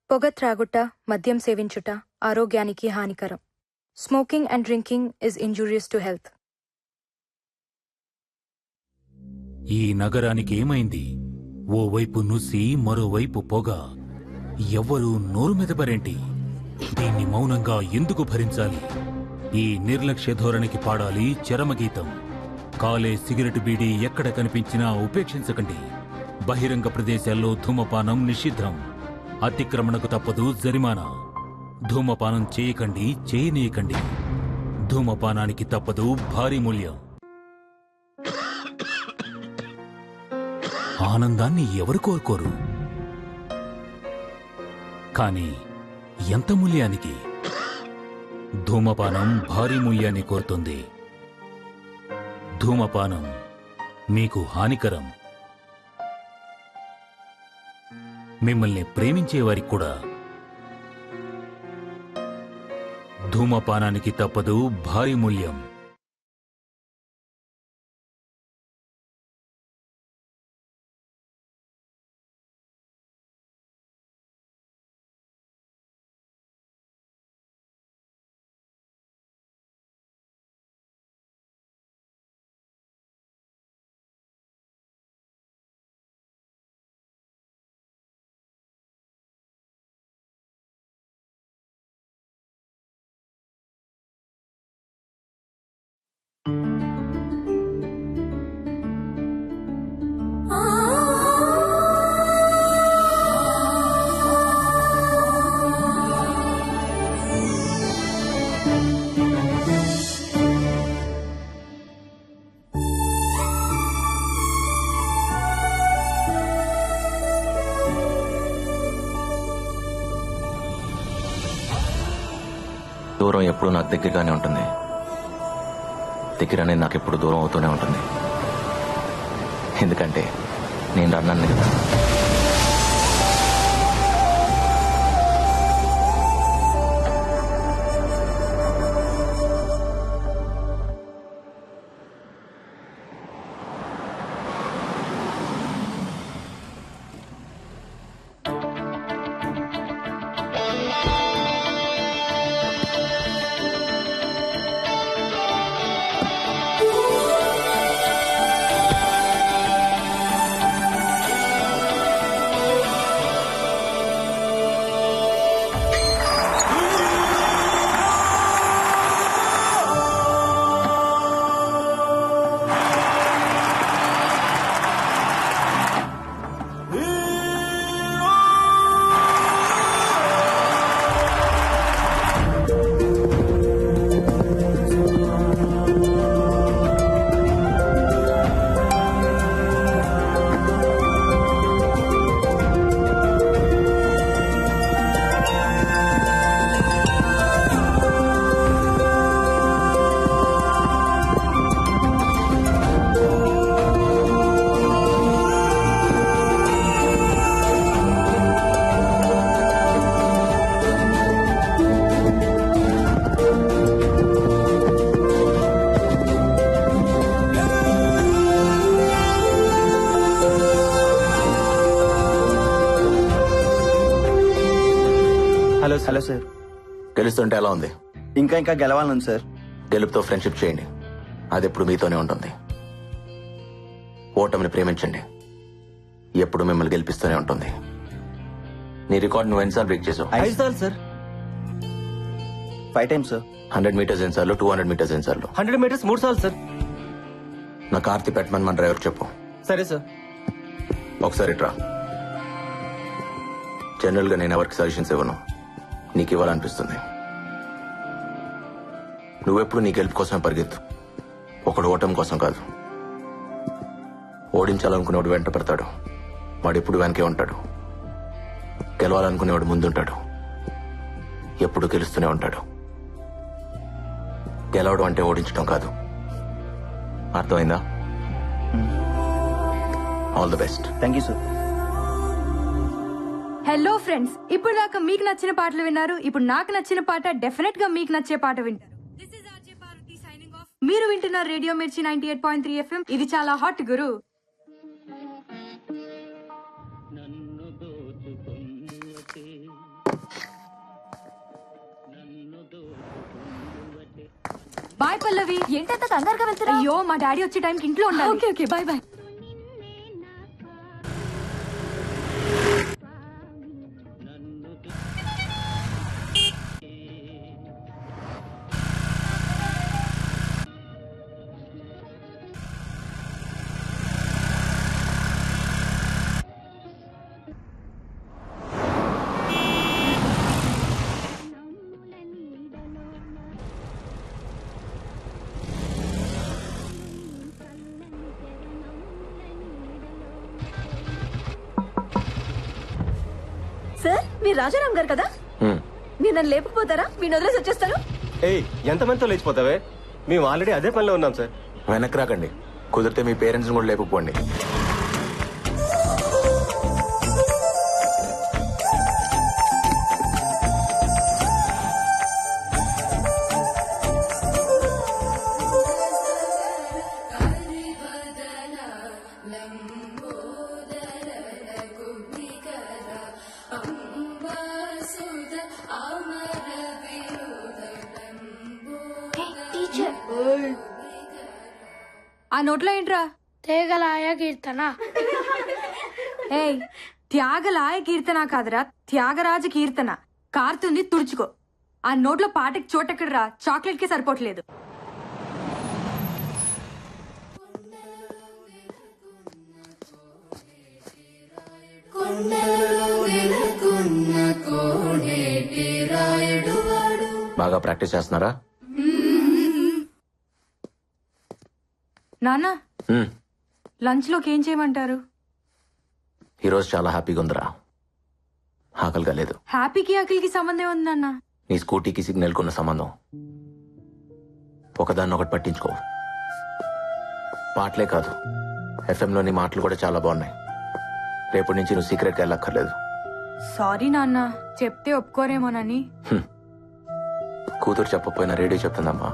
పొగ త్రాగుట, మద్యం సేవించుట ఆరోగ్యానికి హానికరం. Smoking and drinking is injurious to health. ఈ నగరానికి ఏమైంది? ఓవైపు నుసి, మరోవైపు పొగ. ఎవ్వరూ నోరు మెదపరేంటి? దీన్ని మౌనంగా ఎందుకు భరించాలి? ఈ నిర్లక్ష్య ధోరణికి పాడాలి చరమగీతం. కాలే సిగరెట్ బీడీ ఎక్కడ కనిపించినా ఉపేక్షించకండి. బహిరంగ ప్రదేశాల్లో ధూమపానం నిషిద్ధం. అతిక్రమణకు తప్పదు జరిమానా. ధూమపానం చేయకండి, చేయనీయకండి. ధూమపానానికి తప్పదు భారీ మూల్యం. ఆనందాన్ని ఎవరు కోరుకోరు? కానీ ఎంత మూల్యానికి? ధూమపానం భారీ మూల్యాన్ని కోరుతుంది. ధూమపానం మీకు హానికరం. మిమ్మల్ని ప్రేమించేవారికి కూడా. ధూమపానానికి తప్పదు భారీ మూల్యం. దూరం ఎప్పుడు నాకు దగ్గరగానే ఉంటుంది. దగ్గర అనేది నాకు ఎప్పుడు దూరం అవుతూనే ఉంటుంది. ఎందుకంటే నేను అన్నాను కదా. Hello sir. గెలుస్తుంటే ఎలా ఉంది? ఇంకా గెలవాలను సార్. గెలుపుతో ఫ్రెండ్షిప్ చేయండి, అది ఎప్పుడు మీతోనే ఉంటుంది. ఓటమిని ప్రేమించండి, ఎప్పుడు మిమ్మల్ని గెలిపిస్తూనే ఉంటుంది. నీ రికార్డ్ నువ్వు ఎన్నిసార్లు బ్రేక్ చేసావు? 5 సార్లు సార్. 5 times sir. 100 మీటర్స్ ఎన్నిసార్లు? 200 మీటర్స్ ఎన్నిసార్లు? 100 మీటర్స్ 3 సార్లు సార్. నా కార్తీ పెట్టమని మన డ్రైవర్ చెప్పు. సరే సార్. ఒకసారి ఇట్రా. జనరల్ గా నేను ఎవరికి సజెషన్స్ ఇవ్వను, నీకు ఇవ్వాలనిపిస్తుంది. నువ్వెప్పుడు నీ గెలుపు కోసమే పరిగెత్తు, ఒకడు ఓటమి కోసం కాదు. ఓడించాలనుకునేవాడు వెంట పెడతాడు, వాడు ఎప్పుడు వెనకే ఉంటాడు. గెలవాలనుకునేవాడు ముందుంటాడు, ఎప్పుడు గెలుస్తూనే ఉంటాడు. గెలవడం అంటే ఓడించడం కాదు. అర్థమైందా? All the best. Thank you sir. Hello friends, ఇప్పుడు దాకా మీకు నచ్చిన పాటలు విన్నారు. ఇప్పుడు నాకు నచ్చిన పాట డెఫినెట్ గా మీకు నచ్చే పాట వింటారు. మీరు వింటున్నారు రేడియో మిర్చి 98.3 FM. ఇది చాలా హాట్ గురు. బాయ్ పల్లవి. ఏంటంత కంగారుగా వెళ్తున్నా? అయ్యో మా డాడీ వచ్చే టైంకి ఇంట్లో ఉండాలి. Okay okay bye bye. Sir మీరు రాజారాం గారు కదా? మీరు నన్ను లేపుకుపోతారా? మీరు వదిలేసి వచ్చేస్తారు? ఏయ్ ఎంతమందితో లేచిపోతావే? మేము ఆల్రెడీ అదే పనిలో ఉన్నాం సార్. వెనక్కి రాకండి, కుదిరితే మీ పేరెంట్స్ కూడా లేపుకోండి. ఆ నోట్లో ఏంట్రా? తేగలాయ కీర్తన. ఏయ్, త్యాగలాయ కీర్తన కాదురా, త్యాగరాజ కీర్తన. కారుతుంది, తుడుచుకో. ఆ నోట్లో పాటకి చోటెక్కడరా, చాక్లెట్ కి సరిపోవట్లేదు. బాగా ప్రాక్టీస్ చేస్తున్నారా? నాన్న, లంచ్ లోకి ఏం చేయమంటారు? ఈరోజు చాలా హ్యాపీగా ఉందిరా, ఆకలిగా లేదు. హ్యాపీకి ఆకలికి సంబంధం ఉంది నాన్న. నీ స్కూటీకి సిగ్నల్ కున్న సంబంధం. ఒకదాన్ని ఒకటి పట్టించుకో. పాటలే కాదు, ఎఫ్ఎంలోని మాటలు కూడా చాలా బాగున్నాయి. రేపటి నుంచి నువ్వు సీక్రెట్గా వెళ్ళక్కర్లేదు. సారీ నాన్న, చెప్తే ఒప్పుకోరేమోనని. కూతురు చెప్పకపోయినా రేడియో చెప్తుందమ్మా.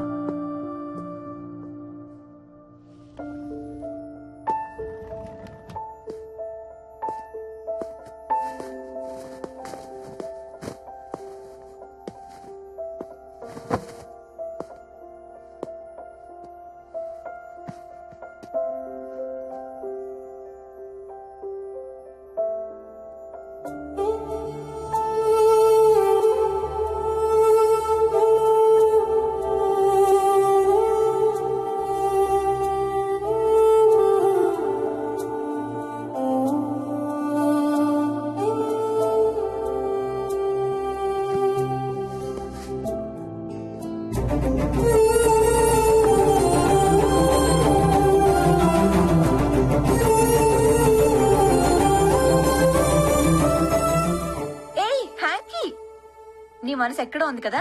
నీ మనసు ఎక్కడో ఉంది కదా?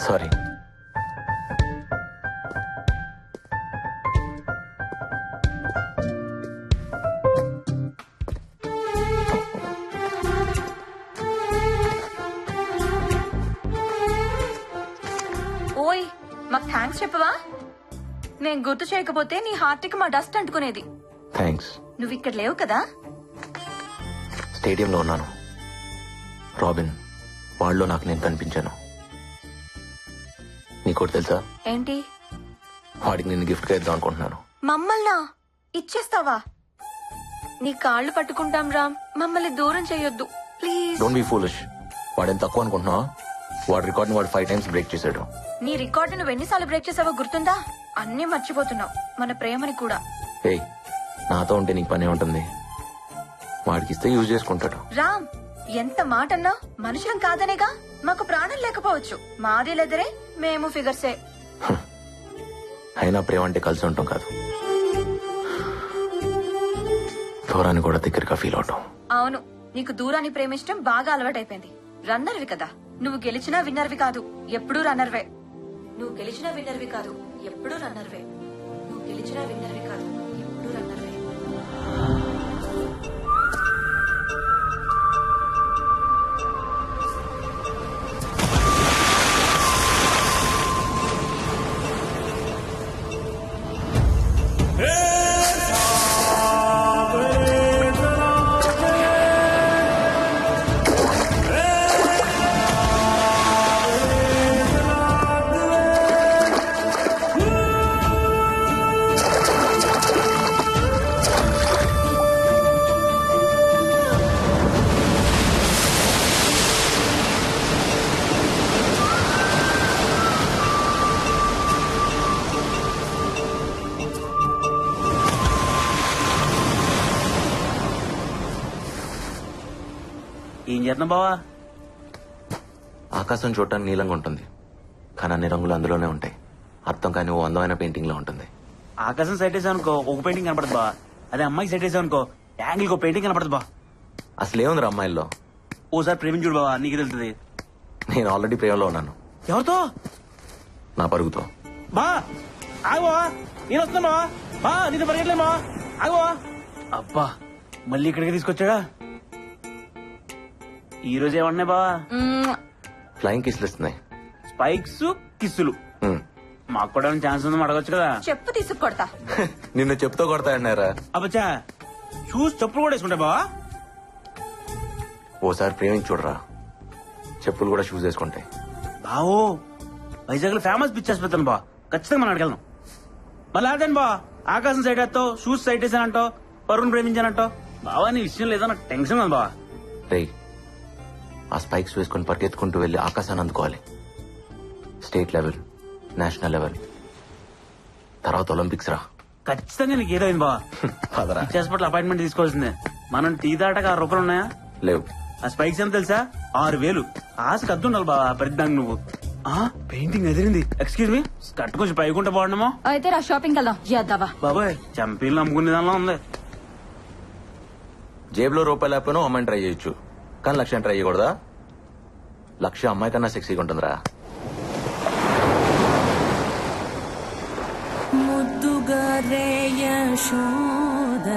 సారీ. ఓయ్, మాకు థ్యాంక్స్ చెప్పవా? నేను గుర్తు చేయకపోతే నీ హార్ట్ కి మా డస్ట్ అంటుకునేది. థ్యాంక్స్. నువ్వు ఇక్కడ లేవు కదా? స్టేడియంలో ఉన్నాను. రాబిన్ వాళ్ళలో నాకు నేను కనిపించాను. నీకోటి తెలుసా? ఏంటి? వాడికి నేను గిఫ్ట్ గా ఇద్దాం అనుకుంటున్నాను. మమ్మల్నా ఇచ్చేస్తావా? నీ కాళ్ళు పట్టుకుంటాం రామ్, మమ్మల్ని దూరం చేయొద్దు ప్లీజ్. Don't be foolish. వాడేం తక్కువ అనుకుంటున్నావా? వాడి రికార్డ్ వాడు 5 times బ్రేక్ చేశాడు. నీ రికార్డు నువ్వు ఎన్నిసార్లు బ్రేక్ చేసావో గుర్తుందా? అన్నీ మర్చిపోతున్నావు, మన ప్రేమని కూడా. ఏయ్, నాతో ఉంటే నీకు పనే ఉంటుంది. వాడికి ఇస్తే యూజ్ చేసుకుంటాడు. రామ్, ఎంత మాట అన్నా మనుషులం కాదనేగా. మాకు ప్రాణం లేకపోవచ్చు, మాది లెదరే, మేము ఫిగర్సే. అయినా ప్రేమ అంటే కలిసి ఉంటాం కాదు, దూరాన్ని కూడా దగ్గరగా ఫీల్ అవటం. అవును, నీకు దూరాన్ని ప్రేమించడం బాగా అలవాటైపోయింది. రన్నర్వి కదా నువ్వు, గెలిచినా విన్నర్వి కాదు, ఎప్పుడూ రన్నర్వే. నువ్వు గెలిచినా విన్నర్వి కాదు, ఎప్పుడూ రన్నర్వే. నువ్వు గెలిచినా విన్నర్వి కాదు, ఎప్పుడూ రన్నర్వే. ఏం చేస్తున్నావు బావా? ఆకాశం చూడటానికి నీలంగా ఉంటుంది కానీ అన్ని రంగులు అందులోనే ఉంటాయి. అర్థం కాని ఓ అందమైన పెయింటింగ్ లో ఉంటుంది. ఆకాశం సెట్ వేసావు అనుకో ఒక పెయింటింగ్ కనపడదు బా. అదే అమ్మాయికి సెట్ వేసావు అనుకో యాంగిల్ ఒక పెయింటింగ్ కనపడదు బా. అసలు ఏముంది అమ్మాయిల్లో? ఓసారి ప్రేమించుడు బావా, నీకు తెలుస్తుంది. నేను ఆల్రెడీ ప్రేమలో ఉన్నాను. ఎవరితో? నా పరుగుతో. బా ఆగో, నేను వస్తున్నా బా, నీతో పరిగెట్లేమా, ఆగో. అబ్బా మళ్ళీ ఇక్కడికి తీసుకొచ్చాడా? ఈ రోజు ఏమన్నాయి బావా? ఫ్లయింగ్ కిస్లు ఇస్తున్నాయి. స్పైక్స్ కిస్సులు. హ్మ్. మాకు కూడా ఛాన్స్ ఉందని అడగొచ్చు కదా. చెప్పు తీసుకు కొడతా. నిన్ను చెప్తూ కొడతా అన్నారా? అబ్బచ్చా షూస్ చెప్పులు కూడా వేసుకుంటా బావా. ఓసారి ప్రేమించి చూడరా, చెప్పులు కూడా షూస్ వేసుకుంటాయి. బావో వైజాగ్ లో ఫేమస్ పిక్చర్స్ పెడతాను బా, ఖచ్చితంగా మనం అడగలను. మళ్ళీ అదేను బా, ఆకాశం సైడ్ వేస్తావు, షూస్ సైడ్ వేసానంటావు, పరుణ్ ప్రేమించానంటావు. బావా నీ విషయం లేదా నాకు టెన్షన్ ఉంది బావా. రేయ్, ఆ స్పైక్స్ వేసుకుని పరిగెత్తుకుంటూ వెళ్లి ఆకాశాన్ని అందుకోవాలి. స్టేట్ లెవెల్, నేషనల్ లెవెల్, తర్వాత ఒలింపిక్స్ రా. ఖచ్చితంగా నీకు ఏదో అయింది బావా. పదరా. పిక్చర్స్ పట్ల అపాయింట్మెంట్ తీసుకోవాల్సిందే. మనం టీ దాటకు 6 రూపాయలు ఉన్నాయా? లేవు. ఆ స్పైక్స్ ఎంత తెలుసా? 6,000. ఆశకు అద్దు ఉండాలి బావా ప్రతిదానికి నువ్వు. పెయింటింగ్ ఎదిరింది. ఎక్స్క్యూజ్ మీ, కట్టు కొంచెం పైకుంటే బాగున్నామో. అయితే రా షాపింగ్ వెళ్దాం. యాదవా బాబాయ్ చంపీలు నమ్ముకునే దానిలో ఉంది. జేబులో రూపాయలు లేకపోయినా అమ్మాయిని ట్రై చేయొచ్చు, కానీ లక్ష్యాన్ని ట్రై చేయకూడదా? లక్ష్యం అమ్మాయి కన్నా సెక్సీగా ఉంటుందిరా. ముద్దుగా రే యశోద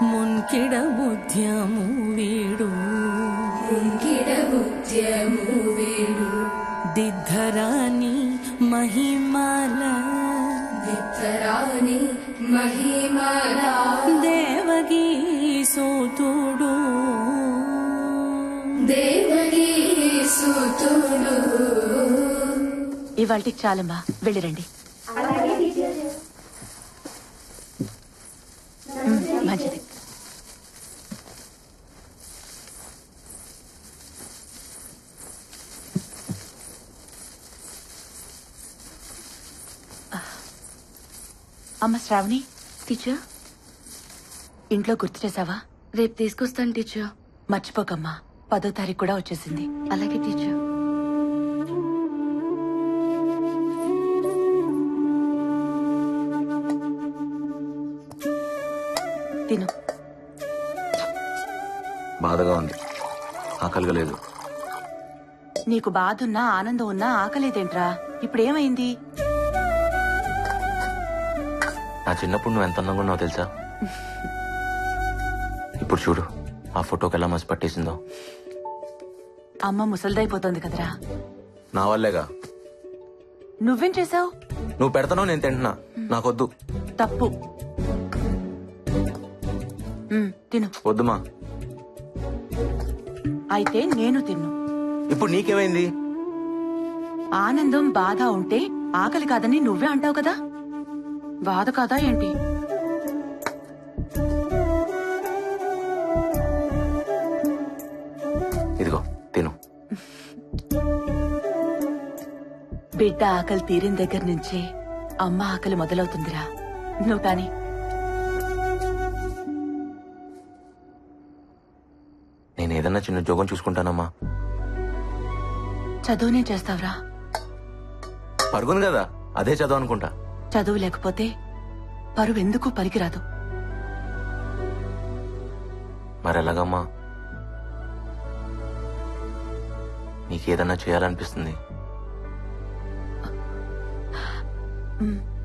మున్కిడ ముద్యము వీడు దిద్ధరాని మహిమాల దేవగీ సూతుడు ఇవాళకి చాలమ్మా, వెళ్ళిరండి. మంచిది. అమ్మ శ్రావణి. టీచర్, ఇంట్లో గుర్తు చేసావా? రేపు తీసుకొస్తాను టీచర్. మర్చిపోకమ్మా, 10వ తారీఖు కూడా వచ్చేసింది. అలాగే టీచర్. తిను. బాధగా ఉంది, ఆకలిగా లేదు. నీకు బాధ ఉన్నా ఆనందం ఉన్నా ఆకలేదేంట్రా? ఇప్పుడేమైంది? నా చిన్నప్పుడు నువ్వు ఎంత అందంగా ఉన్నావు తెలుసా? ఇప్పుడు చూడు ఆ ఫోటోకి ఎలా మసి పట్టేసిందో. అమ్మ ముసలిదైపోతుంది కదరా. నా వల్లేగా. నువ్వేం చేసావు? నువ్వు పెడతానో నేను తింటున్నా, నాకొద్దు. తప్పు. తిను. వద్దుమా. అయితే నేను తిన్ను. ఇప్పుడు నీకేమైంది? ఆనందం బాధ ఉంటే ఆకలి కాదని నువ్వే అంటావు కదా, బాధ కాదా ఏంటి? ఇదిగో తిను. బిడ్డ ఆకలి తీరిన దగ్గర నుంచే అమ్మ ఆకలి మొదలవుతుందిరా. నువ్వు కాని. నేను ఏదన్నా చిన్న జోగం చూసుకుంటానమ్మా. చదువునే చేస్తావురా? పరుగును కదా, అదే చదువు అనుకుంటా. చదువు లేకపోతే పరువెందుకు పనికిరాదు. మరెలాగమ్మా? నీకేదన్నా చేయాలనిపిస్తుంది.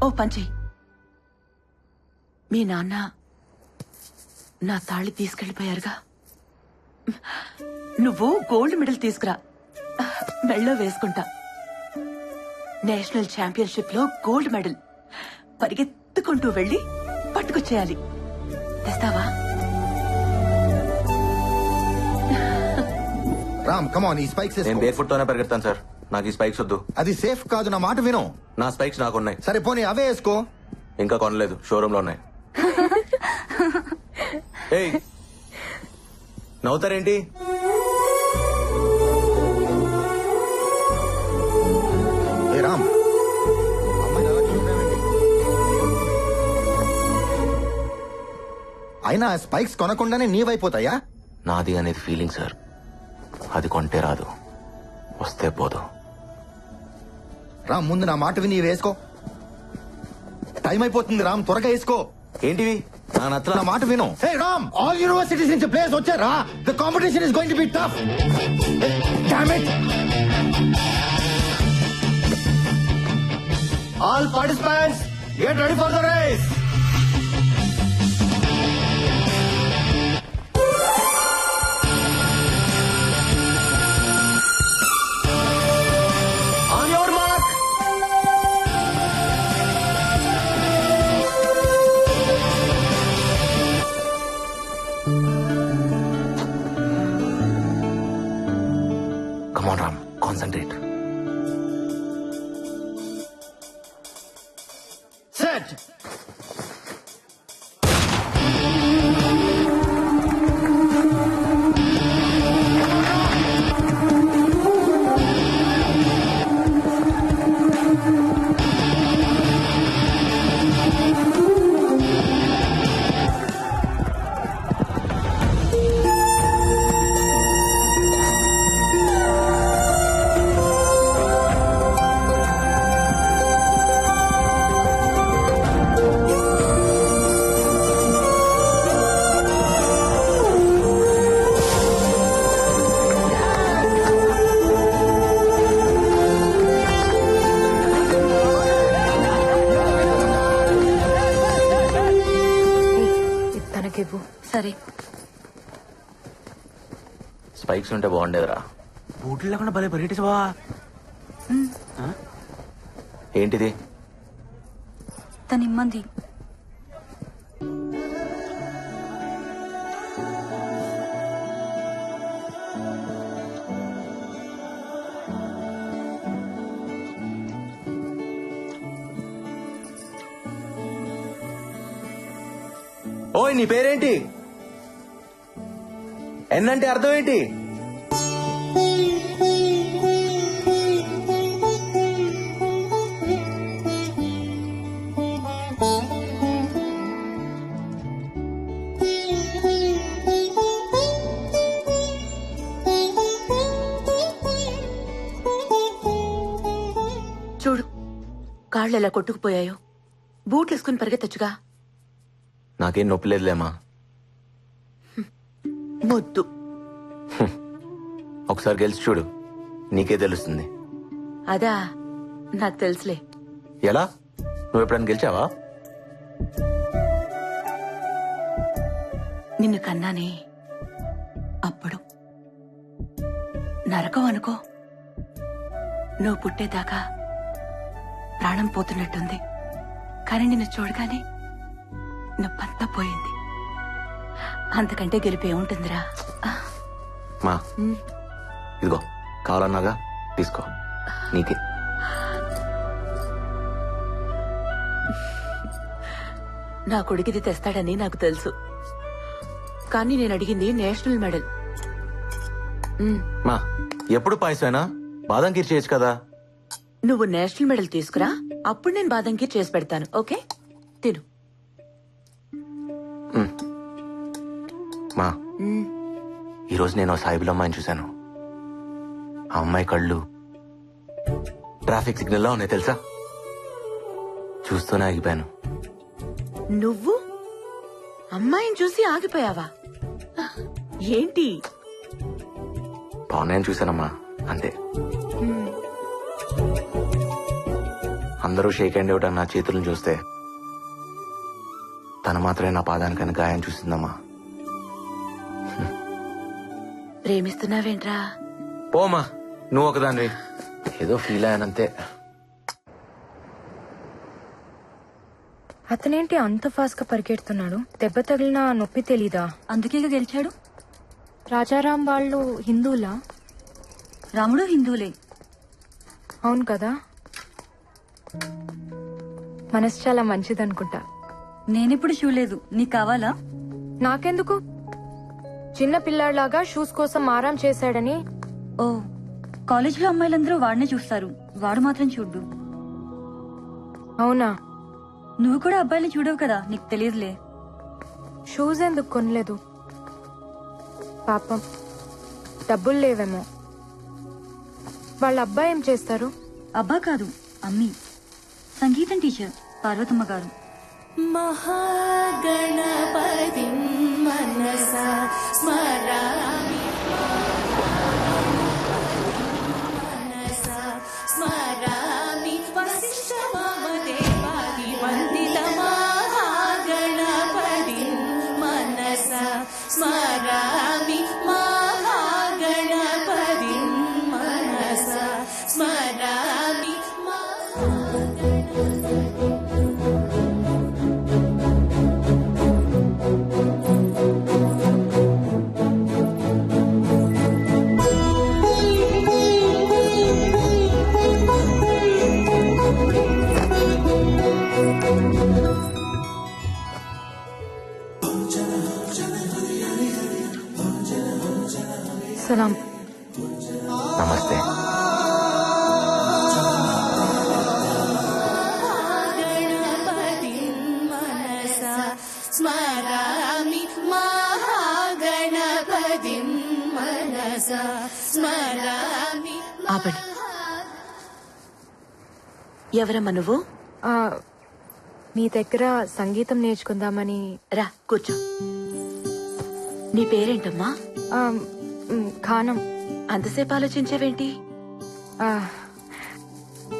ఓ పంచి, మీ నాన్న నా తాళి తీసుకెళ్లిపోయారుగా, నువ్వు గోల్డ్ మెడల్ తీసుకురా, మెళ్ళో వేసుకుంటా. నేషనల్ ఛాంపియన్షిప్ లో గోల్డ్ మెడల్ పరిగెత్తుకుంటూ వెళ్లి పట్టుకొచ్చేయాలి. తెస్తావా? రామ్ కమాన్, ఈ స్పైక్స్ నేను బేర్ ఫుట్ తోనే పరిగెడతాను సార్, నాకు ఈ స్పైక్స్ వద్దు. అది సేఫ్ కాదు, నా మాట విను. నా స్పైక్స్ నాకున్నాయి. సరే పోనీ అవే వేసుకో. ఇంకా కొనలేదు, షోరూమ్ లో ఉన్నాయి. ఏయ్, నవ్వుతారేంటి? ఏ రామ్, అమ్మాయిని అలా చూస్తున్నావేంటి? అయినా స్పైక్స్ కొనకుండానే నీవైపోతాయా? నాది అనేది ఫీలింగ్ సార్, అది కొంటే రాదు, వస్తే పోదు. రామ్, ముందు నా మాట విని ఇవి వేసుకో. టైం అయిపోతుంది రామ్, త్వరగా వేసుకో. ఏంటివి? నా నచ్చల. నా మాట విను. హే రామ్, ఆల్ యూనివర్సిటీస్ నుంచి ప్లేయర్స్ వచ్చారా? The competition is going to be tough. Damn it. All participants get ready for the race. On your mark. Come on, Ram. Concentrate. Set. తనకివ్వు. సరే. స్పైక్స్ ఉంటే బాగుండేదిరా. బూట్లు లేకుండా భలే పరిగెట్టేసావా? ఏంటిది? తనిమ్మంది. ఓయ్, నీ పేరేంటి? ఎన్నంటే అర్థం ఏంటి? చూడు, కాళ్ళు ఎలా కొట్టుకుపోయాయో. బూట్లు వేసుకుని పరిగెత్తచ్చుగా. నాకేం నొప్పి లేదులేమా. మొద్దు. ఒకసారి గెలిచి చూడు, నీకే తెలుస్తుంది. అదా, నాకు తెలుసులే. ఎలా? నువ్వు ఎప్పుడైనా గెలిచావా? నిన్ను కన్నానే అప్పుడు. నరకం అనుకో. నువ్వు పుట్టేదాకా ప్రాణం పోతున్నట్టుంది. కానీ నిన్ను చూడగానే నొప్పంతా పోయింది. అంతకంటే గెలిపి ఏముంటుందిరా? మా ఇదిగో, కావాలన్నాగా తీసుకో, నీకే. నా కొడుకిది తెస్తాడని నాకు తెలుసు. కానీ నేను అడిగింది నేషనల్ మెడల్. మా ఎప్పుడు పాయసమేనా? బాదం కీర్ చేయొచ్చు కదా. నువ్వు నేషనల్ మెడల్ తీసుకురా, అప్పుడు నేను బాదం కీర్ చేసి పెడతాను. ఓకే, తిను. మా ఈరోజు నేను సాయిబుల్ అమ్మాయిని చూశాను. ఆ అమ్మాయి కళ్ళు ట్రాఫిక్ సిగ్నల్ లా ఉన్నాయి తెలుసా? చూస్తూనే ఆగిపోయాను. నువ్వు అమ్మాయిని చూసి ఆగిపోయావా? ఏంటి? బాగున్నాయని చూశానమ్మా, అంతే. అందరూ షేక్ హ్యాండ్ ఇవ్వడం నా చేతులను చూస్తే తను మాత్రమే నా పాదానికని గాయం చూసిందమ్మా. ప్రేమిస్తున్నావేంట్రా? పోమా, నువ్వు ఒకదాన్ని. ఏదో ఫీల్ అయ్యానంతే. అతనేంటి అంత ఫాస్ట్ గా పరిగెడుతున్నాడు? దెబ్బ తగిలిన నొప్పి తెలీదా? అందుకేగా గెలిచాడు. రాజారాం వాళ్ళు హిందువులా? రాముడు హిందువులే. అవును కదా. మనసు చాలా మంచిదనుకుంటా. నేనెప్పుడు చూడలేదు. నీకు కావాలా? నాకెందుకు? చిన్న పిల్లాడిలాగా షూస్ కోసం మారం చేశాడని. ఓ, కాలేజీలో అమ్మాయిలందరూ వాడినే చూస్తారు, వాడు మాత్రం చూడ్డు. అవునా? నువ్వు కూడా అబ్బాయిని చూడవు కదా, నీకు తెలియదులే. షూస్ ఎందుకు కొనలేదు? పాపం డబ్బులు లేవేమో. వాళ్ళ అబ్బాయి ఏం చేస్తారు? అబ్బా కాదు, అమ్మి. సంగీతం టీచర్ పార్వతమ్మ గారు. మహాగణపతి మనసా స్మరామి మనసా స్మరామి వశిష్ఠవామదేవాది వందిత మహాగణపతి మనసా స్మరామి మహాగణపతి మనసా స్మరామి సలాం. నమస్తే. గణపతి మనసా స్మరామి మహాగణపతి మనసా స్మరామి. ఆపండి. ఎవరమ్మా నువ్వు? ఆ, మీ దగ్గర సంగీతం నేర్చుకుందామని. రా కూర్చో. నీ పేరేంటమ్మా? ఆ, ఖానం. అంతసేపు ఆలోచించేవేంటి? ఆ,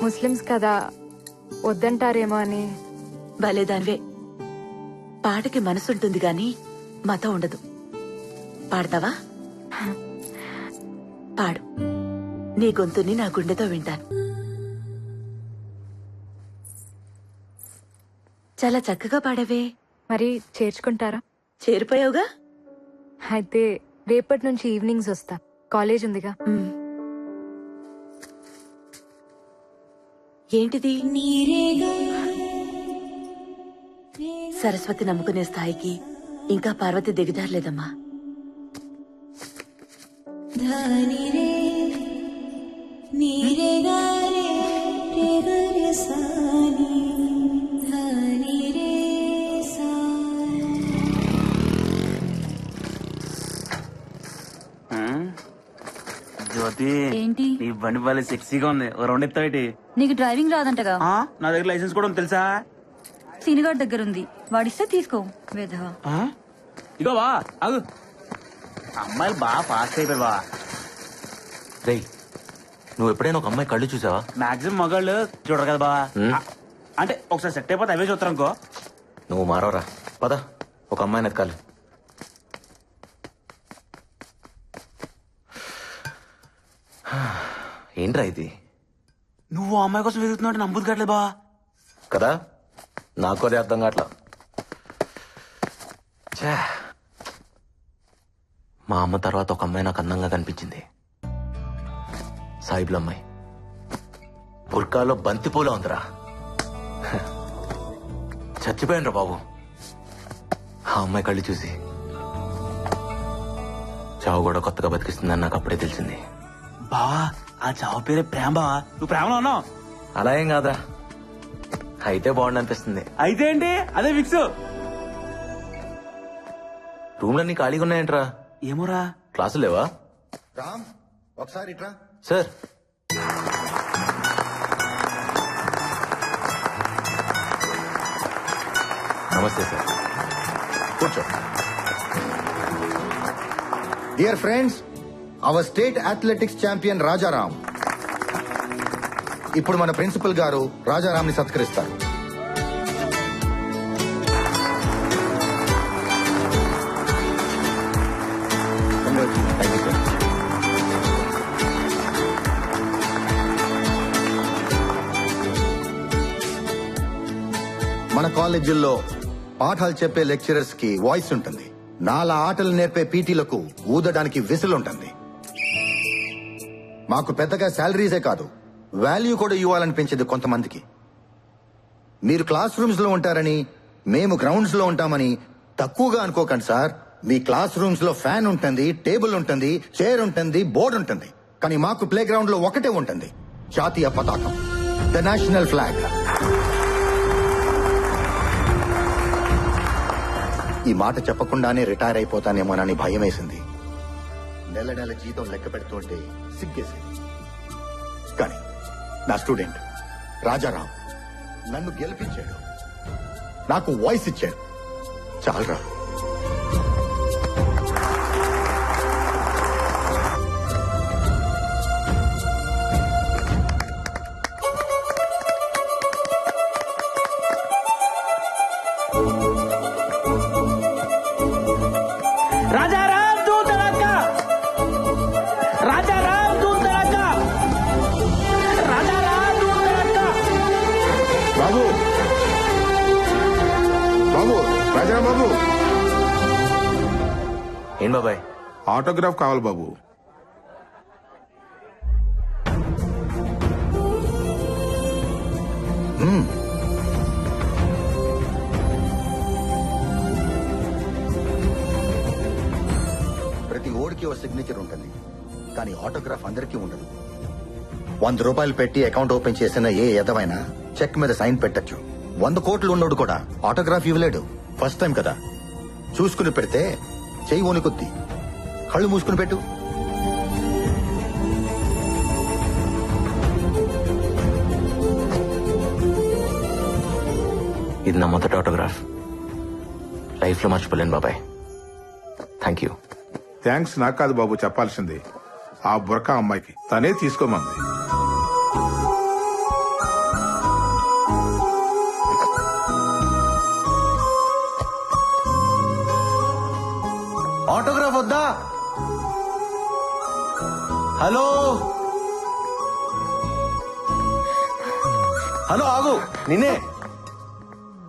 ముస్లిమ్స్ కదా, వద్దంటారేమో అని. భలేదానివే. పాటకి మనసుంటుంది గాని మతం ఉండదు. పాడతావా? పాడు. నీ గొంతుని నా గుండెతో వింటాను. చాలా చక్కగా పాడవే. మరి చేర్చుకుంటారా? చేరిపోయావుగా. అయితే రేపటి నుంచి ఈవినింగ్స్ వస్తా, కాలేజ్ ఉందిగా. ఉమ్. ఏంటిది? సరస్వతి నమ్ముకునే స్థాయికి ఇంకా పార్వతి దిగజారలేదమ్మా. ధని రే నీరే గారే రే గరే సాని ధని రే సా. జ్యోతి, ఏంటి? నీ బండి భలే సెక్సీగా ఉంది. ఓ రౌండ్ ఎత్తావేటి? నీకు డ్రైవింగ్ రాదంటగా. నా దగ్గర లైసెన్స్ కూడా ఉంది తెలుసా? సీనిగాడి దగ్గర ఉంది, వాడిస్తే తీసుకో. వేధవా. ఇగో బా ఆగు. అమ్మాయిలు బాగా ఫాస్ట్ అయిపోయి బా. రేయ్, నువ్వు ఎప్పుడైనా ఒక అమ్మాయి కళ్ళు చూసావా? మాక్సిమం మగాళ్ళు చూడరు కదా బా. అంటే ఒకసారి సెట్ అయిపోతే అవే చూస్తారు అనుకో. నువ్వు మారవరా. పద, ఒక అమ్మాయిని ఎత్కాలి. ఏంట్రా ఇది? నువ్వు ఆ అమ్మాయి కోసం వెతుకుతున్నావు నమ్ముదు కావట్లేదు బా. కదా, నాకు అదే అర్థం కావట్లా. ఛే, మా అమ్మ తర్వాత ఒక అమ్మాయి నాకు అందంగా కనిపించింది. సాయిబుల అమ్మాయి. బుర్కాలో బంతిపూల ఉందిరా. చచ్చిపోయాను బాబు ఆ అమ్మాయి కళ్ళు చూసి. చావు కూడా కొత్తగా బతికిస్తుందని నాకు అప్పుడే తెలిసింది. బావా, ఆ చావు పేరే ప్రేమ బావా. నువ్వు ప్రేమలో ఉన్నావు. అలా ఏం కాదురా, అయితే బాగుండు అనిపిస్తుంది. అయితే ఏంటి, అదే ఫిక్స్. రూమ్లన్నీ ఖాళీగా ఉన్నాయంట్రా. ఏమోరా. క్లాసులు లేవా? రామ్, ఒకసారి ఇట్రా. సార్, నమస్తే సార్. కూర్చో. Dear friends, our state athletics champion Rajaram ఇప్పుడు మన ప్రిన్సిపల్ గారు రాజారాం ని సత్కరిస్తారు. Thank you sir. మన కాలేజీల్లో పాఠాలు చెప్పే లెక్చరర్స్ కి వాయిస్ ఉంటుంది. నాలా ఆటలు నేర్పే పీటీలకు ఊదడానికి విసిల్ ఉంటుంది. మాకు పెద్దగా శాలరీసే కాదు, వాల్యూ కూడా ఇవ్వాలనిపించేది కొంతమందికి. మీరు క్లాస్ రూమ్స్ లో ఉంటారని మేము గ్రౌండ్స్ లో ఉంటామని తక్కువగా అనుకోకండి సార్. మీ క్లాస్ రూమ్స్ లో ఫ్యాన్ ఉంటుంది, టేబుల్ ఉంటుంది, చైర్ ఉంటుంది, బోర్డు ఉంటుంది. కానీ మాకు ప్లే గ్రౌండ్ లో ఒకటే ఉంటుంది, జాతీయ పతాకం, ద నేషనల్ ఫ్లాగ్. ఈ మాట చెప్పకుండానే రిటైర్ అయిపోతానేమోనని భయం వేసింది. నెల నెల జీతం లెక్క పెడుతుంటే సిగ్గేసింది. కానీ నా స్టూడెంట్ రాజారాం నన్ను గెలిపించాడు, నాకు వాయిస్ ఇచ్చాడు. చాలరా. రాజారాం తూ తడక్కా, రాజారాం తూ తడక్కా, రాజారాం తూ తడక్కా. బాబు బాబు రాజారాం బాబు, ఏం బాబాయ్? ఆటోగ్రాఫ్ కావాలి బాబు. ప్రతి ఓడికి ఓ సిగ్నేచర్ ఉంటుంది, కానీ ఆటోగ్రాఫ్ అందరికీ ఉండదు. 100 రూపాయలు పెట్టి అకౌంట్ ఓపెన్ చేసిన ఏ ఎదవైనా చెక్ మీద సైన్ పెట్టచ్చు. 100 కోట్లు ఉన్నోడు కూడా ఆటోగ్రాఫ్ ఇవ్వలేడు. ఫస్ట్ టైం కదా, చూసుకుని పెడితే చెయ్యి వణుకుద్ది. కళ్ళు మూసుకుని పెట్టు. ఇది నా మొదటి ఆటోగ్రాఫ్. లైఫ్ లో మర్చిపోలేను బాబాయ్. Thank you. థ్యాంక్స్ నాకు కాదు బాబు చెప్పాల్సింది, ఆ బుర్కా అమ్మాయికి. తనే తీసుకోమంది. ఆటోగ్రాఫ్ వద్దా? హలో హలో, ఆగు. నిన్నే.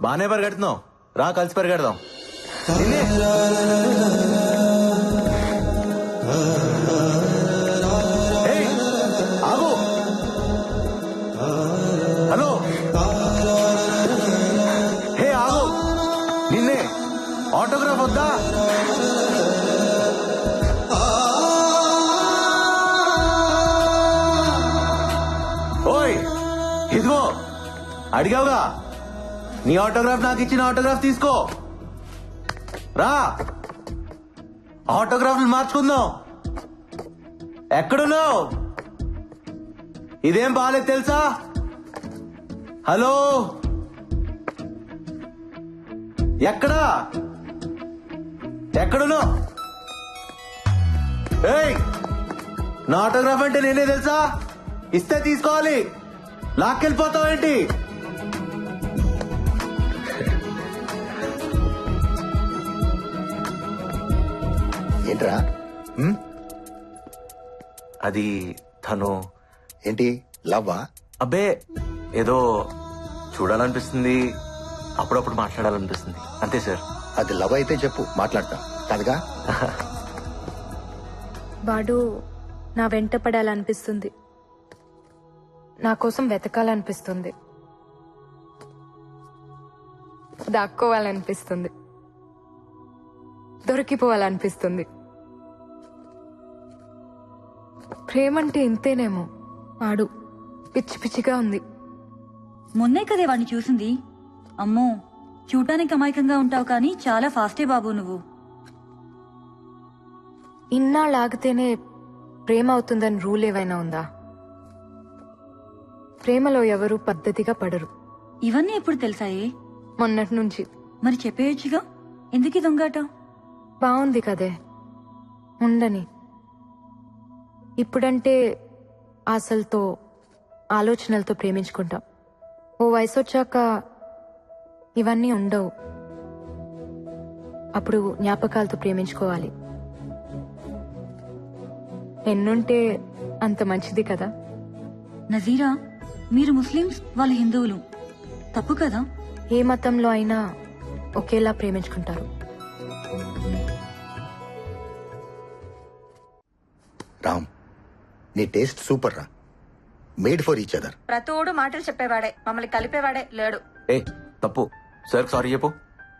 బానే పరిగెడుతున్నావు, రా కలిసి పరిగెడదాం. నిన్నే. ఏయ్, ఆగు. హలో, హే ఆగు. నిన్నే. ఆటోగ్రాఫ్ వద్దా? ఓయ్, ఇదిగో అడిగావుగా, నీ ఆటోగ్రాఫ్ నాకు ఇచ్చిన ఆటోగ్రాఫ్ తీసుకో. రా, ఆటోగ్రాఫ్లు మార్చుకుందాం. ఎక్కడున్నావు? ఇదేం బాలేదు తెలుసా? హలో, ఎక్కడా? ఎక్కడున్నావు? ఏయ్, నా ఆటోగ్రాఫ్ అంటే నేనే తెలుసా? ఇస్తే తీసుకోవాలి, లాక్కెళ్ళిపోతావేంటి? ఏంట్రా? అది తను. ఏంటి లవ్వా? అబ్బే, ఏదో చూడాలనిపిస్తుంది, అప్పుడప్పుడు మాట్లాడాలనిపిస్తుంది, అంతే సార్. అది లవ్ అయితే చెప్పు, మాట్లాడతా. కాదుగా? వాడు నా వెంట పడాలనిపిస్తుంది, నా కోసం వెతకాలనిపిస్తుంది, దాక్కోవాలనిపిస్తుంది, దొరికిపోవాలనిపిస్తుంది. ప్రేమంటే ఇంతేనేమో. వాడు పిచ్చి పిచ్చిగా ఉంది. మొన్నే కదే వాడిని చూసింది. అమ్మో, చూడటానికి అమాయకంగా ఉంటావు కానీ చాలా ఫాస్టే బాబు నువ్వు. ఇన్నాళ్ళు ఆగితేనే ప్రేమ అవుతుందని రూల్ ఏవైనా ఉందా? ప్రేమలో ఎవరు పద్ధతిగా పడరు. ఇవన్నీ ఎప్పుడు తెలుసాయే? మొన్నటి నుంచి. మరి చెప్పేయచ్చుగా, ఎందుకు ఈ దొంగాట? బాగుంది కదే, ఉండని. ఇప్పుడంటే ఆశలతో ఆలోచనలతో ప్రేమించుకుంటాం. ఓ వయసు వచ్చాక ఇవన్నీ ఉండవు. అప్పుడు జ్ఞాపకాలతో ప్రేమించుకోవాలి. ఎన్నుంటే అంత మంచిది కదా. నజీరా, మీరు ముస్లిమ్స్, వాళ్ళు హిందువులు, తప్పు కదా? ఏ మతంలో అయినా ఒకేలా ప్రేమించుకుంటారు. రామ్, నీ టేస్ట్ సూపర్ రా. Made for each other. ప్రతోడు మాటలు చెప్పేవాడే, మమ్మల్ని కలిపేవాడే లేడు. ఏ తప్పు, సార్ సారీ చెప్పు.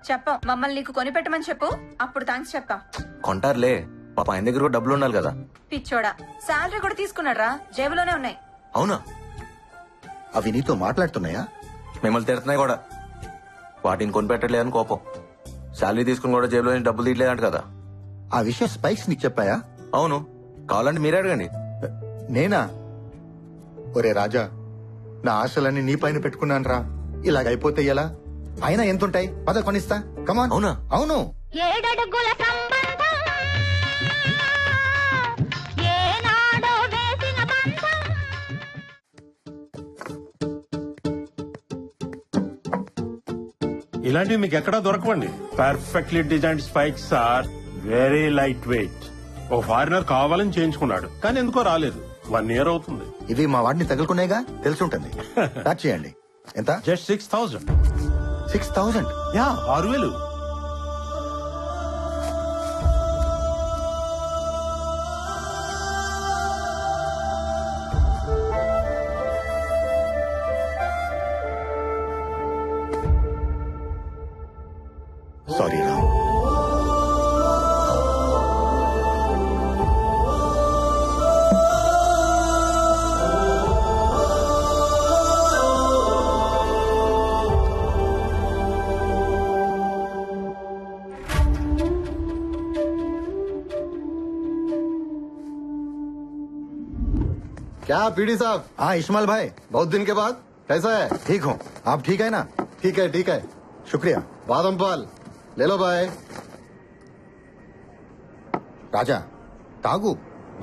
చెప్పాం, మమ్మల్ని నీకు కొనిపెట్టమని చెప్పు, అప్పుడు థ్యాంక్స్ చెప్తాం. కొంటారులే, పాప ఆయన దగ్గర కూడా డబ్బులు ఉండాలి కదా. పిచ్చోడా, శాలరీ కూడా తీసుకున్నాడ్రా, జేబులోనే ఉన్నాయి. అవునా? అవి నీతో మాట్లాడుతున్నాయా? మిమ్మల్ని తిడుతున్నాయి కూడా. వాటిని కొనిపెట్టలేదని కోపం. శాలరీ తీసుకుని కూడా జేబులో నుంచి డబ్బులు తీయలేదంట కదా. ఆ విషయం స్పైక్స్ నీకు చెప్పాయా? అవును, కావాలంటే మీరే అడగండి. నేనా? ఒరే రాజా, నా ఆశలన్నీ నీ పైన పెట్టుకున్నాను రా. ఇలాగైపోతే ఎలా? అయినా ఎంతుంటాయి? పద కొనిస్తా. కమాన్. అవునా? అవును. 7 అడుగుల సంబంధం ఏనాడో వేసిన బంధం. ఇలాంటివి మీకు ఎక్కడా దొరకవండి. Perfectly designed spikes are very lightweight. ఓ ఫారినర్ కావాలని చేయించుకున్నాడు, కానీ ఎందుకో రాలేదు. 1 year అవుతుంది. ఇవి మా వాడిని తగులుకునేగా తెలుసుంటుంది. ప్యాక్ చేయండి. ఎంత? జస్ట్ 6,000. 6,000? యా, 6,000. సారీ రామ్. क्या पीडी साहब? हाँ इस्माइल भाई, बहुत दिन के बाद कैसा है? ठीक हूँ. आप ठीक है ना? ठीक है. शुक्रिया. बादाम पाल ले लो भाई. రాజా తాగు,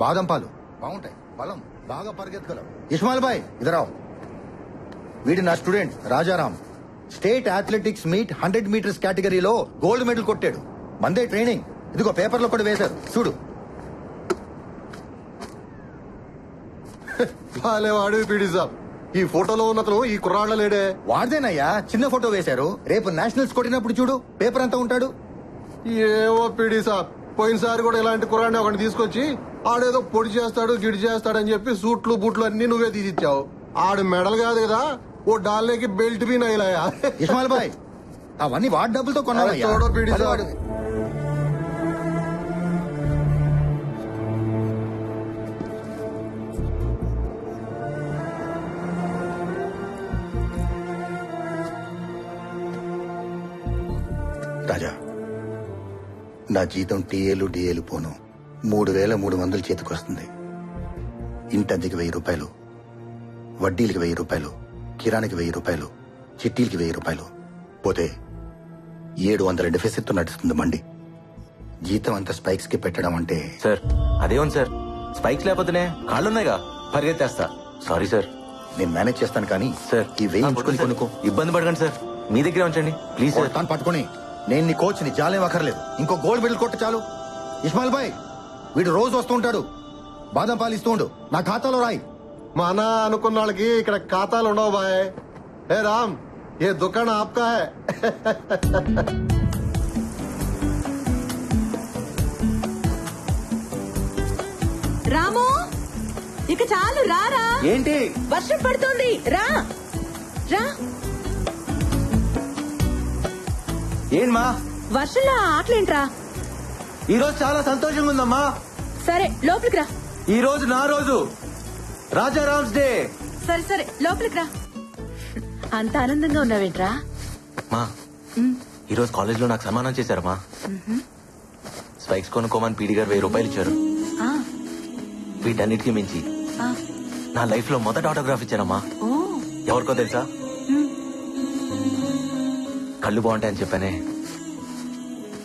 బాదం పాలు బాగుంటాయి, బలం బాగా పరిగెత్తగలవు. ఇస్మాయిల్ భాయ్ ఇదరావు. వీడి నా student Rajaram. State athletics meet 100 meters కేటగిరీలో గోల్డ్ మెడల్ కొట్టాడు. మందే ట్రైనింగ్. ఇదిగో పేపర్లో కూడా వేశారు, చూడు. వాడు పీడి సాబ్, ఈ ఫోటోలో ఉన్నతను ఈ కుర్రాళ్ళ లేడే. వాడిదేనయ్యా, చిన్న ఫోటో వేశారు. రేపు నేషనల్స్ కొట్టినప్పుడు చూడు, పేపర్ అంతా ఉంటాడు. ఏవో పీడి సాబ్, పోయినసారి కూడా ఇలాంటి కుర్రాడిని ఒకటి తీసుకొచ్చి ఆడేదో పొడి చేస్తాడు గిడి చేస్తాడని చెప్పి సూట్లు బూట్లు అన్ని నువ్వే తీసిచ్చావు. ఆడు మెడల్ కాదు కదా, ఓ డాల్లేకి బెల్ట్ బీ నైలాయా. ఇస్మాయిల్ భాయ్ అవన్నీ వాడి డబ్బులతో కొన్నావయ్యా. చూడో పీడి సాబ్. వాడు- రాజా, నా జీతం టీఏలు డిఏలు పోను 3,300 చేతికొస్తుంది. ఇంటద్దెకి 1,000 రూపాయలు, వడ్డీలకి 1,000 రూపాయలు, కిరాణికి 1,000 రూపాయలు, చిట్టీలకి 1,000 రూపాయలు పోతే 700 డెఫిసిట్ తో నడుస్తుంది మండి. జీతం అంతా స్పైక్స్ కి పెట్టడం అంటే. సార్ అదేముంది సార్, స్పైక్స్ లేకపోతేనే కాళ్ళున్నాయిగా, పరిగెత్తేస్తా. Sorry sir. నేను మేనేజ్ చేస్తాను కానీ సార్ ఈ వెయ్యి ఉంచుకొని కొనుక్కో. ఇబ్బంది పడకండి సార్, మీ దగ్గరే ఉంచండి ప్లీజ్ సార్. తాను పట్టుకుని నేను నీ కోచ్ ని, జాలేం అక్కర్లేదు. ఇంకో గోల్డ్ మెడల్ కొట్టు చాలు. ఇస్మాయిల్ భాయ్ వీడు రోజు వస్తూ ఉంటాడు, బాదం పాలు ఇస్తూ ఉండు, నా ఖాతాలో రాయి. మన అనుకున్న వాళ్ళకి ఇక్కడ ఖాతాలు ఉండవు బాయ్. ఏ రామ్, ఏ దుకాణం ఆప్కా హై. రాము, ఇక చాలు రారా. ఏంటి? వర్షం పడుతోంది, రా రా. ఏంటమ్మా? వర్షంలో ఆటలేంట్రా? ఈ రోజు చాలా సంతోషంగా ఉందమ్మా. సరే లోపలికి రా. ఈ రోజు నా రోజు, రాజారామ్స్ డే. సరే సరే లోపలికి రా. అంత ఆనందంగా ఉన్నావేంట్రా? మా ఈరోజు కాలేజ్ లో నాకు సన్మానం చేశారమ్మా. స్పైక్స్ కొనుక్కోమని పీడి గారు 1,000 రూపాయలు ఇచ్చారు. ఆ, వీటన్నిటికీ మించి ఆ. నా లైఫ్ లో మొదటి ఆటోగ్రాఫ్ ఇచ్చారమ్మా. ఓ, ఎవరికో తెలుసా? కళ్ళు బాగుంటాయని చెప్పానే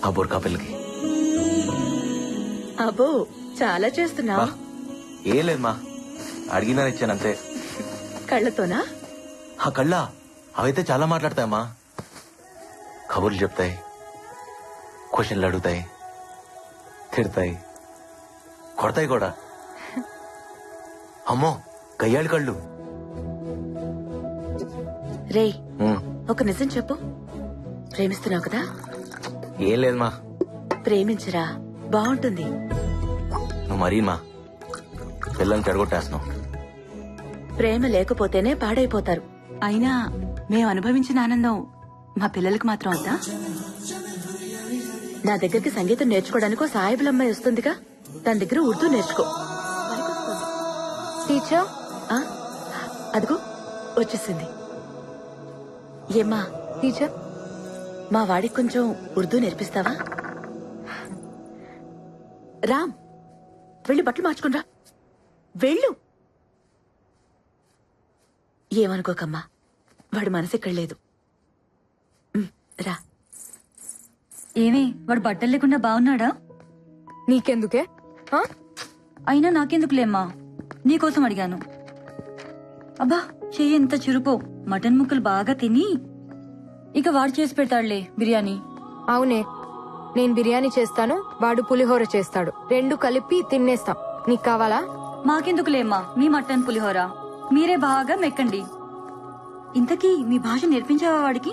ఆ బుర్కా పిల్లకి. అబ్బో చాలా చేస్తున్నావు. ఏం లేదు మా, అడిగిందని ఇచ్చాను అంతే. కళ్ళతోనా? ఆ కళ్ళ అవైతే చాలా మాట్లాడతాయమ్మా. కబుర్లు చెప్తాయి, క్వశ్చన్లు అడుగుతాయి, తిడతాయి, కొడతాయి కూడా. అమ్మో గయ్యాళి కళ్ళు. రేయ్ ఒక నిజం చెప్పు, ప్రేమిస్తున్నావు కదా? ఏం లేదు మా. ప్రేమించరా, బాగుంటుంది. నువ్వు మరీ మా పిల్లల్ని చెడగొట్టేస్తున్నావు. ప్రేమ లేకపోతేనే పాడైపోతారు. అయినా మేము అనుభవించిన ఆనందం మా పిల్లలకు మాత్రం వద్దా? నా దగ్గరికి సంగీతం నేర్చుకోవడానికి ఓ సాయిబుల అమ్మాయి వస్తుందిగా, తన దగ్గర ఉర్దూ నేర్చుకో. టీచర్ అదిగో వచ్చేసింది. ఏమ్మా టీచర్? మా వాడికి కొంచెం ఉర్దూ నేర్పిస్తావా? రామ్, వెళ్ళి బట్టలు మార్చుకునిరా. వెళ్ళు. ఏమనుకోకమ్మా, వాడి మనసు ఇక్కడ లేదు. రా. ఏమి వాడు బట్టలు లేకుండా బాగున్నాడా? నీకెందుకే? అయినా నాకెందుకులేమ్మా, నీకోసం అడిగాను. అబ్బా, చెయ్యి ఎంత చురుకో. మటన్ ముక్కలు బాగా తిని ఇక వాడు చేసి పెడతాడులే బిర్యానీ. అవునే, నేను బిర్యానీ చేస్తాను, వాడు పులిహోర చేస్తాడు. రెండు కలిపి తినేస్తాం. నీకు కావాలా? మాకెందుకులేమ్మా మీ మటన్ పులిహోర. మీరే బాగా మెక్కండి. ఇంతకీ మీ భాష నేర్పించావా వాడికి?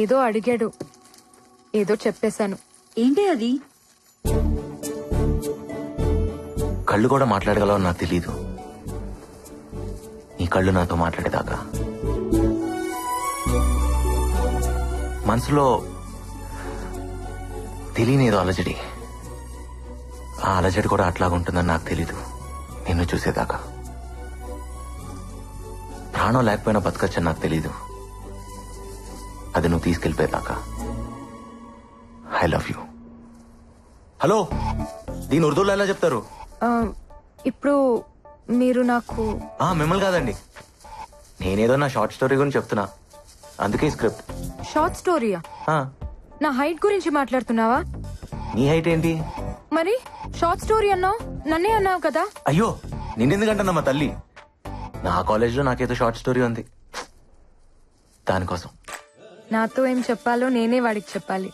ఏదో అడిగాడు, ఏదో చెప్పేశాను. ఏంటి అది? కళ్ళు కూడా మాట్లాడగలవని నాకు తెలీదు. నీ కళ్ళు నాతో మాట్లాడేదాకా మనసులో తెలియనేదో అలజడి. ఆ అలజడి కూడా అట్లాగుంటుందని నాకు తెలీదు నిన్ను చూసేదాకా. ప్రాణం లేకపోయినా బతకచ్చని నాకు తెలీదు అది నువ్వు తీసుకెళ్ళిపోయేదాకా. I love you. హలో, దీని ఉర్దూలో ఎలా చెప్తారు? ఇప్పుడు మీరు నాకు మిమ్మల్ని కాదండి, నేనేదో నా షార్ట్ స్టోరీ గురించి చెప్తున్నా, అందుకే స్క్రిప్ట్. షార్ట్ స్టోరీయా? నా హైట్ గురించి మాట్లాడుతున్నావా? నీ హైట్ ఏంటి? మరి షార్ట్ స్టోరీ అన్నావు, నన్నే అన్నావు కదా. అయ్యో, నిన్నెందుకంటున్నా తల్లి, నా కాలేజ్ లో నాకేదో షార్ట్ స్టోరీ ఉంది, దానికోసం. నాతో ఏం చెప్పాలో నేనే వాడికి చెప్పాలి.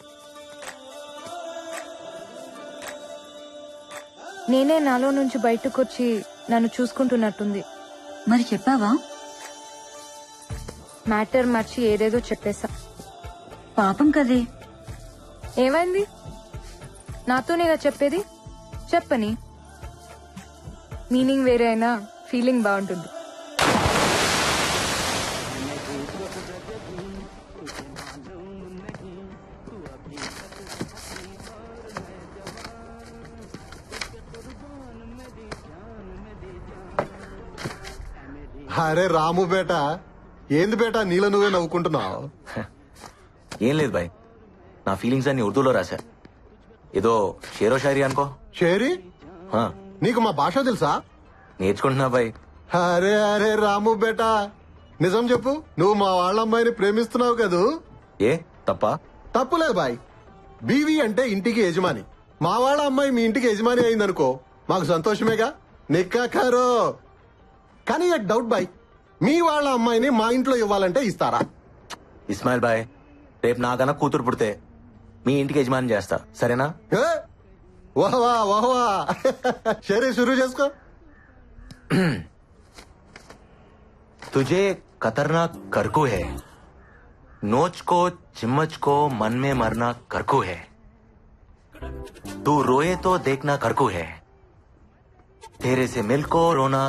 నేనే నాలో నుంచి బయటకు వచ్చి నన్ను చూసుకుంటున్నట్టుంది. మరి చెప్పావా? మ్యాటర్ మర్చి ఏదేదో చెప్పేశా. పాపం కదే. ఏమైంది? నాతోనేగా చెప్పేది, చెప్పని. మీనింగ్ వేరే అయినా ఫీలింగ్ బాగుంటుంది. అరే రాము బేటా, ఏంది బేటా నీలో నువ్వే నవ్వుకుంటున్నావు? ఏం లేదు బాయ్, నా ఫీలింగ్స్ అన్ని ఉర్దూలో రాశా. ఏదో షేరో షాయరీ అనుకో. షేరీ? నీకు మా భాష తెలుసా? నేర్చుకుంటున్నా బాయ్. అరే అరే రాము బేటా, నిజం చెప్పు, నువ్వు మా వాళ్ళ అమ్మాయిని ప్రేమిస్తున్నావు కదూ? ఏ తప్ప? తప్పులేదు బాయ్. బీవీ అంటే ఇంటికి యజమాని. మా వాళ్ళ అమ్మాయి మీ ఇంటికి యజమాని అయిందనుకో, మాకు సంతోషమేగా. నిక్కా ఖారో. కానీ ఒక డౌట్ బాయ్, మీ వాళ్ళ అమ్మాయిని మా ఇంట్లో ఇవ్వాలంటే ఇస్తారా? ఇస్మాయిల్ బాయ్, రేపు నాకన్నా కూతురు పుడితే మీ ఇంటికి యజమాని చేస్తా, సరేనా? వాహ్వా వాహ్వా. సరే, షురూ చేసుకో. तुझे खतरनाक करकू है, नोच को चिम्मच को मन में मरना करकू है, तू रोए तो देखना करकू है, तेरे से मिल को रोना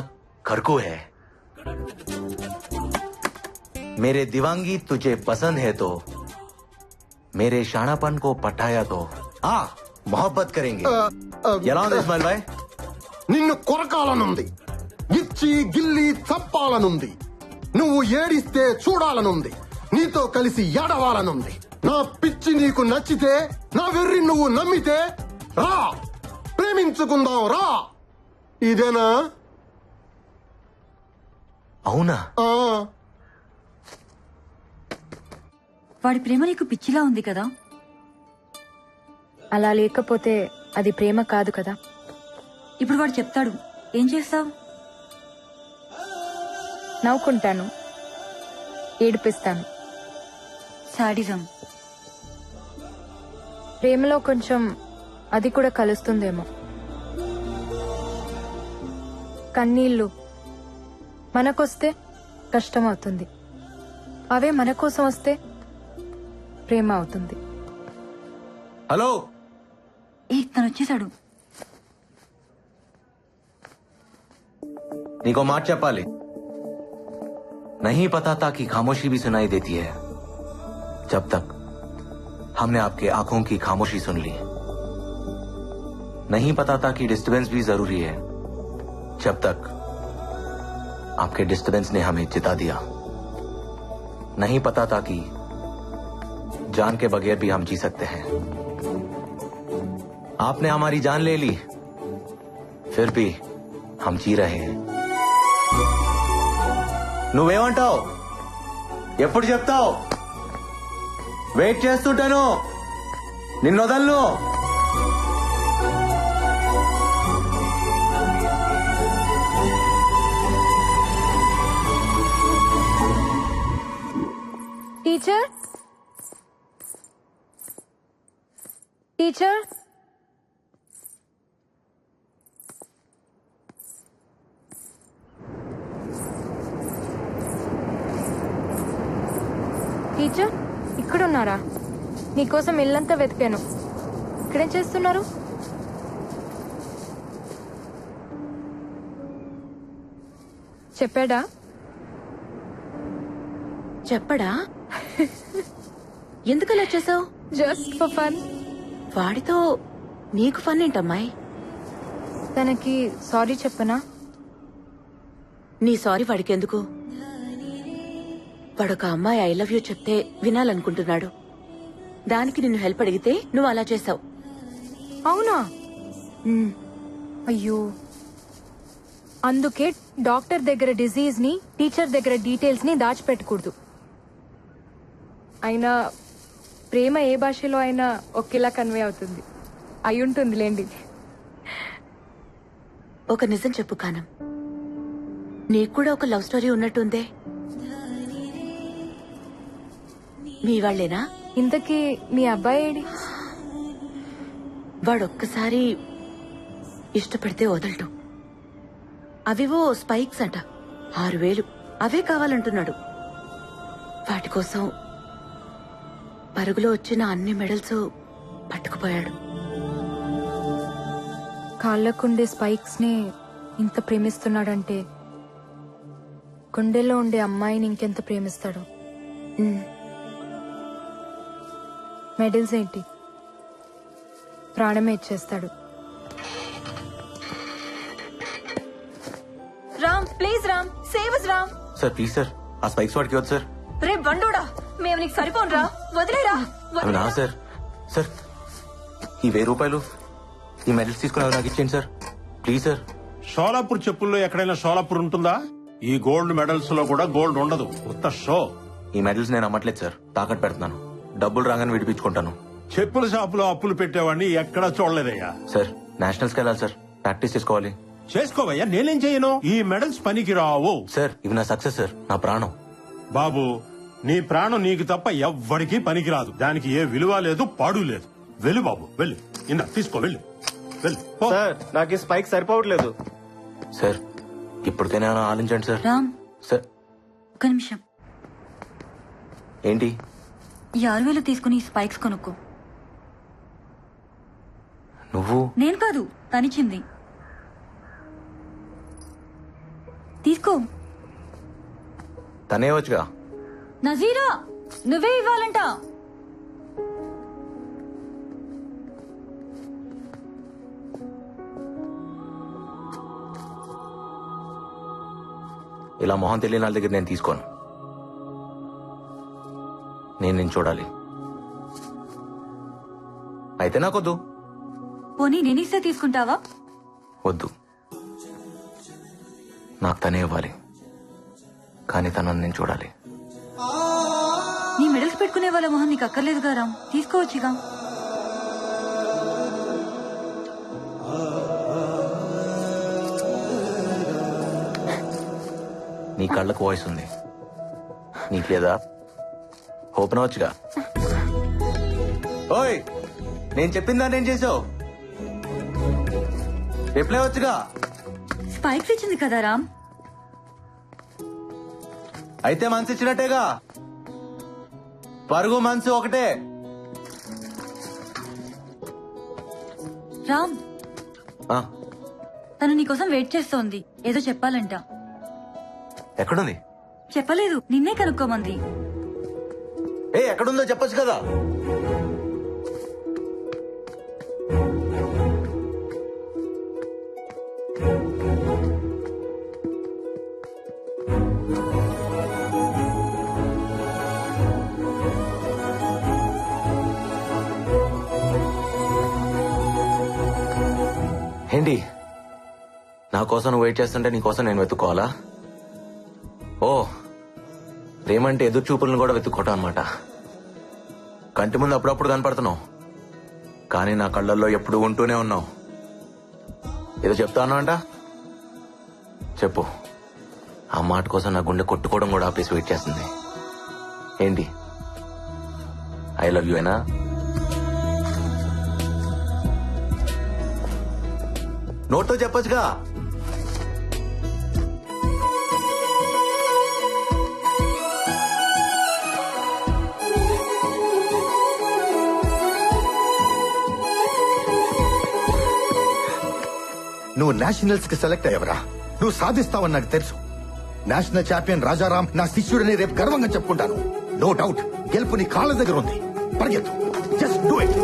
करकू है, मेरे दीवांगी तुझे पसंद है तो मेरे शानापन को पटाया तो मोहब्बत करेंगे. ఎలా ఉంది ఇస్మాయిల్ భాయ్? నిన్ను కొరకాలనుంది, ఇచ్చి గిల్లి చంపాలనుంది, నువ్వు ఏడిస్తే చూడాలనుంది, నీతో కలిసి ఏడవాలనుంది. నా పిచ్చి నీకు నచ్చితే, నా వెర్రి నువ్వు నమ్మితే రా, ప్రేమించుకుందాం రా. ఇదేనా? అవునా? వాడి ప్రేమ నీకు పిచ్చిలా ఉంది కదా? అలా లేకపోతే అది ప్రేమ కాదు కదా. ఇప్పుడు వాడు చెప్తాడు, ఏం చేస్తావు? నవ్వుకుంటాను, ఏడిపిస్తాను. సాడిజం. ప్రేమలో కొంచెం అది కూడా కలుస్తుందేమో. కన్నీళ్లు మనకొస్తే కష్టం అవుతుంది, అవే మన కోసం వస్తే ప్రేమ అవుతుంది. హలో, తను వచ్చేసాడు. నీకో మాట చెప్పాలి. नहीं पता था कि खामोशी भी सुनाई देती है जब तक हमने आपके आंखों की खामोशी सुन ली. नहीं पता था कि डिस्टर्बेंस भी जरूरी है जब तक आपके डिस्टर्बेंस ने हमें जिता दिया. नहीं पता था कि जान के बगैर भी हम जी सकते हैं। आपने हमारी जान ले ली, फिर भी हम जी रहे हैं। నువ్వేమంటావు? ఎప్పుడు చెప్తావు? వెయిట్ చేస్తుంటాను, నిన్నొదలను. టీచర్ టీచర్ టీచర్ ఇక్కడున్నారా? నీకోసం ఇల్లంతా వెతికాను. ఇక్కడేం చేస్తున్నారు? చెప్పాడా? చెప్పడా? ఎందుకలా చేసావు? Just for fun. వాడితో నీకు ఫన్ ఏంటమ్మాయి? తనకి సారీ చెప్పనా? నీ సారీ వాడికెందుకు? వాడొక అమ్మాయి ఐ లవ్ యూ చెప్తే వినాలనుకుంటున్నాడు. దానికి నిన్ను హెల్ప్ అడిగితే నువ్వు అలా చేసావు. అవునా? అయ్యో, అందుకే డాక్టర్ దగ్గర డిజీజ్ ని, టీచర్ దగ్గర డీటెయిల్స్ ని దాచిపెట్టకూడదు. అయినా ప్రేమ ఏ భాషలో అయినా ఒకేలా కన్వే అవుతుంది. అయి ఉంటుంది లేండి. ఒక నిజం చెప్పు కానం, నీకు కూడా ఒక లవ్ స్టోరీ ఉన్నట్టుందే. మీ వాళ్లేనా? ఇంతకీ మీ అబ్బాయి ఏడి? వాడొక్కసారి ఇష్టపడితే వదలటం. అవివో స్పైక్స్ అంట, 6,000 అవే కావాలంటున్నాడు. వాటి కోసం పరుగులో వచ్చిన అన్ని మెడల్స్ పట్టుకుపోయాడు. కాళ్ళకుండే స్పైక్స్ ని ఇంత ప్రేమిస్తున్నాడంటే గుండెల్లో ఉండే అమ్మాయిని ఇంకెంత ప్రేమిస్తాడు. మెడల్స్ ఏంటి, ప్రాణమే ఇచ్చేస్తాడు. Ram, please Ram, save us Ram. Sir please sir, ఆ స్పైక్స్ వాడికి వద్దు సార్. రే బండోడా, మేము నీకు సరిపోనురా, వదిలేరా. అవి నా సార్. సార్ ఈ 1000 రూపాయలు, ఈ మెడల్స్ తీసుకుని అవి నాకు ఇచ్చేయండి సార్, ప్లీజ్ సార్. షోలాపూర్ చెప్పుల్లో ఎక్కడైనా షోలాపూర్ ఉంటుందా? ఈ గోల్డ్ మెడల్స్ లో కూడా గోల్డ్ ఉండదు, ఉత్త షో. ఈ మెడల్స్ నేను అమ్మట్లేదు సార్, తాకట్టు పెడుతున్నాను. డబ్బులు రాగానే విడిపించుకుంటాను. చెప్పుల షాపులో అప్పులు పెట్టేవాడిని ఎక్కడా చూడలేదయ్యా. సార్ నేషనల్స్కి వెళ్ళాలి సార్, ప్రాక్టీస్ చేసుకోవాలి. చేసుకోవయ్యా, నేనేం చేయను. ఈ మెడల్స్ పనికి రావు సార్. ఇవి నా సక్సెస్ సార్, నా ప్రాణం. బాబు, నీ ప్రాణం నీకు తప్ప ఎవ్వడికి పనికిరాదు. దానికి ఏ విలువ లేదు, పాడు లేదు. వెళ్ళు బాబు, వెళ్ళు. ఇందా తీసుకో, వెళ్ళు వెళ్ళు. సార్ నాకు ఈ స్పైక్ సరిపోవట్లేదు సార్. ఇప్పటికైనా ఆలోచించండి సార్. రామ్ సార్ ఒక్క నిమిషం. ఏంటి? ఈ 6,000 తీసుకుని స్పైక్స్ కొనుక్కో. నువ్వు? నేను కాదు, తనిచ్చింది. తీసుకో. తనే వచ్చుగా. నజీరా, నువ్వే ఇవ్వాలంట. ఇలా మొహం తెలియని వాళ్ళ దగ్గర నేను తీసుకోను. నేను చూడాలి. అయితే నాకొద్దు. పోనీ నేనిస్తే తీసుకుంటావా? వద్దు, నాకు తనే ఇవ్వాలి, కానీ తనని నేను చూడాలి. నీ మెడల్స్ పెట్టుకునే వాళ్ళ మొహం నీకు అక్కర్లేదుగా రామ్, తీసుకోవచ్చుగా. నీ కళ్ళకు వాయిస్ ఉంది, నీకు లేదా? ఓపెన్ అవచ్చుగా. ఓయ్, నేను చెప్పిందా నేను చేసావు? రిప్లై వచ్చుగా. స్పైక్స్ ఇచ్చింది కదా రామ్. అయితే మనసు ఇచ్చినట్టేగా. పరుగు మనసు ఒకటే. రామ్, తను నీకోసం వెయిట్ చేస్తోంది, ఏదో చెప్పాలంట. ఎక్కడుంది? చెప్పలేదు, నిన్నే కనుక్కోమంది. ఎక్కడుందో చెప్పొచ్చు కదా. ఏంటి నా కోసం నువ్వు వెయిట్ చేస్తుంటే నీ కోసం నేను వెతుక్కోవాలా? ఓ, ప్రేమంటే ఎదురు చూపులను కూడా వెతుక్కోవటం అనమాట. కంటి ముందు అప్పుడప్పుడు కనపడుతున్నావు, కానీ నా కళ్ళల్లో ఎప్పుడు ఉంటూనే ఉన్నావు. ఏదో చెప్తాను అంట, చెప్పు. ఆ మాట కోసం నా గుండె కొట్టుకోవడం కూడా ఆపేసి వెయిట్ చేస్తుంది. ఏంటి, ఐ లవ్ యూ అయినా? నోట్తో చెప్పొచ్చుగా. నువ్వు నేషనల్స్ కి సెలెక్ట్ అయ్యవరా. నువ్వు సాధిస్తావని నాకు తెలుసు. నేషనల్ ఛాంపియన్ రాజారాం నా శిష్యుడని రేపు గర్వంగా చెప్పుకుంటాను. నో డౌట్, గెలుపు నీ కాళ్ళ దగ్గర ఉంది. పరిగెత్తు, just do it.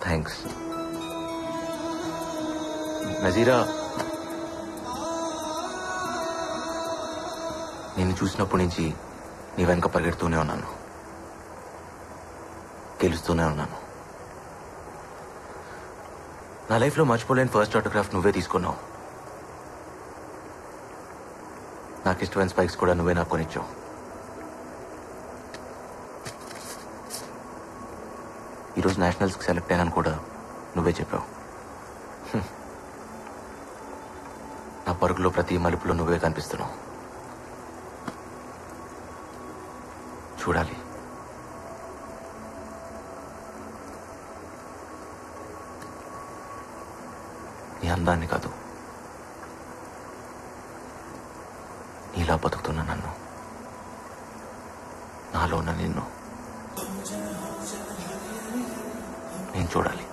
Thanks Nazira. నిన్ను చూసినప్పటి నుంచి నీ వెనక పరిగెడుతూనే ఉన్నాను, గెలుస్తూనే ఉన్నాను. నా లైఫ్లో మర్చిపోలేని ఫస్ట్ ఆటోగ్రాఫ్ నువ్వే తీసుకున్నావు. నాకు ఇష్టమైన స్పైక్స్ కూడా నువ్వే నాకు కొనిచ్చావు. ఈరోజు నేషనల్స్కి సెలెక్ట్ అయ్యాను కూడా నువ్వే చెప్పావు. నా పరుగులో ప్రతి మలుపులో నువ్వే కనిపిస్తున్నావు. చూడాలి. నీ అందాన్ని కాదు, నీలా బతుకుతున్న నన్ను, నాలో ఉన్న నిన్ను నేను చూడాలి.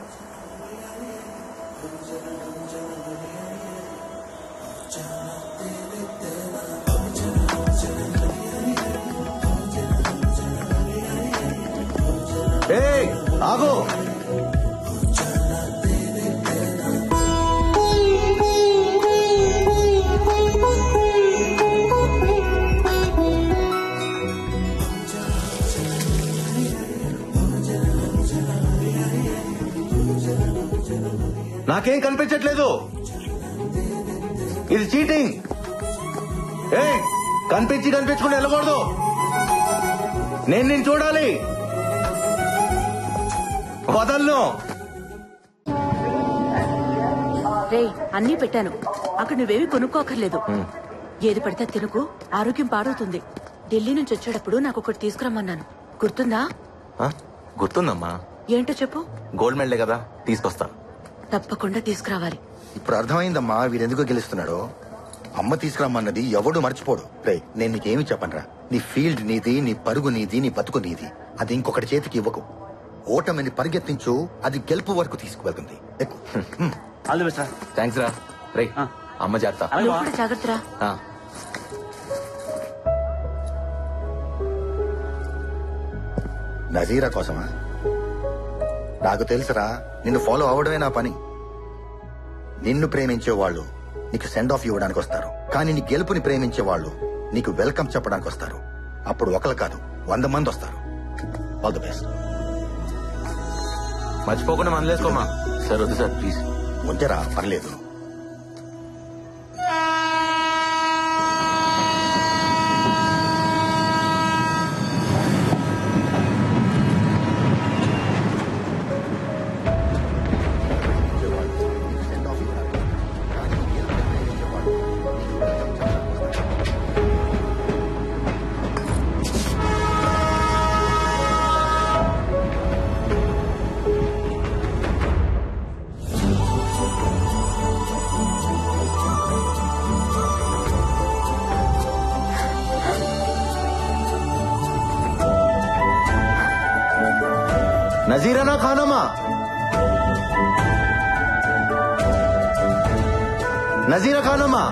ఏయ్, ఆగు. నాకేం కనిపించట్లేదు. ఇది చీటింగ్. ఏయ్, కనిపించకుండా వెళ్ళకూడదు. నేను చూడాలి. వదలను. రే, అన్నీ పెట్టాను. అక్కడ నువ్వేమి కొనుక్కోకర్లేదు. ఏది పడితే తినుకు, ఆరోగ్యం పాడవుతుంది. ఢిల్లీ నుంచి వచ్చేటప్పుడు నాకు ఒకటి తీసుకురమ్మన్నాను, గుర్తుందా? గుర్తుందమ్మా. ఏంటో చెప్పు. గోల్డ్ మెడలే కదా, తీసుకొస్తా. తప్పకుండా తీసుకురావాలి. ఇప్పుడు అర్థమైందమ్మా వీడెందుకో గెలుస్తున్నాడు. అమ్మ తీసుకురమ్మన్నది ఎవడు మర్చిపోడు. రే, నేను నీకేమి చెప్పనరా. నీ ఫీల్డ్ నీది, నీ పరుగు నీది, నీ బతుకు నీది. అది ఇంకొకటి చేతికి ఇవ్వకు. ఓటమిని పరిగెత్తించు, అది గెలుపు వరకు తీసుకువెళ్తుంది. థ్యాంక్స్ రా. రే, అమ్మ జాగ్రత్త. నువ్వు కూడా జాగ్రత్తరా. నజీరా కోసమా? నాకు తెలుసురా, నిన్ను ఫాలో అవడమే నా పని. నిన్ను ప్రేమించే వాళ్ళు నీకు సెండ్ ఆఫ్ ఇవ్వడానికి వస్తారు, కానీ నీ గెలుపుని ప్రేమించే వాళ్ళు నీకు వెల్కమ్ చెప్పడానికి వస్తారు. అప్పుడు ఒకరు కాదు, 100 మంది వస్తారు. All the best. మర్చిపోకుండా మందులేసుకోమా. సార్ వద్దు సార్, ప్లీజ్. ఉంచరా, పర్లేదు. नजीरा खाना मा नजीरा खाना मा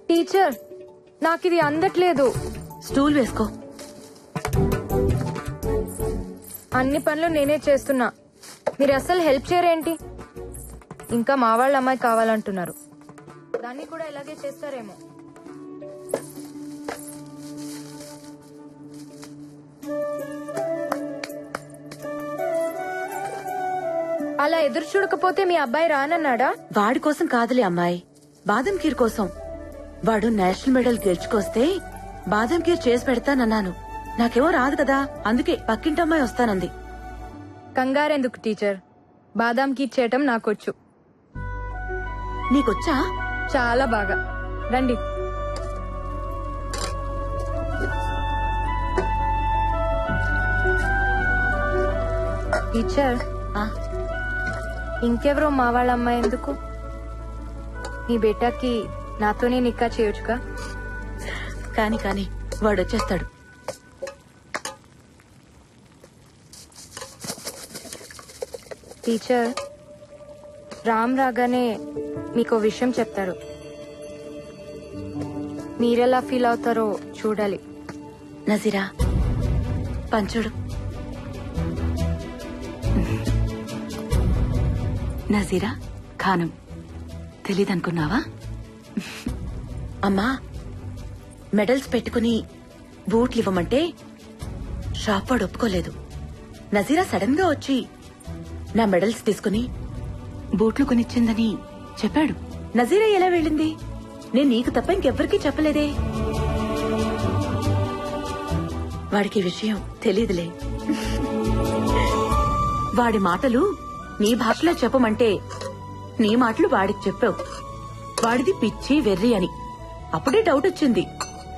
టీచర్ నాకు ఇది అందట్లేదు. స్టూల్ వేసుకో. అన్ని పనులు నేనే చేస్తున్నా, మీరు అసలు హెల్ప్ చేయరేంటి? ఇంకా మా వాళ్ళ అమ్మాయి కావాలంటున్నారు, దాన్ని కూడా ఇలాగే చేస్తారేమో. అలా ఎదురు చూడకపోతే మీ అబ్బాయి రానన్నాడా? వాడి కోసం కాదులే అమ్మాయి, బాదం ఖీర్ కోసం. వాడు నేషనల్ మెడల్ గెలుచుకొస్తే బాదం ఖీర్ చేసి పెడతానన్నాను. నాకేమో రాదు కదా, అందుకే పక్కింటమ్మాయి వస్తానంది. కంగారెందుకు టీచర్, బాదాం కీర్ చేయటం నాకొచ్చు. నీకొచ్చా? చాలా బాగా. రండి. టీచర్, ఇంకెవరో మా వాళ్ళ అమ్మాయి ఎందుకు? మీ బేటాకి నాతోనే నిక్కా చేయొచ్చుగా. కాని కాని వాడొచ్చేస్తాడు. టీచర్, రామ్ రాగానే మీకో విషయం చెప్తారు, మీరెలా ఫీల్ అవుతారో చూడాలి. నజీరా, పంచుడు. నజీరా ఖానం తెలీదనుకున్నావా? అమ్మా, మెడల్స్ పెట్టుకుని బూట్లు ఇవ్వమంటే షాప్ వాడు ఒప్పుకోలేదు. నజీరా సడన్ గా వచ్చి నా మెడల్స్ తీసుకుని బూట్లు కొనిచ్చిందని చెప్పాడు. నజీరా ఎలా వెళ్ళింది? నేను నీకు తప్ప ఇంకెవ్వరికీ చెప్పలేదే. వాడికి ఈ విషయం తెలీదులే. వాడి మాటలు నీ భాషలో చెప్పమంటే నీ మాటలు వాడికి చెప్పావు. వాడిది పిచ్చి వెర్రి అని అప్పుడే డౌట్ వచ్చింది,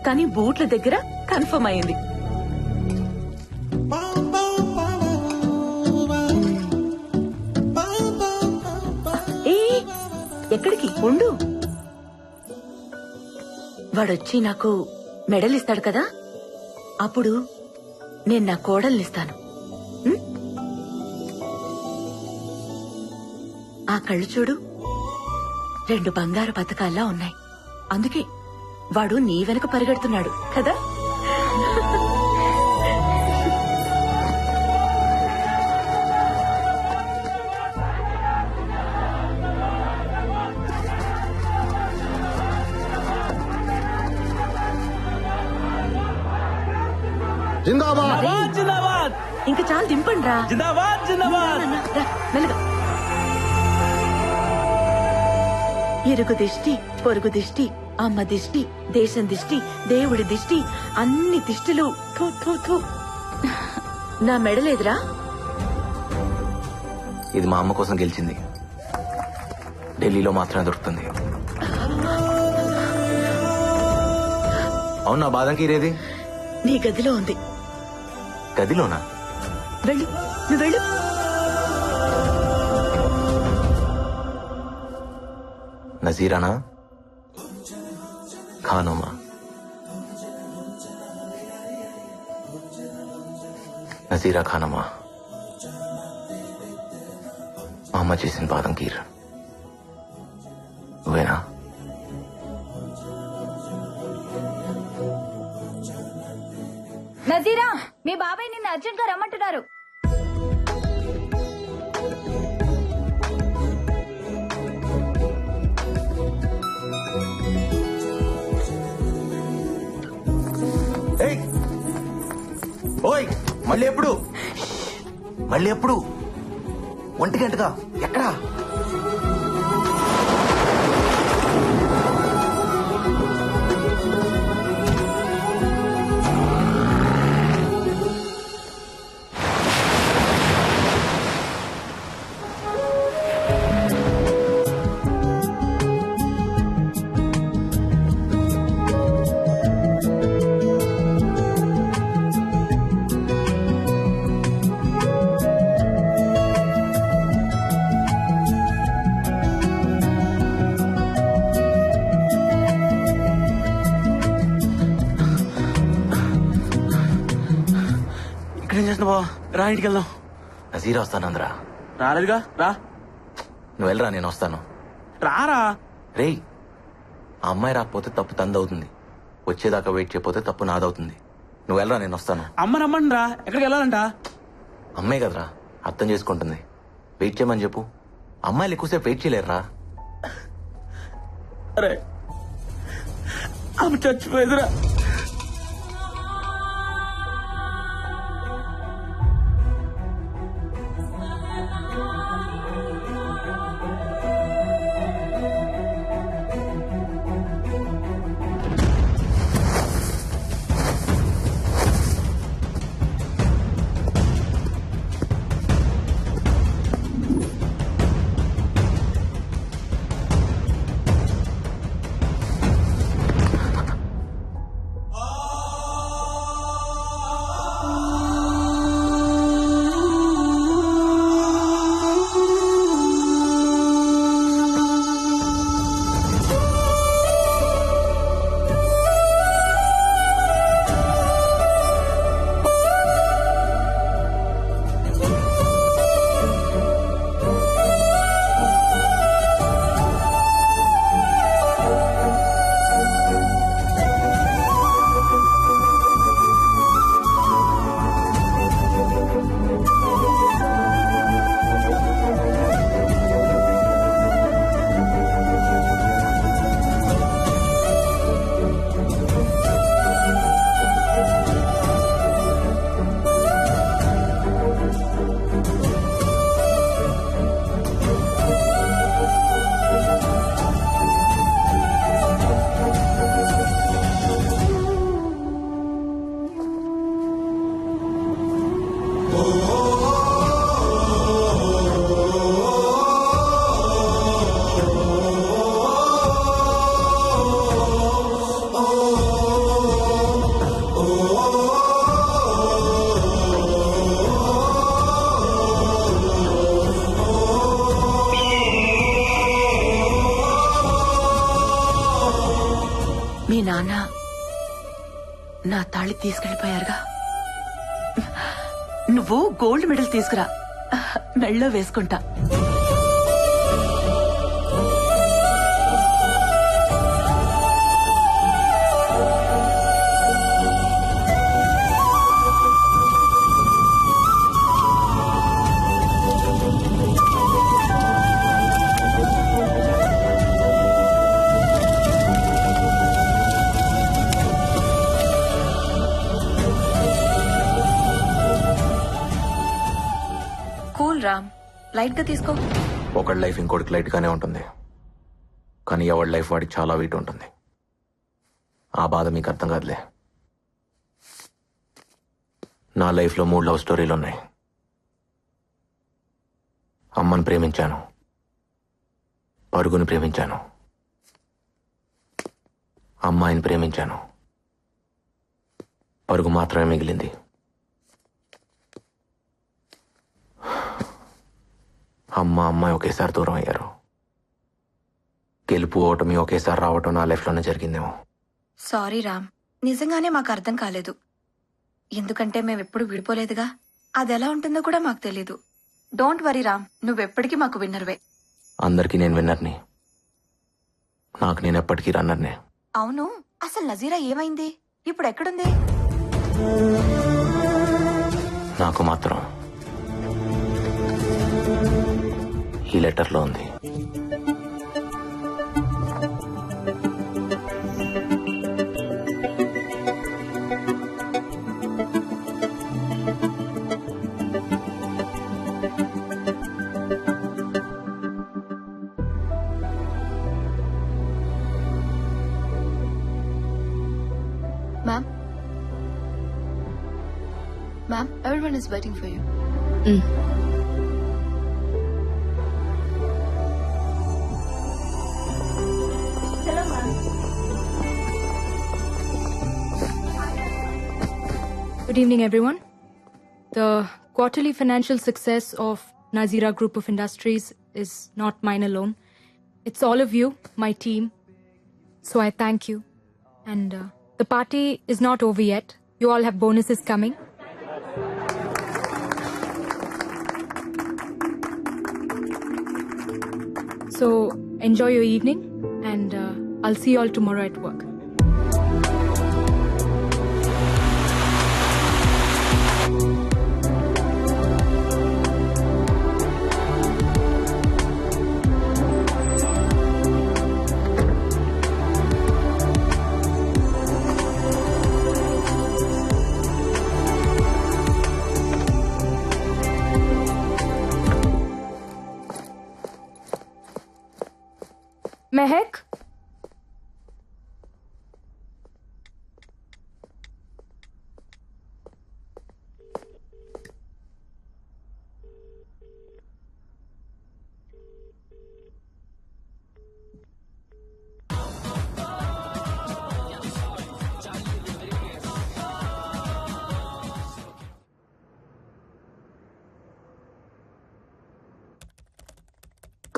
కానీ బూట్ల దగ్గర కన్ఫర్మ్ అయింది. ఎక్కడికి ఉండు, వాడొచ్చి నాకు మెడల్ ఇస్తాడు కదా, అప్పుడు నేను నా కోడల్నిస్తాను. ఆ కళ్ళు చూడు, 2 బంగారు పథకాల్లా ఉన్నాయి. అందుకే వాడు నీ వెనక పరిగెడుతున్నాడు కదా. జిందాబాద్ జిందాబాద్. ఇంకా చాలు, దింపండి రా. జిందాబాద్ జిందాబాద్. మెల్లగా. ఇరుగు దిష్టి, పొరుగు దిష్టి, అమ్మ దిష్టి, దేశం దిష్టి, దేవుడి దిష్టి, అన్ని దిష్టిలు. థూ, థూ, థూ. నా మెడలేదురా. ఇది మా అమ్మ కోసం గెలిచింది, ఢిల్లీలో మాత్రమే దొరుకుతుంది. అవును, నా బాదం ఖీర్ ఏది? నీ గదిలో ఉంది. గదిలోనా? వెళ్ళు, నువ్వు వెళ్ళు. నజీరానా ఖానోమా? నజీరా ఖానమా, మా అమ్మ చేసిన బాదం ఖీర్ నువ్వేనా? నజీరా, మీ బాబాయ్ నిన్ను అర్జెంట్ గా రమ్మంటున్నారు. ఏయ్, ఓయ్, మళ్ళీ ఎప్పుడు? మళ్ళీ ఎప్పుడు? 1 గంటగా ఎక్కడా? ఇక్కడేం చేస్తున్నా బా? రా, ఇంటికి వెళ్దాం. నజీరా వస్తానందరా. రాలేదుగా రా. నువ్వు వెళ్ళరా, నేను వస్తాను. రారా. రేయ్, ఆ అమ్మాయి రాకపోతే తప్పు తందవుతుంది. వచ్చేదాకా వెయిట్ చేయకపోతే తప్పు నాదవుతుంది. నువ్వు వెళ్ళరా, నేను వస్తాను. అమ్మ రమ్మండి రా. ఎక్కడికి వెళ్ళాలంట? అమ్మాయి కదరా, అర్థం చేసుకుంటుంది. వెయిట్ చేయమని చెప్పు. అమ్మాయిలు ఎక్కువసేపు వెయిట్ చేయలేరురా. అరే అమ్మ చచ్చిపోయేదిరా. మీ నాన్న నా తాళి తీసుకెళ్లిపోయారుగా. నువ్వు గోల్డ్ మెడల్ తీసుకురా, మెళ్ళో వేసుకుంటా. కూల్ రామ్, లైట్ గా తీసుకో. ఒకడి లైఫ్ ఇంకోటికి లైట్ గానే ఉంటుంది, కానీ ఎవడి లైఫ్ వాడికి చాలా వెయిట్ ఉంటుంది. ఆ బాధ మీకు అర్థం కాదులే. నా లైఫ్లో 3 లవ్ స్టోరీలు ఉన్నాయి. అమ్మని ప్రేమించాను, పరుగుని ప్రేమించాను, అమ్మాయిని ప్రేమించాను. పరుగు మాత్రమే మిగిలింది. అమ్మాయి ఒకేసారి దూరం అయ్యారు. గెలుపు ఓటమి ఒకేసారి రావటం నా లైఫ్లోనే జరిగిందేమో. సారీ రామ్, నిజంగానే మాకు అర్థం కాలేదు. ఎందుకంటే మేమెప్పుడు విడిపోలేదుగా. అది ఎలా ఉంటుందో కూడా మాకు తెలీదు. డోంట్ వరీ రామ్, నువ్వెప్పటికీ మాకు విన్నర్వే. అందరికీ నేను విన్నర్ని, నాకు నేను ఎప్పటికీ రన్నర్నే. అవును, అసలు నజీరా ఏమైంది? ఇప్పుడు ఎక్కడుంది? నాకు మాత్రం ఈ లెటర్లో ఉంది. Ma'am, everyone is waiting for you. Hello, ma'am. Good evening, everyone. The quarterly financial success of Nazira Group of Industries is not mine alone. It's all of you, my team. So I thank you. And the party is not over yet. You all have bonuses coming. So enjoy your evening, and I'll see you all tomorrow at work. Mehak?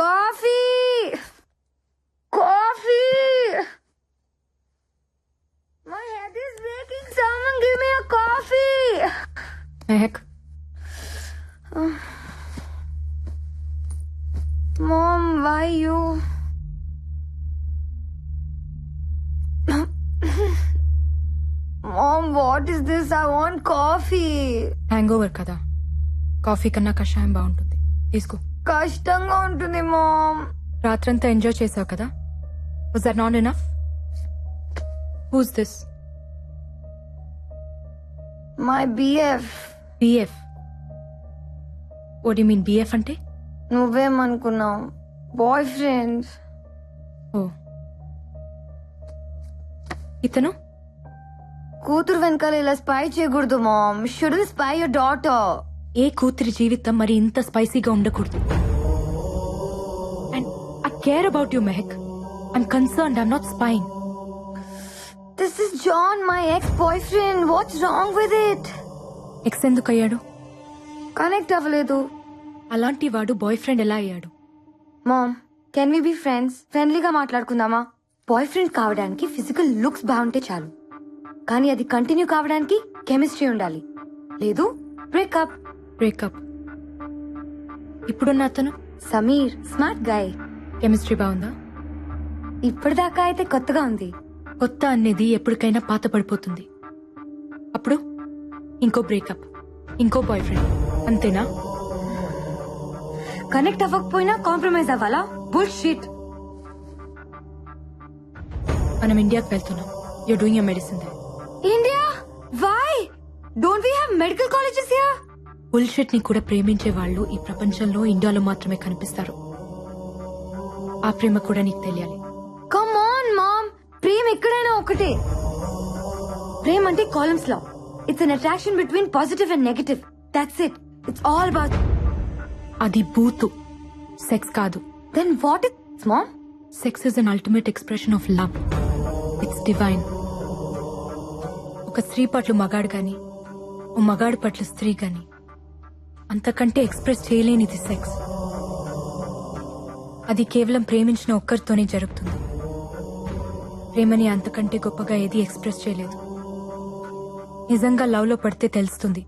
Coffee! Coffee! My head is breaking. Someone give me a coffee! Mehak? Mom, why you? Mom, what is this? I want coffee. Hangover కదా, coffee కన్నా కషాయం బాగుంటుంది, తీసుకో. కష్టంగా ఉంటుంది ma'am. రాత్రంతా enjoy చేసావు కదా, was that not enough? Who's this? My BF. BF? What you mean BF అంటే? నువ్వేమనుకున్నావు? Boy friend. ఓ, ఇతను కూతురు వెనకాల ఇలా స్పై చేయకూడదు mom. Should spy your daughter. ఏ కూతురి జీవితం మరి ఇంత స్పైసీగా ఉండకూడదు. And I care about you Mehak. I'm concerned, I'm not spying. This is John, my ex boyfriend. What's wrong with it? Ex ఎందుకు అయ్యాడు? కనెక్ట్ అవ్వలేదు. అలాంటి వాడు బాయ్ ఫ్రెండ్ ఎలా అయ్యాడు? Mom, can we be friends? ఫ్రెండ్లీగా మాట్లాడుకుందామా? బాయ్ ఫ్రెండ్ కావడానికి ఫిజికల్ లుక్స్ బాగుంటే చాలు, కానీ అది కంటిన్యూ కావడానికి కెమిస్ట్రీ ఉండాలి. లేదు బ్రేకప్. బ్రేకప్? ఇప్పుడున్న అతను సమీర్, స్మార్ట్ గాయ్. కెమిస్ట్రీ బాగుందా? ఇప్పటిదాకా అయితే కొత్తగా ఉంది. కొత్త అనేది ఎప్పటికైనా పాత పడిపోతుంది. అప్పుడు ఇంకో బ్రేకప్, ఇంకో బాయ్ ఫ్రెండ్, అంతేనా? కనెక్ట్ అవ్వకపోయినా కాంప్రమైజ్ అవ్వాలా? బుల్షిట్. మనం ఇండియాకి వెళ్తున్నాం. You're doing your medicine there. India? Why? Don't we have medical colleges here? Bullshit ని కూడా ప్రేమించే వాళ్ళు ఈ ప్రపంచంలో ఇండియాలో మాత్రమే కనిపిస్తారు. ఆ ప్రేమ కూడా నీకు తెలియాలి. కమ్ ఆన్ మామ్, ప్రేమ ఎక్కడైనా ఒకటే. ప్రేమ అంటే Coulomb's law. It's an attraction between positive and negative. That's it. It's all about. అది బూతు, సెక్స్ కాదు. Then what is mom? Sex is an ultimate expression of love. It's divine. ఒక స్త్రీ పట్ల మగాడు గాని, ఓ మగాడు పట్ల స్త్రీ గాని అంతకంటే ఎక్స్ప్రెస్ చేయలేనిది సెక్స్. అది కేవలం ప్రేమించిన ఒక్కరితోనే జరుగుతుంది. ప్రేమని అంతకంటే గొప్పగా ఏది ఎక్స్ప్రెస్ చేయలేదు. నిజంగా లవ్ లో పడితే తెలుస్తుంది.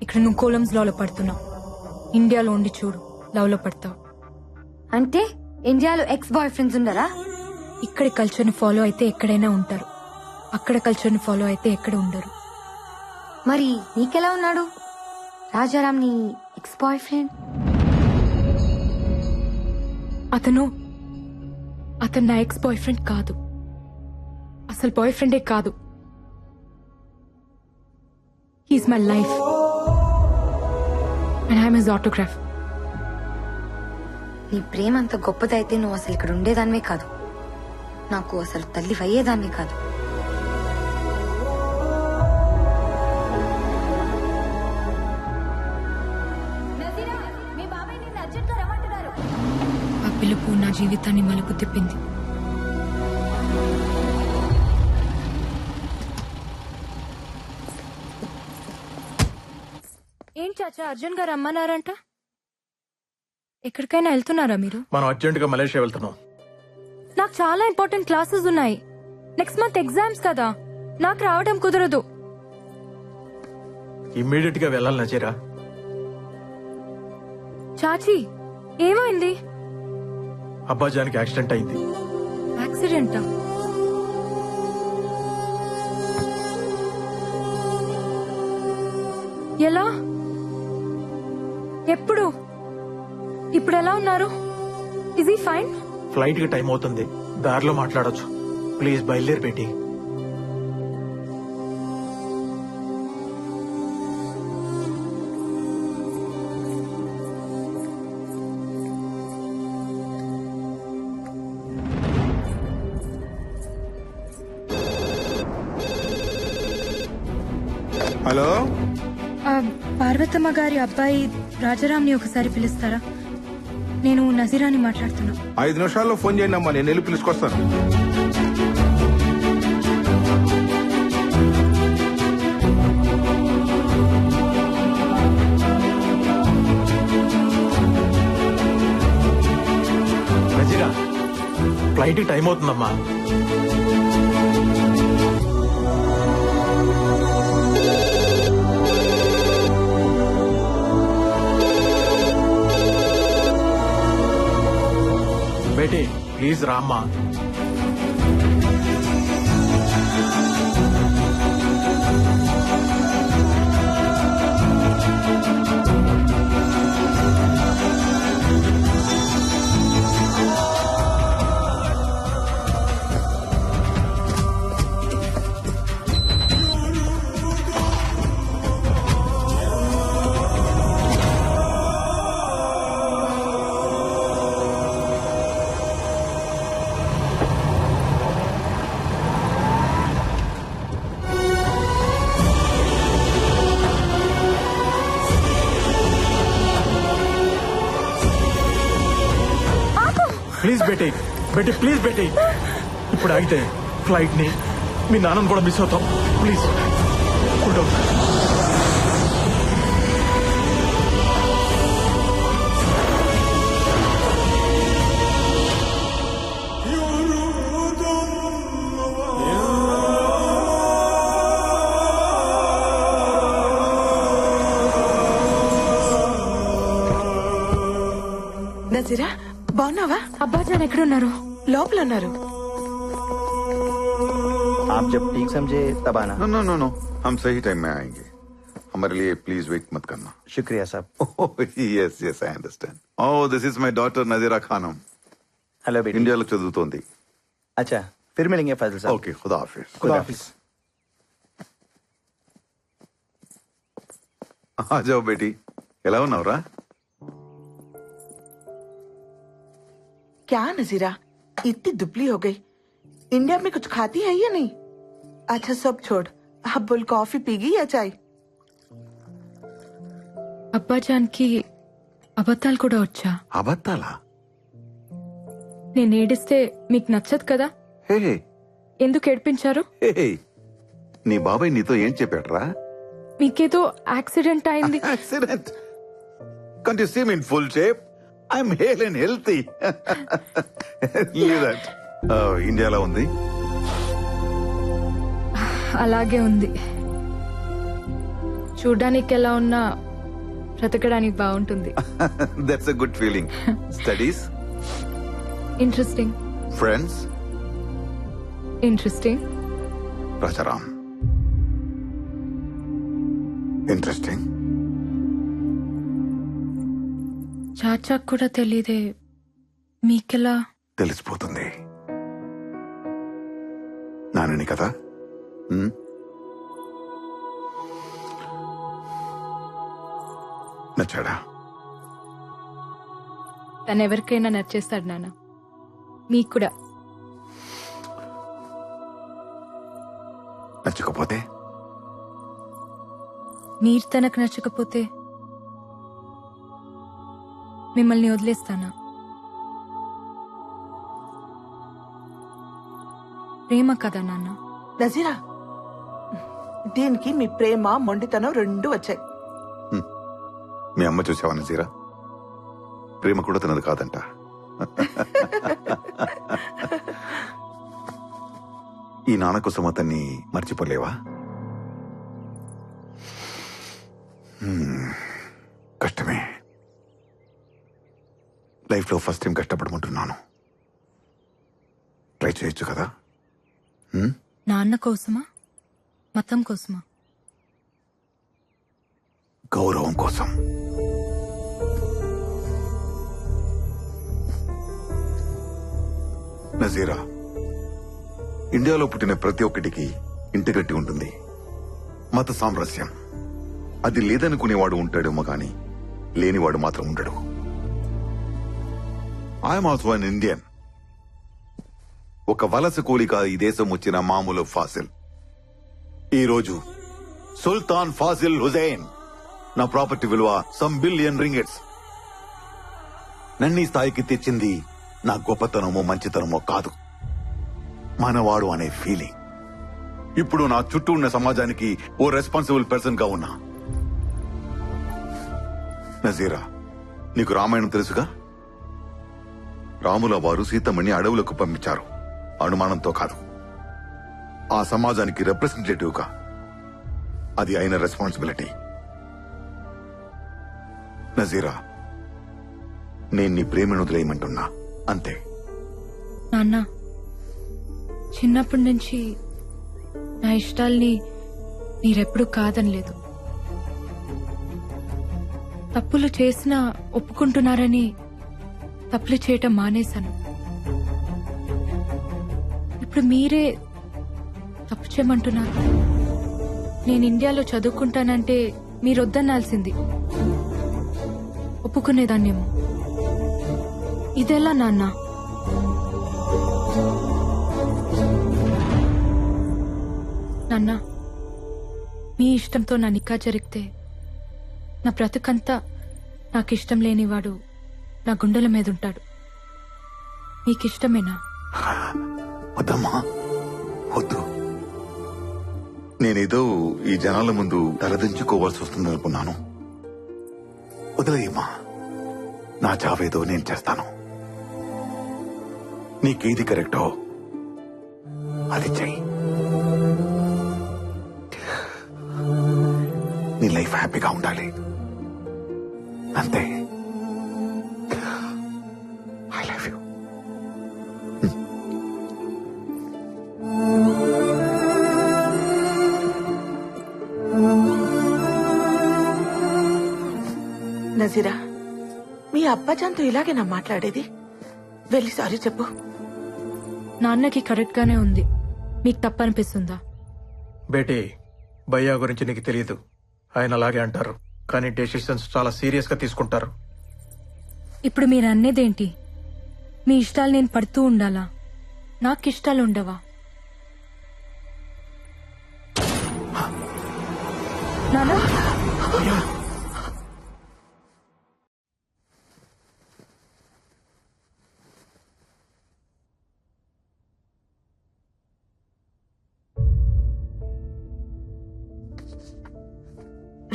ఇక్కడ నువ్వు కోలమ్స్ లో పడుతున్నావు. ఇండియాలో ఉండి చూడు, లవ్ లో పడతావు. అంటే ఇండియాలో ఎక్స్ బాయ్ ఫ్రెండ్స్ ఉండరా? ఇక్కడి కల్చర్ ని ఫాలో అయితే ఎక్కడైనా ఉంటారు, అక్కడ కల్చర్ ని ఫాలో అయితే ఎక్కడ ఉండరు. మరి నీకెలా ఉన్నాడు రాజారాం, నీ ఎక్స్ బాయ్ ఫ్రెండ్? అతను నా ఎక్స్ బాయ్ ఫ్రెండ్ కాదు, అసలు బాయ్ ఫ్రెండే కాదు. He's my life and I'm his autograph. నీ ప్రేమ అంత గొప్పదైతే నువ్వు అసలు ఇక్కడ ఉండేదానివే కాదు, నాకు అసలు తల్లి అయ్యేదాన్నే కాదు. ఆ పిలుపు నా జీవితాన్ని మలుపు తిప్పింది. ఏం చాచా, అర్జున్ గారు రమ్మన్నారంట? ఎక్కడికైనా వెళ్తున్నారా మీరు? మనం అర్జెంట్ గా మలేషియా వెళ్తున్నాం. నాకు చాలా ఇంపార్టెంట్ క్లాసెస్ ఉన్నాయి. నెక్స్ట్ మంత్ ఎగ్జామ్స్ కదా, నాకు రావడం కుదరదు. ఇమ్మీడియట్ గా వెళ్ళాలి నజీరా. చాచి, ఏమైంది? అబ్బాజానికి యాక్సిడెంట్ అయింది. యాక్సిడెంటా? ఎలా? ఎప్పుడు? ఇప్పుడు ఎలా ఉన్నారు? Is he fine? ఫ్లైట్ కి టైం అవుతుంది, దారిలో మాట్లాడొచ్చు. ప్లీజ్ బయలుదేరి బేటీ. హలో, పార్వతమ్మ గారి అబ్బాయి రాజారాంని ఒకసారి పిలుస్తారా? నేను నజీరాని మాట్లాడుతున్నా. 5 నిమిషాల్లో ఫోన్ చేయండి అమ్మా, నేను వెళ్ళి పిలుచుకొస్తాను. నజీరా, ఫ్లైట్ కి టైం అవుతుందమ్మా. బేటీ ప్లీజ్ రామ్మా. Please Beti, Beti please Beti. ఇప్పుడు ఆగితే ఫ్లైట్ ని మీ నాన్నను కూడా మిస్ అవుతాం. Please cool down. నజీరా, బాగున్నావా? అబ్బాజాన్ ఎక్కడున్నారు? లోపల ఉన్నారు. आप जब ठीक समझे तब आना. नो नो नो नो, हम सही टाइम में आएंगे. हमारे लिए प्लीज वेट मत करना. शुक्रिया साहब. Yes yes I understand. Oh this is my daughter Nazira Khanam. Hello बेटी. इंडियाలో చదువుతోంది. अच्छा फिर मिलेंगे फैजल साहब. ओके खुदा हाफिज. खुदा हाफिज. आ जाओ बेटी. ఎలా ఉన్నావురా? क्या नजीरा, इतनी दुबली हो गई. इंडिया में कुछ खाती है या नहीं? अच्छा सब छोड़, अब बोल कॉफी पीगी या चाय? అబ్బాజాన్ కి అబద్ధాలు కూడా వచ్చా? అబద్ధాలా? నేను ఏడిస్తే మీకు నచ్చదు కదా? హే ఎందుకు ఏడిపించారు? హే, నీ బాబాయ్ నీతో ఏం చెప్పాడ్రా? మీకేదో యాక్సిడెంట్ అయింది. Accident? Can't you see me in full shape? I'm hale and healthy. Leave that. ఇండియాలో ఉంది. అలాగే ఉంది. చూడ్డానికి ఎలా ఉన్నా బ్రతకడానికి బాగుంటుంది. That's a good feeling. Studies? Interesting. Friends? Interesting. Rajaram? Interesting. చాచాకు కూడా తెలీదే, మీకెలా? తెలిసిపోతుంది. నానని కదా. నచ్చాడా? తను ఎవరికైనా నచ్చేస్తాడు నాన్న, మీకు కూడా. నచ్చకపోతే? మీరు తనకు నచ్చకపోతే మిమ్మల్ని వదిలేస్తానా? ప్రేమ కదా నాన్న. నజీరా, దీనికి మీ ప్రేమ మొండితనం రెండు వచ్చాయి. మీ అమ్మ చూసావా నజీరా? ప్రేమ కూడా తనది కాదంట. ఈ నాన్న కోసం అతన్ని మర్చిపోలేవా? కష్టమే. లైఫ్ లో ఫస్ట్ టైం కష్టపడుకుంటున్నాను. ట్రై చేయొచ్చు కదా. నాన్న కోసమా మతం కోసమా? గౌరవం కోసం. నజీరా, ఇండియాలో పుట్టిన ప్రతి ఒక్కటికి ఇంటిగట్టి ఉంటుంది. మత సామరస్యం అది లేదనుకునేవాడు ఉంటాడేమో గాని లేనివాడు మాత్రం ఉండడు. I'm also an Indian. ఒక వలస కూలిగా ఈ దేశం వచ్చిన మామూలు ఫాసిల్. ఈరోజు సుల్తాన్ ఫాసిల్ హుజైన్ నా ప్రాపర్టీ విలువ సమ్ బిలియన్ రింగెట్స్. నన్ను ఈ స్థాయికి తెచ్చింది నా గొప్పతనమో మంచితనమో కాదు, మనవాడు అనే ఫీలింగ్. ఇప్పుడు నా చుట్టూ ఉన్న సమాజానికి ఓ రెస్పాన్సిబుల్ పర్సన్ గా ఉన్నా. నజీరా, నీకు రామాయణం తెలుసుగా? రాముల వారు సీతమ్మని అడవులకు పంపించారు, అనుమానంతో కాదు, ఆ సమాజానికి రిప్రజెంటేటివ్ గా. అది ఆయన రెస్పాన్సిబిలిటీ. నజీరా, నేను నీ ప్రేమను వదిలేయమంటున్నా, అంతే. నాన్న, చిన్నప్పటి నుంచి నా ఇష్టాల్ని మీరెప్పుడు కాదనలేదు. తప్పులు చేసినా ఒప్పుకుంటున్నారని తప్పులు చేయటం మానేశాను. ఇప్పుడు మీరే తప్పు చేయమంటున్నారు. నేను ఇండియాలో చదువుకుంటానంటే మీరొద్దనాల్సింది, ఒప్పుకునేదాన్నేమో. ఇదెలా నాన్న? నాన్న, మీ ఇష్టంతో నా నిక్కా జరిగితే నా బ్రతుకంతా నాకిష్టం లేనివాడు నా గుండెల మీద ఉంటాడు. మీకిష్టమేనా? వద్దమ్మా, వద్దు. నేనేదో ఈ జనాల ముందు తలదించుకోవాల్సి వస్తుందనుకున్నాను. వదిలేయమ్మా, నా చావేదో నేను చేస్తాను. నీకేది కరెక్టో అది చెయ్యి. నీ లైఫ్ హ్యాపీగా ఉండాలి, అంతే. I love you. నజీరా, మీ అబ్బాజాన్తో ఇలాగేనా మాట్లాడేది? వెళ్ళి సారీ చెప్పు. నాన్నకి కరెక్ట్ గానే ఉంది, మీకు తప్పనిపిస్తుందా? బేటీ, భయ్యా గురించి నీకు తెలియదు. ఆయన అలాగే అంటారు, కానీ డెసిషన్స్ చాలా సీరియస్ గా తీసుకుంటారు. ఇప్పుడు మీరు అన్నేదేంటి? మీ ఇష్టాలు నేను పడుతూ ఉండాలా? నాకు ఇష్టాలు ఉండవా? నానా,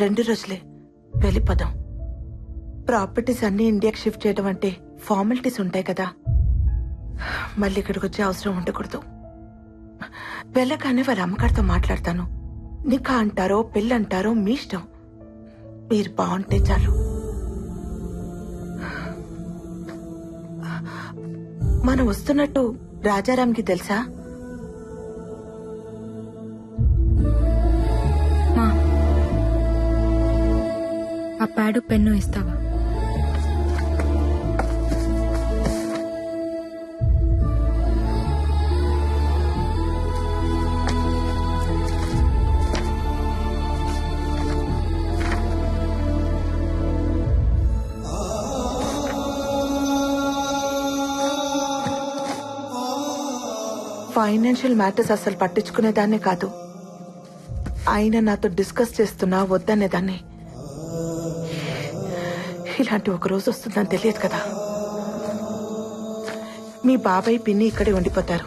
రెండు రోజులే, వెళ్ళిపోదాం. ప్రాపర్టీస్ అన్ని ఇండియాకి షిఫ్ట్ చేయడం అంటే ఫార్మాలిటీస్ ఉంటాయి కదా, మళ్ళీ ఇక్కడికి వచ్చే అవసరం ఉండకూడదు. వెళ్ళగానే వాళ్ళ అమ్మగారితో మాట్లాడతాను. నికా అంటారో పెళ్ళి అంటారో మీ ఇష్టం, మీరు బాగుంటే చాలు. మనం వస్తున్నట్టు రాజారాంకి తెలుసా? ఆ ప్యాడు పెన్ను ఇస్తావా? ఫైనాన్షియల్ మ్యాటర్స్ అసలు పట్టించుకునేదాన్నే కాదు. ఆయన నాతో డిస్కస్ చేస్తున్నా వద్దనేదాన్ని. ఇలాంటి ఒక రోజు వస్తుందని తెలియదు కదా. మీ బాబాయ్ పిన్ని ఇక్కడే ఉండిపోతారు.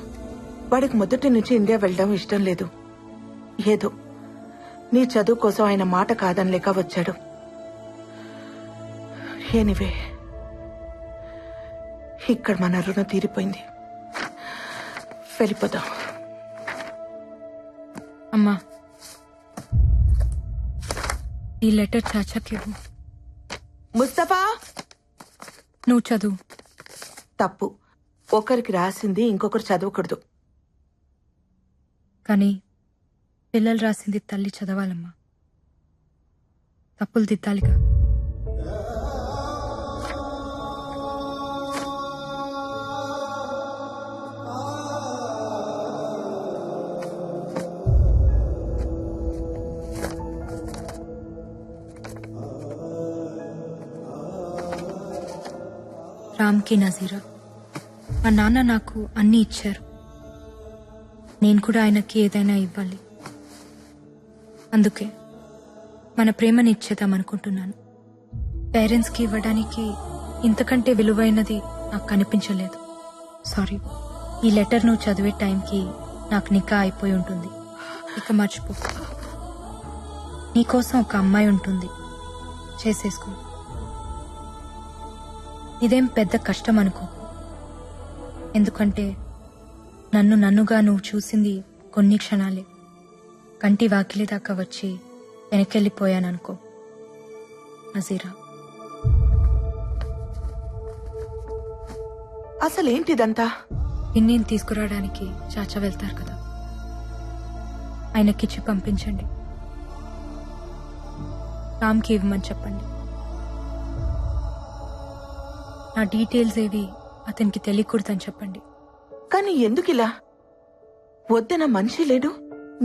వాడికి మొదటి నుంచి ఇండియా వెళ్ళడం ఇష్టం లేదు. ఏదో నీ చదువు కోసం ఆయన మాట కాదనలేక వచ్చాడు. ఎనీవే, ఇక్కడ మన రుణం తీరిపోయింది. వెళ్ళిపోదాం. అమ్మా, ఈ లెటర్ చాచాకి ఇవ్వు. ముస్తఫా, నువ్వు చదువు. తప్పు. ఒకరికి రాసింది ఇంకొకరు చదవకూడదు. కానీ పిల్లలు రాసింది తల్లి చదవాలమ్మా. తప్పులు దిద్దాలిగా. రామ్కి నజీరా, మా నాన్న నాకు అన్నీ ఇచ్చారు. నేను కూడా ఆయనకి ఏదైనా ఇవ్వాలి. అందుకే మన ప్రేమని ఇచ్చేద్దాం అనుకుంటున్నాను. పేరెంట్స్కి ఇవ్వడానికి ఇంతకంటే విలువైనది నాకు కనిపించలేదు. సారీ. ఈ లెటర్ నువ్వు చదివే టైంకి నాకు నికా అయిపోయి ఉంటుంది. ఇక మర్చిపో. నీకోసం ఒక అమ్మాయి ఉంటుంది, చేసేసుకో. ఇదేం పెద్ద కష్టం అనుకో. ఎందుకంటే నన్నుగా నువ్వు చూసింది కొన్ని క్షణాలే. కంటి వాకిలి దాకా వచ్చి వెనకెళ్ళిపోయాననుకో నజీరా. అసలేంటిదంతా? ఇన్నేం తీసుకురావడానికి చాచా వెళ్తారు కదా, ఆయనకిచ్చి పంపించండి. రామ్కి ఇవ్వమని చెప్పండి. నా డీటెయిల్స్ ఏవి అతనికి తెలియకూడదని చెప్పండి. కానీ ఎందుకిలా? వద్దన మనిషి లేడు,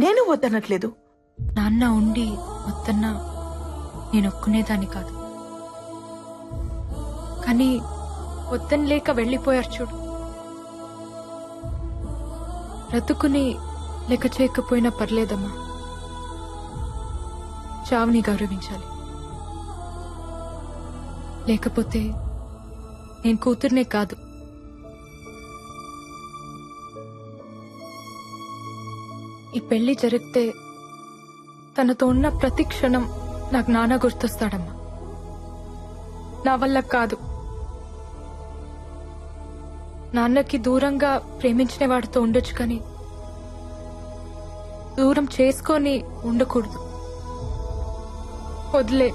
నేను వద్దనట్లేదు. నాన్న ఉండి వద్దన్నా నేను ఒక్కునేదాన్ని కాదు. కానీ వద్దని లేక వెళ్ళిపోయారు చూడు. బ్రతుకుని లెక్క చేయకపోయినా పర్లేదమ్మా. చావుని గౌరవించాలి. లేకపోతే నేను కూతుర్నే కాదు, ఈ పెళ్లి జరిగితే తనతో ఉన్న ప్రతి క్షణం నాకు నాన్న గుర్తొస్తాడమ్మా. నా వల్ల కాదు. నాన్నకి దూరంగా ప్రేమించిన వాడితో ఉండొచ్చు, కానీ దూరం చేసుకొని ఉండకూడదు. వదిలే.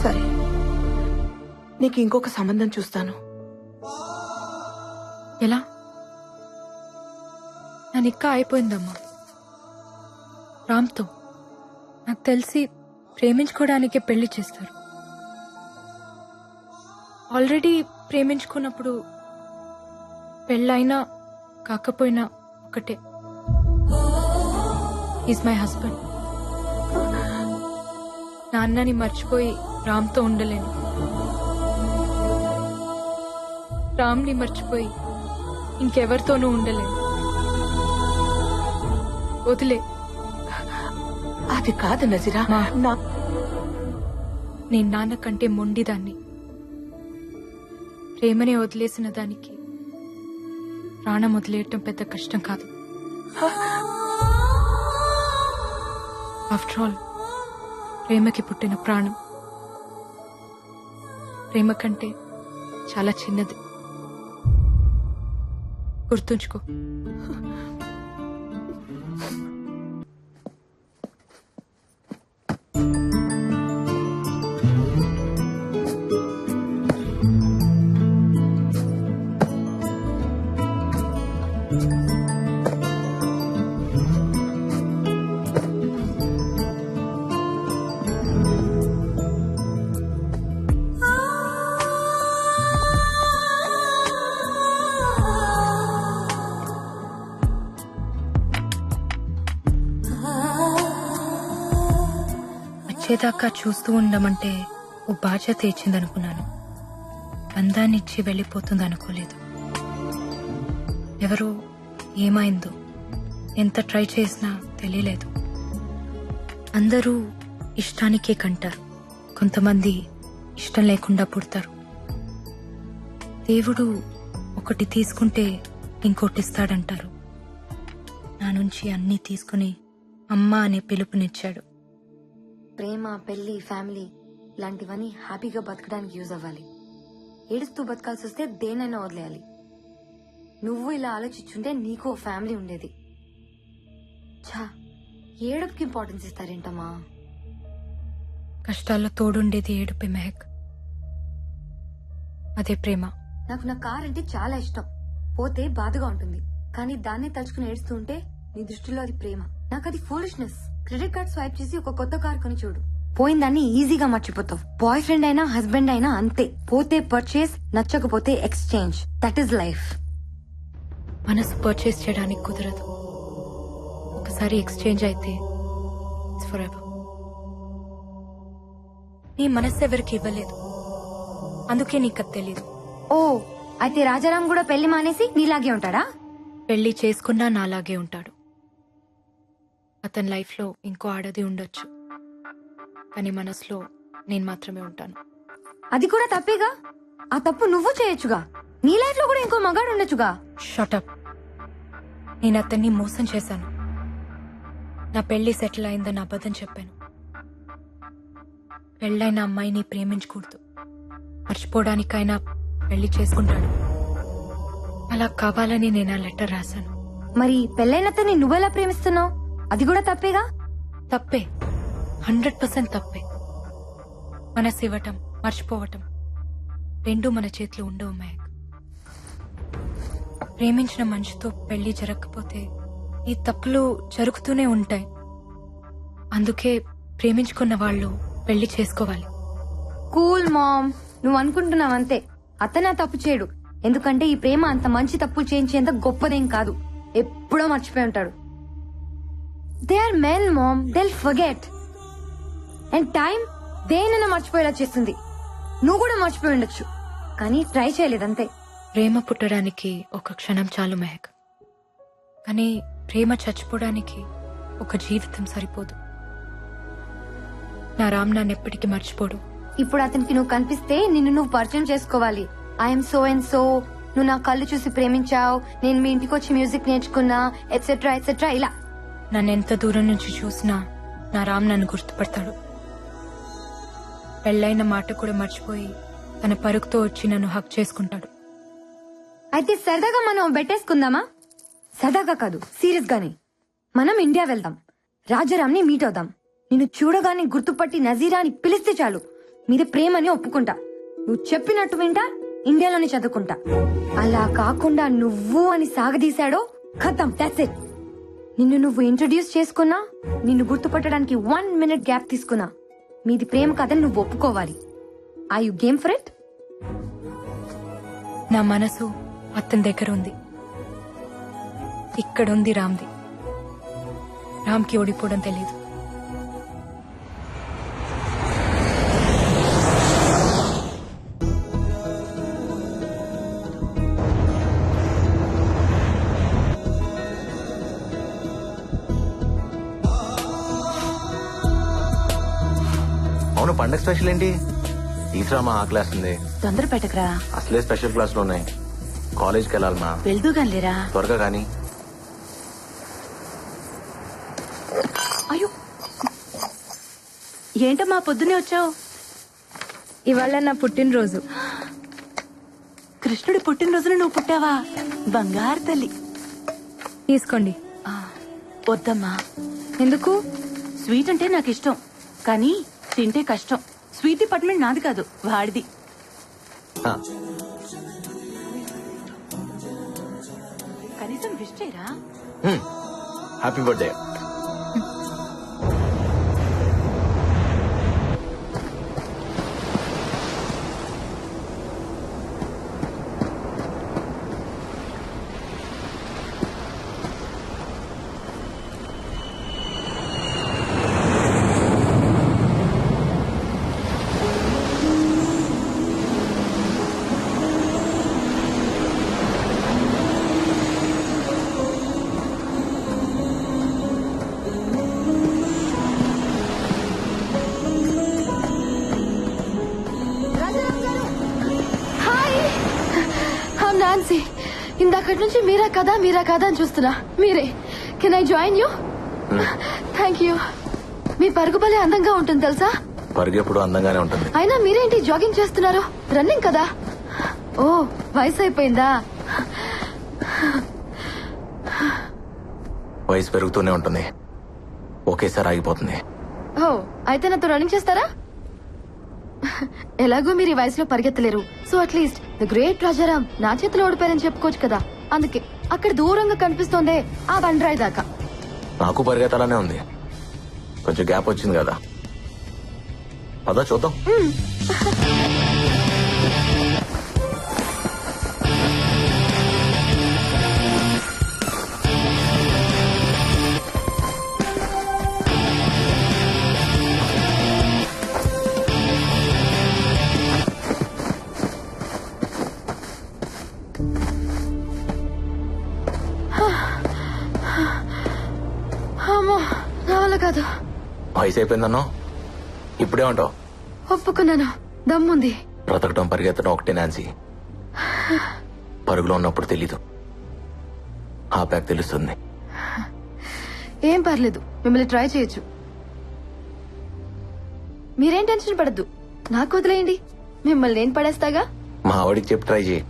సరే, నీకు ఇంకొక సంబంధం చూస్తాను. ఎలా? నా నిక్కా అయిపోయిందమ్మా రామ్తో. నాకు తెలిసి ప్రేమించుకోవడానికే పెళ్లి చేస్తారు. ఆల్రెడీ ప్రేమించుకున్నప్పుడు పెళ్ళైనా కాకపోయినా ఒకటే. Is my husband. నాన్నని మర్చిపోయి రామ్తో ఉండలేను. రామ్ని మర్చిపోయి ఇంకెవరితోనూ ఉండలేను. వదిలే. అది కాదు నజీరా. నేను నాన్న కంటే మొండిదాన్ని. ప్రేమనే వదిలేసిన దానికి ప్రాణం వదిలేయటం పెద్ద కష్టం కాదు. ఆఫ్టర్ ఆల్ ప్రేమకి పుట్టిన ప్రాణం ప్రేమ కంటే చాలా చిన్నది. గుర్తుంచుకో. వచ్చేదాకా చూస్తూ ఉండమంటే ఓ బాధ్యత ఇచ్చిందనుకున్నాను. బంధాన్నిచ్చి వెళ్ళిపోతుంది అనుకోలేదు. ఎవరో ఏమైందో ఎంత ట్రై చేసినా తెలియలేదు. అందరూ ఇష్టానికే కంటారు, కొంతమంది ఇష్టం లేకుండా పుడతారు. దేవుడు ఒకటి తీసుకుంటే ఇంకోటిస్తాడంటారు. నా నుంచి అన్నీ తీసుకుని అమ్మ అనే పిలుపునిచ్చాడు. ప్రేమ, పెళ్లి, ఫ్యామిలీ ఇలాంటివన్నీ హ్యాపీగా బతకడానికి యూజ్ అవ్వాలి. ఏడుస్తూ బతకాల్సి వస్తే దేనైనా వదిలేయాలి. నువ్వు ఇలా ఆలోచించుంటే నీకు ఓ ఫ్యామిలీ ఉండేది. ఛా, ఏడుపుకి ఇంపార్టెన్స్ ఇస్తారేంటమ్మా? కష్టాల్లో తోడుండేది ఏడుపే మెహక్. అదే ప్రేమ. నాకు నా కార్ అంటే చాలా ఇష్టం. పోతే బాధగా ఉంటుంది, కానీ దాన్నే తలుచుకుని ఏడుస్తూ ఉంటే నీ దృష్టిలో అది ప్రేమ. నాకు అది ఫూలిష్నెస్. క్రెడిట్ కార్డ్ స్వైప్ చేసి ఒక కొత్త కార్ కొని చూడు, పోయిందాన్ని ఈజీగా మర్చిపోతావు. బాయ్ ఫ్రెండ్ అయినా హస్బెండ్ అయినా అంతే. పోతే పర్చేస్, నచ్చకపోతే ఎక్స్చేంజ్. That is life. మనసు పర్చేస్ చేయడానికి కుదరదు. ఒకసారి ఎక్స్చేంజ్ అయితే ఇట్స్ ఫర్ ఎవర్. నీ మనసు ఎవరికి ఇవ్వలేదు, అందుకే నీకు అది తెలీదు. ఓ, అయితే రాజారాం కూడా పెళ్లి మానేసి నీలాగే ఉంటాడా? పెళ్లి చేసుకున్నా నాలాగే ఉంటాడు. అతని లైఫ్ లో ఇంకో ఆడది ఉండొచ్చు, కానీ మనసులో నేను మాత్రమే ఉంటాను. అది కూడా తప్పేగా. ఆ తప్పు నువ్వు చేయొచ్చుగా. నీ లైఫ్ లో కూడా ఇంకో మగాడు ఉండొచ్చుగా. షటప్. నేను అతన్ని మోసం చేశాను. నా పెళ్లి సెటిల్ అయిందని అబద్ధం చెప్పాను. పెళ్ళైన అమ్మాయిని ప్రేమించకూడదు, మర్చిపోవడానికైనా పెళ్లి చేసుకుంటాడు. అలా కావాలని నేను ఆ లెటర్ రాశాను. మరి పెళ్ళైనతని నువ్వెలా ప్రేమిస్తున్నావు? అది కూడా తప్పేగా. తప్పే, 100% తప్పే. మనసు ఇవ్వటం, మర్చిపోవటం రెండూ మన చేతిలో ఉండవు మహక్. ప్రేమించిన మనిషితో పెళ్లి జరగకపోతే ఈ తప్పులు జరుగుతూనే ఉంటాయి. అందుకే ప్రేమించుకున్న వాళ్ళు పెళ్లి చేసుకోవాలి. కూల్ మామ్, నువ్వు అనుకుంటున్నావంతే. అతనే తప్పు చేయడు, ఎందుకంటే ఈ ప్రేమ అంత మంచి తప్పులు చేయించేంత గొప్పదేం కాదు. ఎప్పుడో మర్చిపోయి ఉంటాడు. They are men mom, they'll forget. And time దేనైనా మర్చిపోయేలా చేస్తుంది. నువ్వు కూడా మర్చిపోయి ఉండొచ్చు, కానీ ట్రై చేయలేదంతే. ప్రేమ పుట్టడానికి ఒక క్షణం చాలు మెహక్, కానీ ప్రేమ చచ్చిపోవడానికి ఒక జీవితం సరిపోదు. నా రామ్ నన్ను ఎప్పటికీ మర్చిపోడు. ఇప్పుడు అతనికి నువ్వు కనిపిస్తే నిన్ను నువ్వు పరిచయం చేసుకోవాలి. ఐఎమ్ సో అండ్ సో, నువ్వు నా కళ్ళు చూసి ప్రేమించావు, నేను మీ ఇంటికి వచ్చి మ్యూజిక్ నేర్చుకున్నా, ఎట్సెట్రా ఎట్సెట్రా. ఇలా నన్ను ఎంత దూరం నుంచి చూసినా నా రామ్ నన్ను గుర్తుపడతాడు. పెళ్ళైన మాట కూడా మర్చిపోయి తన పరుగుతో వచ్చి నన్ను హక్ చేసుకుంటాడు. అయితే సరదాగా మనం బెట్టేసుకుందామా? సరదాగా కాదు, సీరియస్ గానే. మనం ఇండియా వెళ్దాం, రాజారాంని మీట్ అవుదాం. నిన్ను చూడగానే గుర్తుపట్టి నజీరాని పిలిస్తే చాలు, మీది ప్రేమని ఒప్పుకుంటా. నువ్వు చెప్పినట్టు వింటా, ఇండియాలోనే చదువుకుంటా. అలా కాకుండా నువ్వు అని సాగదీశాడో ఖతం, దట్స్ ఇట్. నిన్ను నువ్వు ఇంట్రొడ్యూస్ చేసుకున్నా, నిన్ను గుర్తుపట్టడానికి 1 minute గ్యాప్ తీసుకున్నా, మీది ప్రేమ కథని నువ్వు ఒప్పుకోవాలి. Are you game for it? నా మనసు అతని దగ్గర ఉంది, ఇక్కడుంది రామ్ది. రామ్కి ఓడిపోవడం తెలీదు. అవును, పండగ స్పెషల్ ఏంటి? తీసురామా, ఆకలేస్తుంది. తొందర పెట్టకరా, అసలే స్పెషల్ క్లాసులు ఉన్నాయి. కాలేజ్కి వెళ్ళాలమా? వెళ్దూగానిలేరా. త్వరగా కానీ. అయ్యో, ఏంటమ్మా పొద్దునే వచ్చావు? ఇవాళ నా పుట్టినరోజు. కృష్ణుడి పుట్టినరోజున నువ్వు పుట్టావా? బంగారు తల్లి. తీసుకోండి. వద్దమ్మా. ఎందుకు? స్వీట్ అంటే నాకు ఇష్టం, కానీ తింటే కష్టం. స్వీట్ డిపార్ట్మెంట్ నాది కాదు, వాడిది. కనీసం విష్ చేయరా. Happy birthday. నాన్సీ, ఇందాకటి నుంచి మీరా కదా అని చూస్తున్నా. మీరే. Can I join you? Thank you. మీ పరుగు భలే అందంగా ఉంటుంది తెలుసా? పరుగు ఎప్పుడు అందంగానే ఉంటుంది. అయినా మీరేంటి జాగింగ్ చేస్తున్నారు? రన్నింగ్ కదా? ఓ, వయసు అయిపోయిందా? వయసు పెరుగుతూనే ఉంటుంది, ఒకేసారి ఆగిపోతుంది. ఓ, అయితే నాతో రన్నింగ్ చేస్తారా? ఎలాగో మీరు ఈ వయసులో పరిగెత్తలేరు, so at least the great Rajaram నా చేతిలో ఓడిపోయారని చెప్పుకోవచ్చు కదా. అందుకే అక్కడ దూరంగా కనిపిస్తోందే ఆ బండరాయి దాకా. నాకు పరిగెత్తాలనే ఉంది, కొంచెం గ్యాప్ వచ్చింది కదా, అదా చూద్దాం. అమ్మో, నా వల్ల కాదు. వయసు అయిపోయిందన్నో ఇప్పుడే ఉంటావు. ఒప్పుకున్నాను, దమ్ముంది. బ్రతకటం పరిగెత్తడం ఒకటే నాన్సీ, పరుగులో ఉన్నప్పుడు తెలీదు, ఆపాక తెలుస్తుంది. ఏం పర్లేదు, మిమ్మల్ని ట్రై చేయొచ్చు. మీరేం టెన్షన్ పడద్దు, నాకు వదిలేయండి, మిమ్మల్ని నేను పడేస్తాగా. మా ఆవిడికి చెప్పి ట్రై చేయి,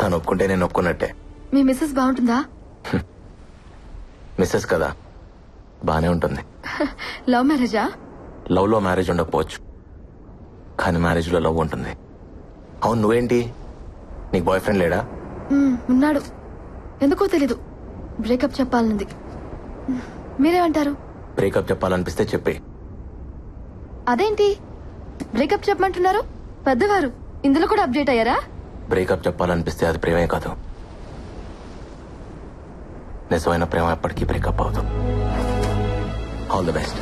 తను ఒప్పుకుంటే నేను ఒప్పుకున్నట్టే. మీ మిస్సెస్ బాగుంటుందా? మిస్సెస్ కదా, బానే ఉంటుంది. లవ్ మ్యారేజా? లవ్ లో మ్యారేజ్ ఉండకపోవచ్చు, కానీ మ్యారేజ్ లో లవ్ ఉంటుంది. అవును, నువ్వేంటి, నీకు బాయ్ ఫ్రెండ్ లేడా? ఉన్నాడు, ఎందుకో తెలీదు, బ్రేకప్ చెప్పాలనుంది. మీరేమంటారు? బ్రేకప్ చెప్పాలనిపిస్తే చెప్పే. అదేంటి బ్రేకప్ చెప్పమంటున్నారు? పెద్దవారు ఇందులో కూడా అప్డేట్ అయ్యారా? బ్రేకప్ చెప్పాలనిపిస్తే అది ప్రేమే కాదు, నిజమైన ప్రేమ ఎప్పటికీ బ్రేకప్ అవుతుంది. All the best.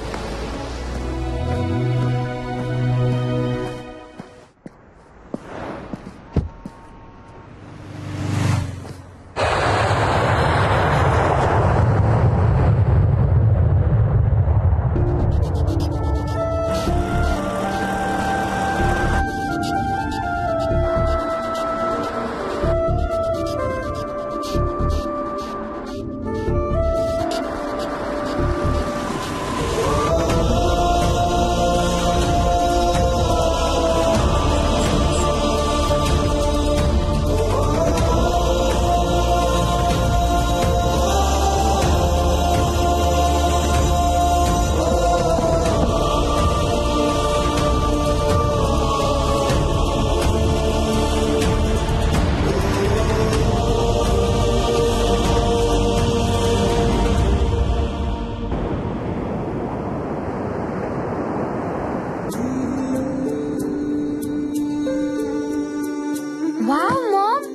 Wow ma'am,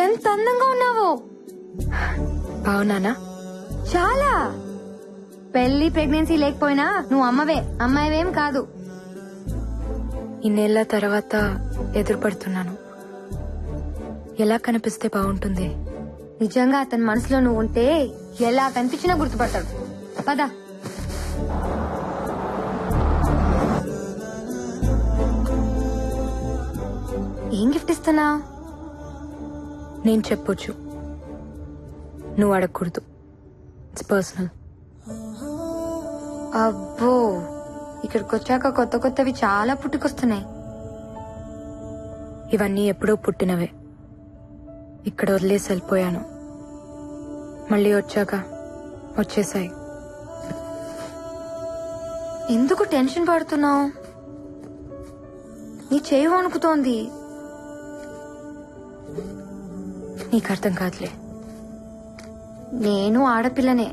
ఎంత అందంగా ఉన్నావో. అవునానా? చాలా. పెళ్లి ప్రెగ్నెన్సీ లేకపోయినా నువ్వు అమ్మవే, అమ్మాయివేం కాదు. ఇన్నేళ్ల తర్వాత ఎదురుపడుతున్నాను. ఎలా కనిపిస్తే బాగుంటుంది? నిజంగా అతని మనసులో నువ్వు ఉంటే ఎలా కనిపించినా గుర్తుపడతాడు. పద. ఏం గిఫ్ట్ ఇస్తున్నా? నేను చెప్పొచ్చు, నువ్వు అడగకూడదు. It's personal. అబ్బో, ఇక్కడికి వచ్చాక కొత్త కొత్తవి చాలా పుట్టుకొస్తున్నాయి. ఇవన్నీ ఎప్పుడో పుట్టినవే, ఇక్కడ వదిలేసి వెళ్ళిపోయాను. మళ్ళీ వచ్చాక వచ్చేసాయి. ఎందుకు టెన్షన్ పడుతున్నావు? నీ చేయి వణుకుతోంది. నీకు అర్థం కాదులే. నేను ఆడపిల్లనే,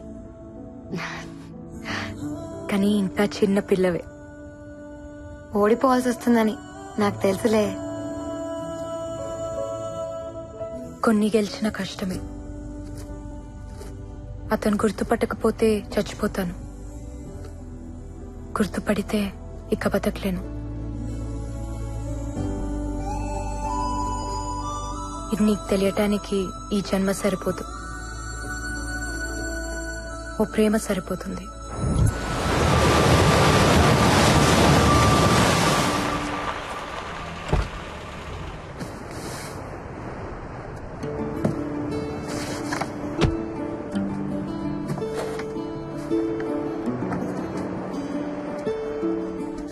కానీ ఇంకా చిన్న పిల్లవే. ఓడిపోవాల్సి వస్తుందని నాకు తెలుసులే. కొన్ని గెలిచిన కష్టమే. అతను గుర్తుపట్టకపోతే చచ్చిపోతాను, గుర్తుపడితే ఇక బతకలేను. ఇది నీకు తెలియటానికి ఈ జన్మ సరిపోదు, ఓ ప్రేమ సరిపోతుంది.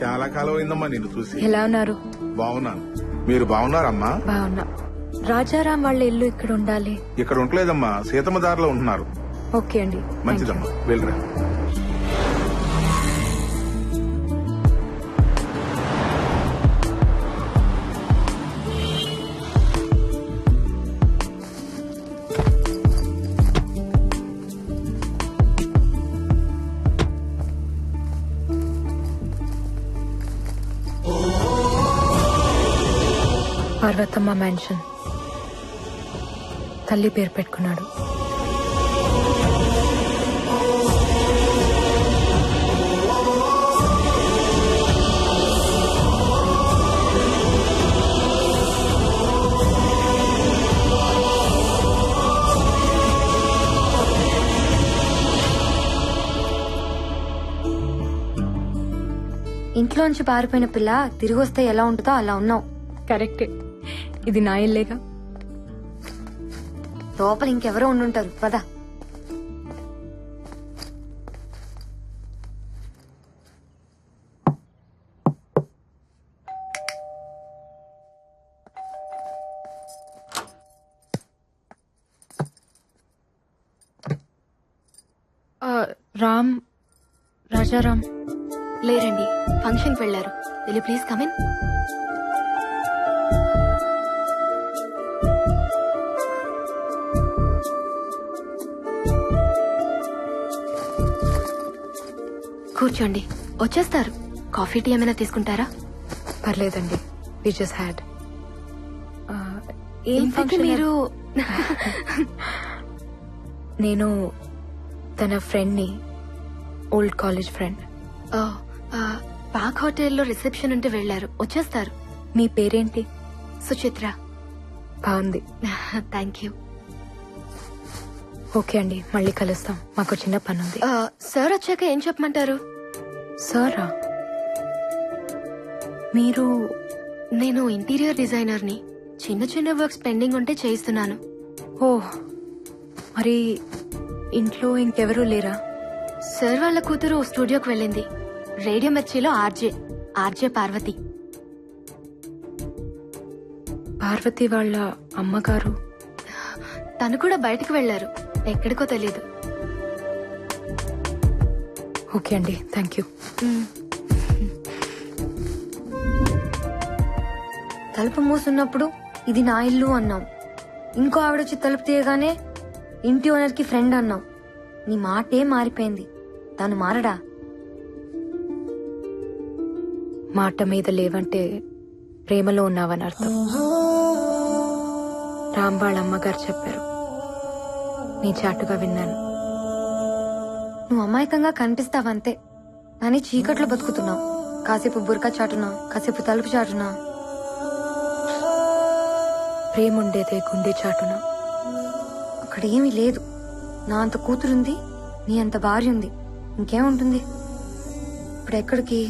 చాలా కాలం అయిందమ్మా నిన్ను చూసి. ఎలా ఉన్నారు? బాగున్నాను, మీరు బాగున్నారమ్మా? బాగున్నా. రాజారాం వాళ్ళ ఇల్లు ఇక్కడ ఉండాలి. ఇక్కడ ఉండలేదమ్మా, సీతమ్మ దారిలో ఉంటున్నారు. ఓకే అండి, మంచిదమ్మా, వెళ్ళరా. పార్వతమ్మ మ్యాన్షన్. తల్లి పేరు పెట్టుకున్నాడు. ఇంట్లోంచి పారిపోయిన పిల్ల తిరిగి వస్తే ఎలా ఉంటుందో అలా ఉన్నావు. కరెక్టే. ఇది నా ఇల్లేగా. లోపల ఇంకెవరో ఉండుంటారు. పద. రామ్, రాజారాం లేరండి, ఫంక్షన్కి వెళ్లారు. Will please come in. కూర్చోండి, వచ్చేస్తారు. కాఫీ టీ ఏమైనా తీసుకుంటారా? పర్లేదండి, వి జస్ట్ హ్యాడ్. ఏంటి మీరు? నేను తన ఫ్రెండ్ని, ఓల్డ్ కాలేజ్ ఫ్రెండ్. పాక్ హోటల్లో రిసెప్షన్ ఉంటే వెళ్లారు, వచ్చేస్తారు. మీ పేరేంటి? సుచిత్ర. బాగుంది. Thank you. ఓకే అండి, మళ్ళీ కలుస్తాం. మాకు చిన్న పని ఉంది. సార్ వచ్చాక ఏం చెప్పమంటారు? సారా? మీరు? నేను ఇంటీరియర్ డిజైనర్ని. చిన్న చిన్న వర్క్స్ పెండింగ్ ఉంటే చేయిస్తున్నాను. ఓ, మరి ఇంట్లో ఇంకెవరూ లేరా? సార్ వాళ్ళ కూతురు స్టూడియోకి వెళ్ళింది. రేడియో మిర్చిలో ఆర్జే పార్వతి. పార్వతి వాళ్ళ అమ్మగారు? తను కూడా బయటకు వెళ్లారు, ఎక్కడికో తెలీదు. ఓకే అండి, థ్యాంక్ యూ. తలుపు మూసున్నప్పుడు ఇది నా ఇల్లు అన్నాం. ఇంకో ఆవిడొచ్చి తలుపు తీయగానే ఇంటి ఓనర్ కి ఫ్రెండ్ అన్నాం. నీ మాటే మారిపోయింది. తను మారడా? మాట మీద లేవంటే ప్రేమలో ఉన్నావని అర్థం. రామ్ వాళ్ళ అమ్మగారు చెప్పారు, నీ చాటుగా విన్నాను. నువ్వు అమాయకంగా కనిపిస్తావంతే, కానీ చీకట్లో బతుకుతున్నావు. కాసేపు బురకా చాటునా, కాసేపు తలుపు చాటునా. ప్రేముండేదే గుండె చాటున. అక్కడ ఏమీ లేదు. నా అంత కూతురుంది, నీ అంత భార్య ఉంది, ఇంకేముంటుంది? ఇప్పుడు ఎక్కడికి?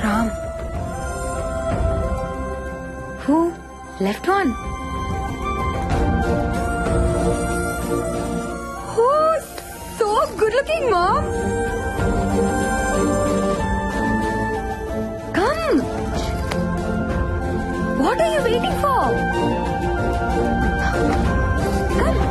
Ram. Who? Left one. Oh, so good looking, Mom. Come. What are you waiting for? Come.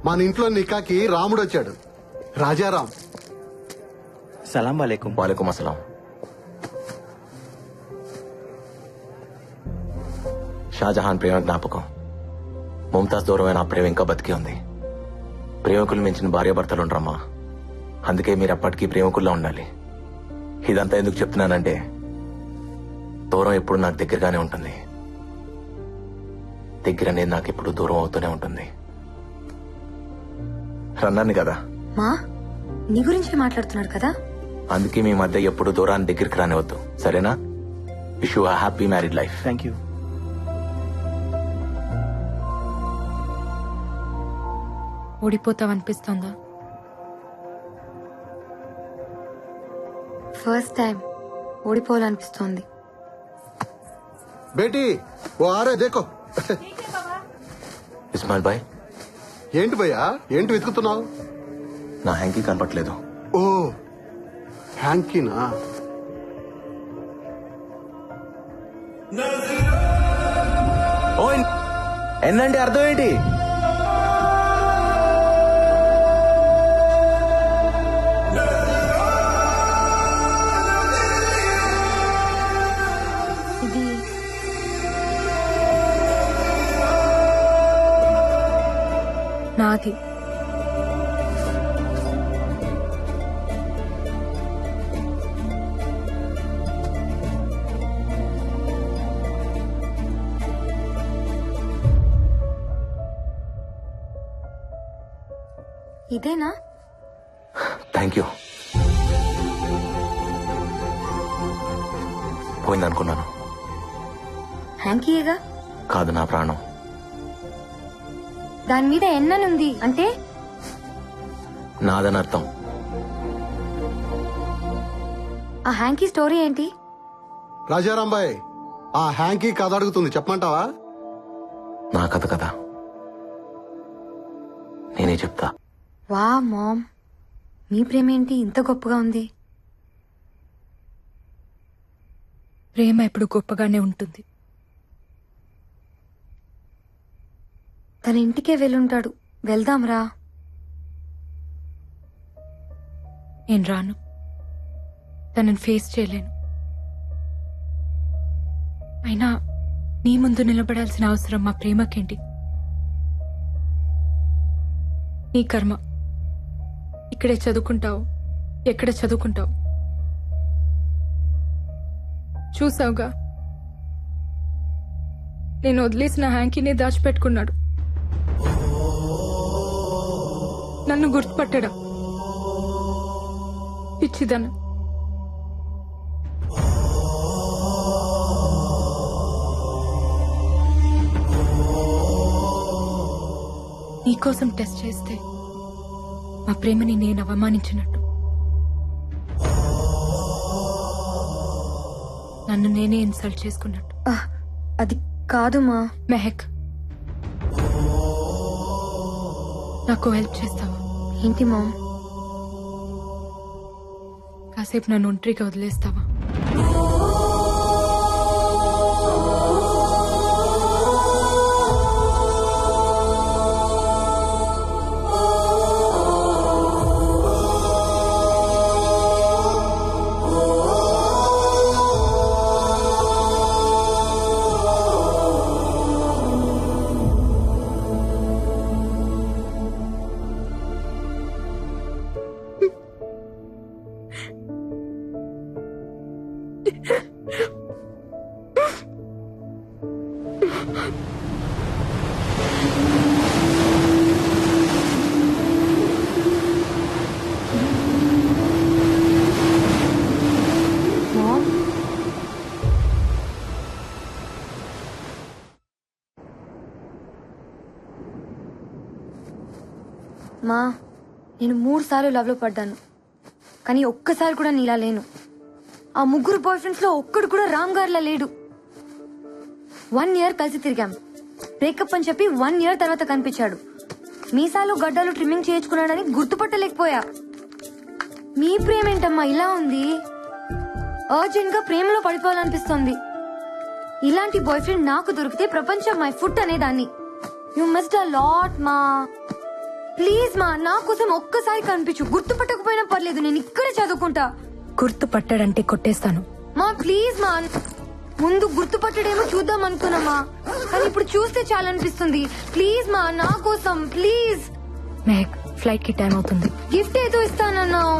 మన ఇంట్లో నికాకి రాముడు వచ్చాడు. రాజారాం. సలాం వాలేకుం. వాలేకుం అస్సలాం. షాజహాన్ ప్రేమ జ్ఞాపకం. ముంతాజ్ దూరమైన ఆ ప్రేమ ఇంకా బతికి ఉంది. ప్రేమికులు మించిన భార్యాభర్తలు ఉండరమ్మా. అందుకే మీరు అప్పటికీ ప్రేమికుల్లో ఉండాలి. ఇదంతా ఎందుకు చెప్తున్నానంటే, దూరం ఎప్పుడు నాకు దగ్గరగానే ఉంటుంది. దగ్గర అనేది నాకు ఎప్పుడు దూరం అవుతూనే ఉంటుంది. రన్నాను కదా. మా నీ గురించి మాట్లాడుతున్నాడు కదా. అందుకే మీ మధ్య ఎప్పుడు దూరాన్ని దగ్గరికి రానివద్దు, సరేనా? Wish you happy married life. Thank you. ఓడిపోతావనిపిస్తోందా? ఫస్ట్ టైం ఓడిపోవాలనిపిస్తోంది. బేటీ ఓ ఆరే దేకో. ఇస్మాయిల్ భాయ్. ఏంటి భయ్యా, ఏంటి వెతుకుతున్నావు? నా హ్యాంకీ కనపట్లేదు. ఓ హ్యాంకీనా? ఓ ఎన్నంటే అర్థం ఏంటి? ఇది నాది. ఇదేనా? Thank you. పోయిందనుకున్నాను. హ్యాంకీయేగా. కాదు, నా ప్రాణం. దాని మీద ఎన్ననుంది అంటే నాదని అర్థం. ఆ హ్యాంకీ స్టోరీ ఏంటి? రాజారాంబాయ్, ఆ హ్యాంకీ కథ అడుగుతుంది, చెప్పమంటావా? నా కథ కదా, నేనే చెప్తా. వా మామ్, మీ ప్రేమ ఏంటి ఇంత గొప్పగా ఉంది? ప్రేమ ఎప్పుడు గొప్పగానే ఉంటుంది. తన ఇంటికే వెళ్ళుంటాడు. వెళ్దాంరా. నేను రాను. తనని ఫేస్ చేయలేను. అయినా నీ ముందు నిలబడాల్సిన అవసరం మా ప్రేమకేంటి? నీ కర్మ. ఇక్కడే చదువుకుంటావు, ఎక్కడ చదువుకుంటావు చూసావుగా. నేను వదిలేసిన హ్యాంకీనే దాచిపెట్టుకున్నాడు. నన్ను గుర్తుపట్టడా? పిచ్చిదన్న. నీకోసం టెస్ట్ చేస్తే మా ప్రేమని నేను అవమానించినట్టు, నన్ను నేనే ఇన్సల్ట్ చేసుకున్నట్టు. అది కాదు మా. మెహక్, నాకు హెల్ప్ చేస్తావా? ఏంటి మా? కాసేపు నన్ను ఒంటరిగా వదిలేస్తావా? మా, నేను 3 సార్లు లవ్ లో పడ్డాను, కానీ ఒక్కసారి కూడా నీలా లేను. ఆ 3 బాయ్ ఫ్రెండ్స్ లో ఒక్కడు కూడా రామ్ గారిలా లేడు. 1 ఇయర్ కలిసి తిరిగాం. బ్రేకప్ అని చెప్పి 1 ఇయర్ తర్వాత కనిపించాడు. మీసాలు గడ్డలు ట్రిమ్మింగ్ చేయించుకున్నాడని గుర్తుపట్టలేకపోయా. మీ ప్రేమ ఏంటమ్మా ఇలా ఉంది? అర్జెంట్ గా ప్రేమలో పడిపోవాలనిపిస్తోంది. ఇలాంటి బాయ్ ఫ్రెండ్ నాకు దొరికితే ప్రపంచం మై ఫుట్ అనేదాన్ని. యు మిస్డ్ అ లాట్ మా. ప్లీజ్ మా, నా కోసం ఒక్కసారి కనిపించు. గుర్తుపట్టకపోయినా పర్లేదు, నేను ఇక్కడే చదువుకుంటా. గుర్తుపట్టాడంటే కొట్టేస్తాను. మా ప్లీజ్ మా. ముందు గుర్తుపట్టడేమో చూద్దాం అనుకున్నామా, కానీ ఇప్పుడు చూస్తే చాలా అనిపిస్తుంది. ప్లీజ్ మా, నా కోసం ప్లీజ్. మెహక్, ఫ్లైట్ కి టైం అవుతుంది. గిఫ్ట్ ఏదో ఇస్తానన్నావు.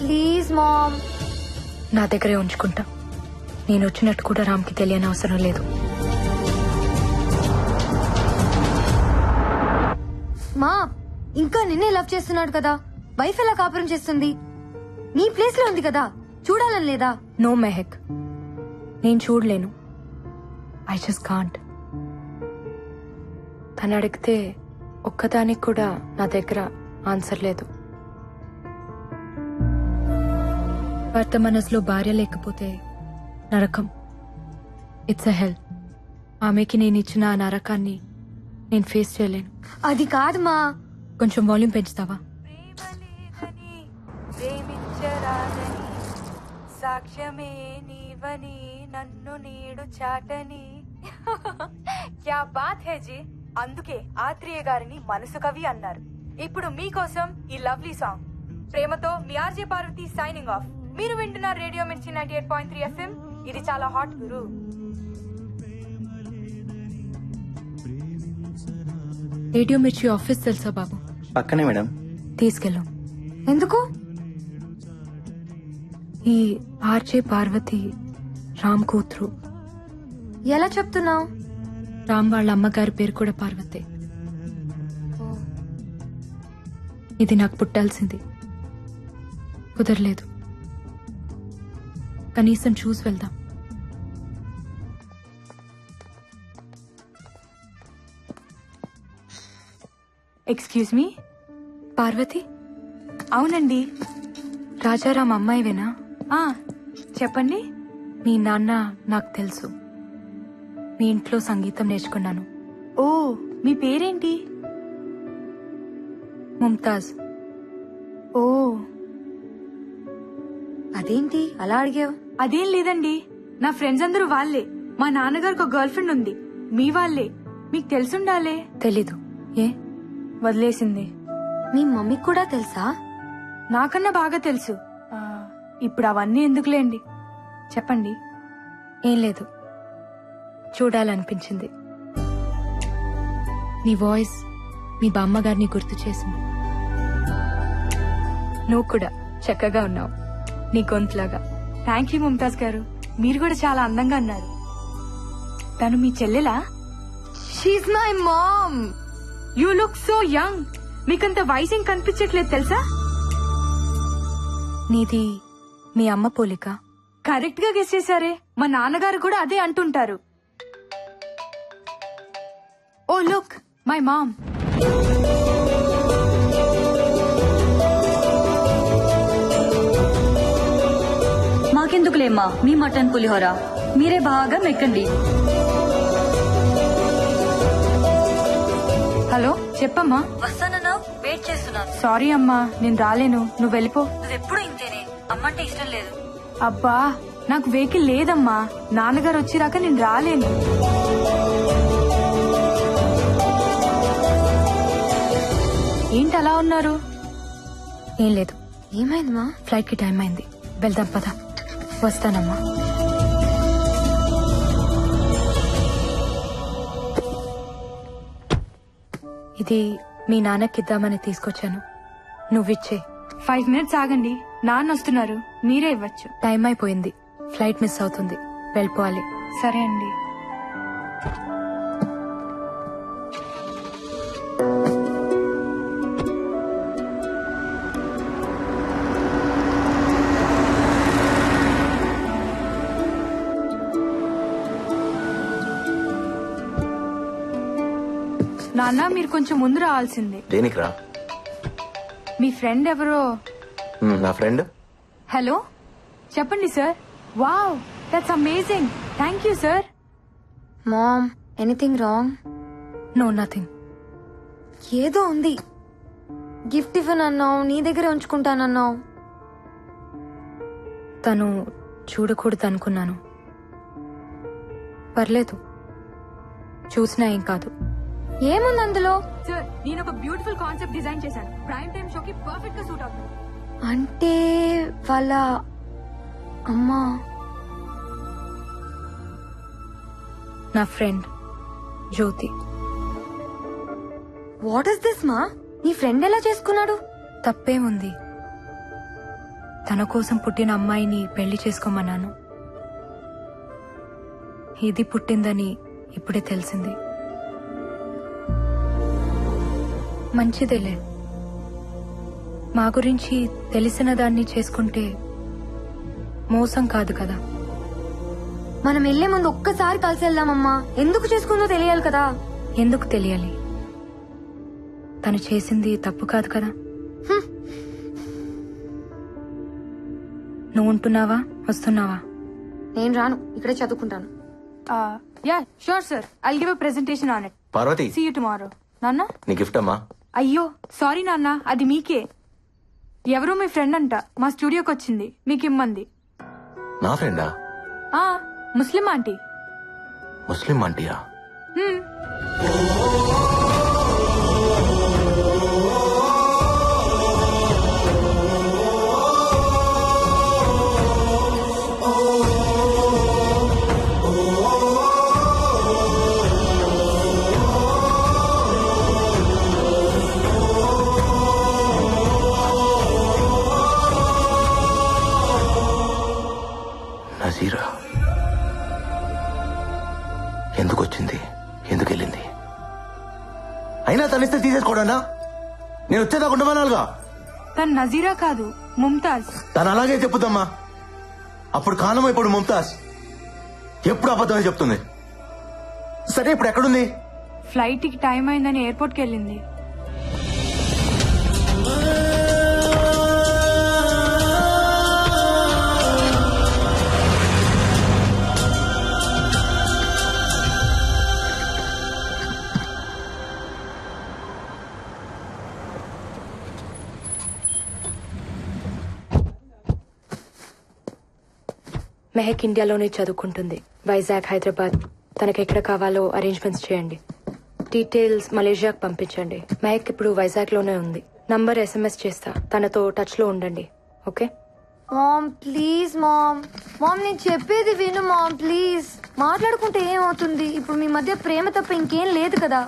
Please ma'am. నా దగ్గరే ఉంచుకుంటా. నేను వచ్చినట్టు కూడా రామ్కి తెలియని అవసరం లేదు. మా, ఇంకా నిన్నే లవ్ చేస్తున్నాడు కదా, వైఫ్ ఎలా కాపురం చేస్తుంది? నీ ప్లేస్ లో ఉంది కదా, చూడాలని లేదా? నో మెహక్, నేను చూడలేను. I just can't. తను అడిగితే ఒక్కదానికి కూడా నా దగ్గర ఆన్సర్ లేదు. భర్త మనసులో భార్య లేకపోతే నరకం. ఇట్స్ అ హెల్. ఆమెకి నేను ఇచ్చిన ఆ నరకాన్ని నేను ఫేస్ చేయలేను. అది కాదు మా. కొంచెం వాల్యూమ్ పెంచుతావా? సాక్ష్యమే నీ నిలువని నన్ను నీడు చాటని క్యా బాత్ హే జీ. అందుకే ఆత్రేయ గారిని మనసు కవి అన్నారు. ఇప్పుడు మీకోసం ఈ లవ్లీ సాంగ్. ప్రేమతో మీ ఆర్జే పార్వతి సైనింగ్ ఆఫ్. మీరు వింటున్నారు రేడియో మిర్చి 98.3 FM. ఇది చాలా హాట్ గురు. రేడియో మిర్చి ఆఫీస్ తెలుసా బాబు? పక్కనే మేడం. తీసుకెళ్ళు. ఎందుకు? ఈ ఆర్జే పార్వతి రామ్ కూతురు. ఎలా చెప్తున్నావు? రామ్ వాళ్ళ అమ్మగారి పేరు కూడా పార్వతే. ఇది నాకు పుట్టాల్సింది, కుదరలేదు. కనీసం చూసి వెళ్దాం. Excuse me. పార్వతి? అవునండి. రాజారాం అమ్మాయివేనా? చెప్పండి. మీ నాన్న నాకు తెలుసు. మీ ఇంట్లో సంగీతం నేర్చుకున్నాను. ఓ, మీ పేరేంటి? ముంతాజ్. ఓ, అదేంటి అలా అడిగావు? అదేం లేదండి, నా ఫ్రెండ్స్ అందరూ వాళ్ళే. మా నాన్నగారికి ఒక గర్ల్ ఫ్రెండ్ ఉంది, మీ వాళ్ళే. మీకు తెలుసుండాలే. తెలీదు. ఏ? వదిలేసింది. మీ మమ్మీకి కూడా తెలుసా? నాకన్నా బాగా తెలుసు. ఇప్పుడు అవన్నీ ఎందుకులేండి, చెప్పండి. ఏం లేదు, చూడాలనిపించింది. నీ వాయిస్ మీ బామ్మగారిని గుర్తు చేసింది. నువ్వు కూడా చక్కగా ఉన్నావు, నీ గొంతులాగా. థ్యాంక్ యూ ముంతాజ్ గారు, మీరు కూడా చాలా అందంగా ఉన్నారు. తను మీ చెల్లెలా? She's my mom. You look so young. మీకంత వయసు కనిపించట్లేదు తెలుసా? నీది మీ అమ్మ పోలిక. కరెక్ట్ గా గెస్ చేశారే. మా నాన్నగారు కూడా అదే అంటుంటారు. Oh look, my mom. మాకెందుకులేమ్మా మీ మటన్ పులిహోర, మీరే బాగా మెక్కండి. హలో, చెప్పమ్మా. వస్తానన్నా, వెయిట్ చేస్తున్నాను. సారీ అమ్మా, నేను రాలేను, నువ్వు వెళ్ళిపో. నువ్వెప్పుడు ఇంతేనే, అమ్మంటే ఇష్టం లేదు. అబ్బా, నాకు వెహికల్ లేదమ్మా. నాన్నగారు వచ్చిరాక నేను రాలేను. ఏంటి అలా ఉన్నారు? ఏం లేదు. ఏమైందమ్మా? ఫ్లైట్ కి టైం అయింది, వెళ్దాం పద. వస్తానమ్మా. ఇది మీ నాన్నకిద్దామని తీసుకొచ్చాను, నువ్విచ్చే. 5 minutes ఆగండి, నాన్న వస్తున్నారు, మీరే ఇవ్వచ్చు. టైం అయిపోయింది, ఫ్లైట్ మిస్ అవుతుంది, వెళ్ళిపోవాలి. సరే అండి. నాన్న, మీరు కొంచెం ముందు రావాల్సిందే. దేనికిరా? మీ ఫ్రెండ్ ఎవరో. నా ఫ్రెండ్. హలో, చెప్పండి sir. Wow, that's amazing. Thank you sir. Mom, anything wrong? No, nothing. ఏదో ఉంది. గిఫ్ట్ ఇవ్వనన్నావు, నీ దగ్గర ఉంచుకుంటానన్నావు. తను చూడకూడదు అనుకున్నాను. పర్లేదు, చూసినా ఏం కాదు. ఏముంది అందులో? సార్, నేను ఒక బ్యూటిఫుల్ కాన్సెప్ట్ డిజైన్ చేశాను, ప్రైమ్ టైమ్ షోకి పర్ఫెక్ట్ గా సూట్ అవుతుంది. అంటే వాళ్ళ అమ్మా? నా friend Jyothi. What is this మా? నీ ఫ్రెండ్ ఎలా చేసుకున్నాడు? తప్పేముంది, తన కోసం పుట్టిన అమ్మాయిని పెళ్లి చేసుకోమన్నాను. ఇది పుట్టిందని ఇప్పుడే తెలిసింది. మంచిదేలే, మా గురించి తెలిసిన దాన్ని చేసుకుంటే మోసం కాదు కదా. మనం వెళ్లే ముందు ఒక్కసారి కలిసి వెళ్దామమ్మా. ఎందుకు చేసుకుందో తెలియాలి కదా. ఎందుకు తెలియాలి? తను చేసింది తప్పు కాదు కదా. నువ్వు ఉంటున్నావా, వస్తున్నావా? నేను రాను, ఇక్కడే చదువుకుంటాను. Yeah sure sir, I'll give a presentation on it. Parvathi, see you tomorrow. నాన్న, నీ గిఫ్ట్ అమ్మా. అయ్యో సారీ నాన్న, అది మీకే. ఎవరో మీ ఫ్రెండ్ అంట, మా స్టూడియోకి వచ్చింది, మీకు ఇమ్మంది. నా ఫ్రెండా? ముస్లిం ఆంటీ. ముస్లిం ఆంటీయా? నజీరా ఎందుకు వచ్చింది, ఎందుకు వెళ్ళింది? అయినా తనిస్తే తీసేసుకోవడానా? నేను వచ్చేదాకా ఉండమనాలుగా. తను నజీరా కాదు, ముంతాజ్. తను అలాగే చెప్పుదమ్మా. అప్పుడు కాలం, ఇప్పుడు ముంతాజ్. ఎప్పుడు అబద్ధమే చెప్తుంది. సరే ఇప్పుడు ఎక్కడుంది? ఫ్లైట్ కి టైం అయిందని ఎయిర్పోర్ట్ కి వెళ్ళింది. మెహక్ ఇండియాలోనే చదువుకుంటుంది. వైజాగ్, హైదరాబాద్. తనకెక్కడ కావాలో అరేంజ్మెంట్స్ చేయండి. డీటెయిల్స్ మలేషియాకి పంపించండి. మెహక్ ఇప్పుడు వైజాగ్ లోనే ఉంది. నంబర్ SMS చేస్తా. తనతో టచ్ లో ఉండండి. Okay? Mom please mom. Mom నేను చెప్పేది విను మామ్ ప్లీజ్. మాట్లాడుకుంటే ఏమవుతుంది? ఇప్పుడు మీ మధ్య ప్రేమ తప్ప ఇంకేం లేదు కదా.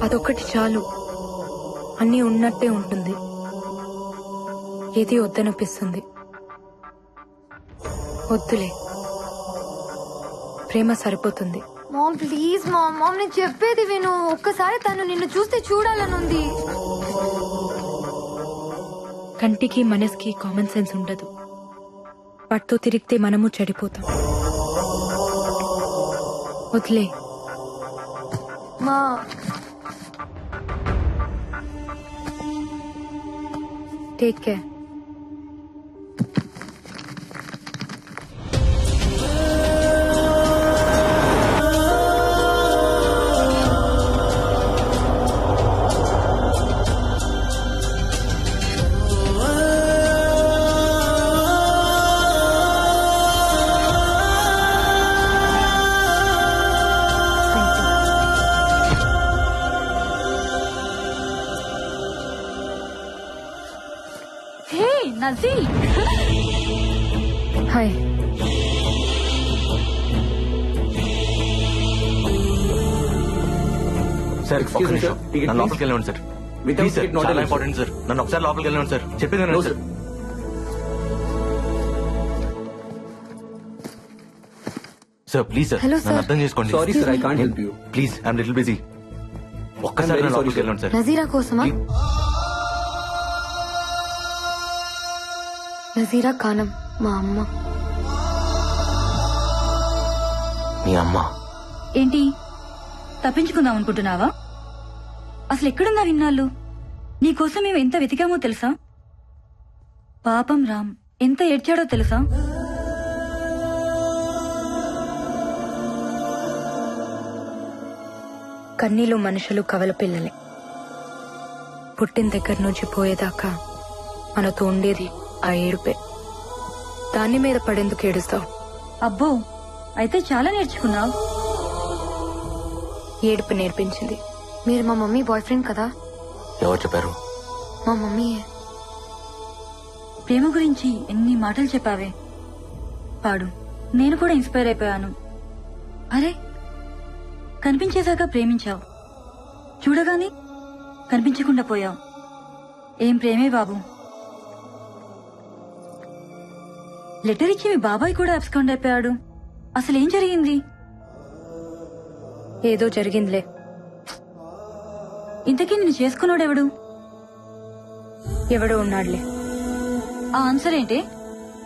అదొక్కటి చాలు. అన్నీ ఉన్నట్టే ఉంటుంది. ఏది వద్దనిపిస్తుంది. వద్దులే, ప్రేమ సరిపోతుంది. Ma'am please mom. మామ్ నేను చెప్పేది విను. ఒక్కసారి తను నిన్ను చూస్తే చూడాలనుంది. కంటికి మనసుకి కామన్ సెన్స్ ఉండదు. వాటితో తిరిగితే మనము చెడిపోతాం. వదిలే. మా టేక్ కేర్. నజీ, హాయ్. సార్ ఒక్క నిమిషం. నన్ను లోపలికి వెళ్ళండి సార్. ప్లీజ్ సార్, చాలా ఇంపార్టెంట్ సార్. నన్ను ఒకసారి లోపలికి వెళ్ళండి సార్. చెప్పింది వినండి sir. Sir please sir, Hello, sir. నన్ను అర్థం చేసుకోండి. Sorry sir, I can't help you. Please, I'm little busy. ఒక్కసారి నన్ను లోపలికి వెళ్ళండి సార్. నజీరా కోసమా? నజీరా ఖానం మా అమ్మ. మీ అమ్మ? ఏంటి తప్పించుకుందాం అనుకుంటున్నావా? అసలు ఎక్కడున్నారు ఇన్నాళ్ళు? నీకోసం మేము ఎంత వెతికామో తెలుసా? పాపం రామ్ ఎంత ఏడ్చాడో తెలుసా? కన్నీలు మనుషులు కవల పిల్లలే. పుట్టిన దగ్గర నుంచి పోయేదాకా మనతో ఉండేది ఆ ఏడుపే. దాని మీద పడేందుకు ఏడుస్తావు? అబ్బో, అయితే చాలా నేర్చుకున్నావు. ఏడుపు నేర్పించింది. మీరు మా మమ్మీ బాయ్ ఫ్రెండ్ కదా? ఎవరు చెప్పారు? మా మమ్మీయే. ప్రేమ గురించి ఎన్ని మాటలు చెప్పావే. పాడు. నేను కూడా ఇన్స్పైర్ అయిపోయాను. అరే, కనిపించేశాక ప్రేమించావు, చూడగానే కనిపించకుండా పోయావు. ఏం ప్రేమే బాబు. లెటర్ ఇచ్చి మీ బాబాయ్ కూడా అబ్స్కాండ్ అయిపోయాడు. అసలేం జరిగింది? ఏదో జరిగిందిలే. ఇంతకీ నిన్ను చేసుకున్నాడెవడు? ఎవడో ఉన్నాడులే. ఆ ఆన్సర్ ఏంటి?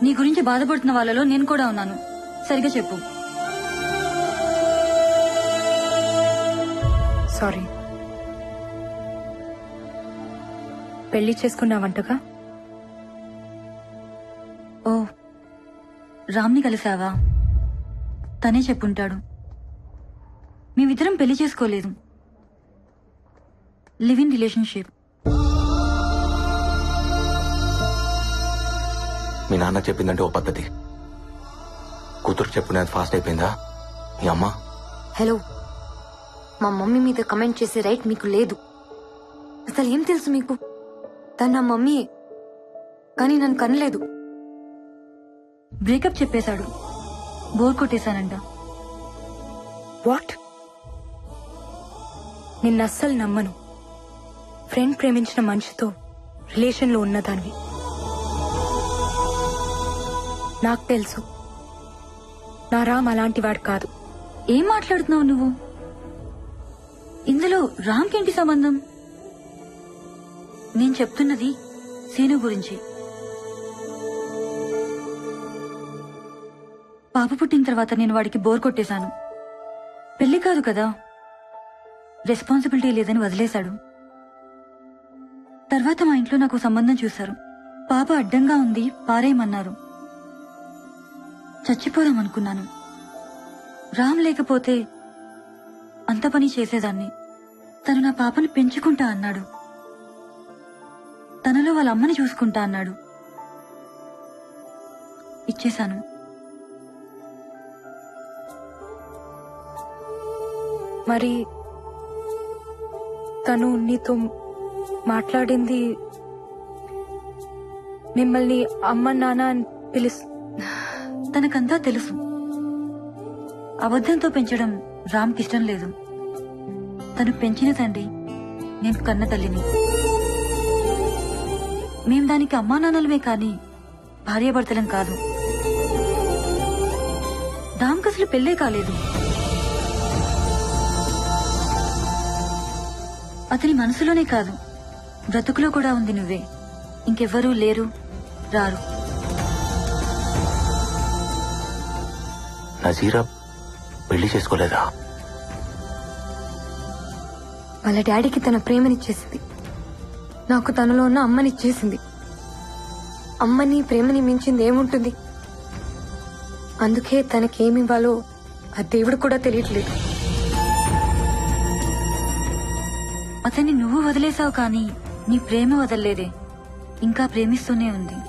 నీ గురించి బాధపడుతున్న వాళ్ళలో నేను కూడా ఉన్నాను. సరిగా చెప్పు. సారీ. పెళ్లి చేసుకున్నావంటగా? ఓ, రామ్ని కలిసావా? తనే చెప్పుంటాడు. మేమిద్దరం పెళ్లి చేసుకోలేదు, లివ్ ఇన్ రిలేషన్షిప్. మీ నాన్న చెప్పిందంటే ఓ పద్ధతి, కూతురు చెప్పునేది ఫాస్ట్ అయిపోయిందా మీ అమ్మ? హలో, మా మమ్మీ మీద కమెంట్ చేసే రైట్ మీకు లేదు. అసలు ఏం తెలుసు మీకు? తను నా మమ్మీయే, కానీ నన్ను కనలేదు. బ్రేకప్ చెప్పేశాడు, బోర్ కొట్టేశానంట. వాట్? నిన్న అస్సలు నమ్మను. ఫ్రెండ్ ప్రేమించిన మనిషితో రిలేషన్లో ఉన్నదాన్ని. నాకు తెలుసు నా రామ్ అలాంటి వాడు కాదు. ఏం మాట్లాడుతున్నావు నువ్వు? ఇందులో రామ్కేంటి సంబంధం? నేను చెప్తున్నది సీను గురించి. పాప పుట్టిన తర్వాత నేను వాడికి బోర్ కొట్టేశాను. పెళ్లి కాదు కదా, రెస్పాన్సిబిలిటీ లేదని వదిలేశాడు. తర్వాత మా ఇంట్లో నాకు సంబంధం చూశారు. పాప అడ్డంగా ఉంది, పారేయమన్నారు. చచ్చిపోదామనుకున్నాను. రామ్ లేకపోతే అంత పని చేసేదాన్ని. తను నా పాపని పెంచుకుంటా అన్నాడు. తనలో వాళ్ళ అమ్మని చూసుకుంటా అన్నాడు. ఇచ్చేశాను. మరి తను నీతో మాట్లాడింది, మిమ్మల్ని అమ్మ నాన్న అని తనకంతా తెలుసు. అబద్ధంతో పెంచడం రామ్కి ఇష్టం లేదు. తను పెంచిన తండ్రి, నేను కన్న తల్లిని. మేం దానికి అమ్మా నాన్నలమే కాని భార్యాభర్తలం కాదు. రామ్కి అసలు పెళ్ళే కాలేదు. అతని మనసులోనే కాదు, బ్రతుకులో కూడా ఉంది నువ్వే. ఇంకెవ్వరూ లేరు, రారు. నజీరా పెళ్లి చేసుకోలేదా? వాళ్ళ డాడీకి తన ప్రేమనిచ్చేసింది, నాకు తనలో ఉన్న అమ్మనిచ్చేసింది. అమ్మని ప్రేమని మించింది ఏముంటుంది? అందుకే తనకేమివ్వాలో ఆ దేవుడు కూడా తెలియట్లేదు. అతన్ని నువ్వు వదిలేసావు కానీ నీ ప్రేమ వదలలేదే, ఇంకా ప్రేమిస్తూనే ఉంది.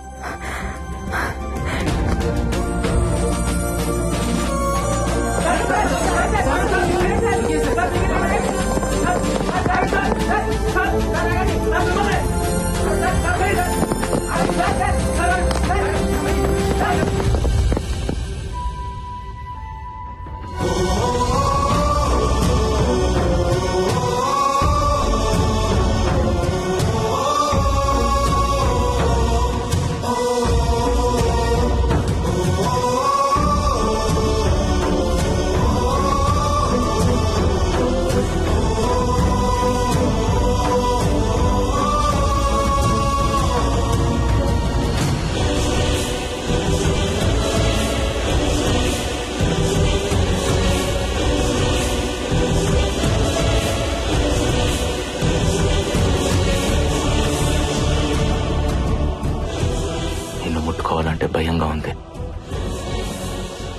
ముట్టుకోవాలంటే భయంగా ఉంది,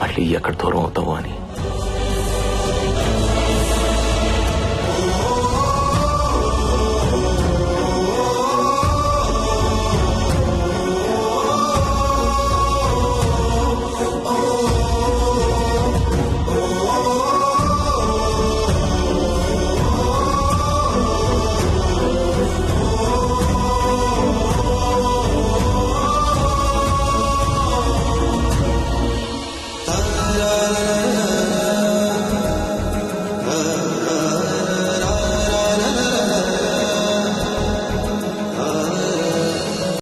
మళ్ళీ ఎక్కడ దూరం అవుతావో అని.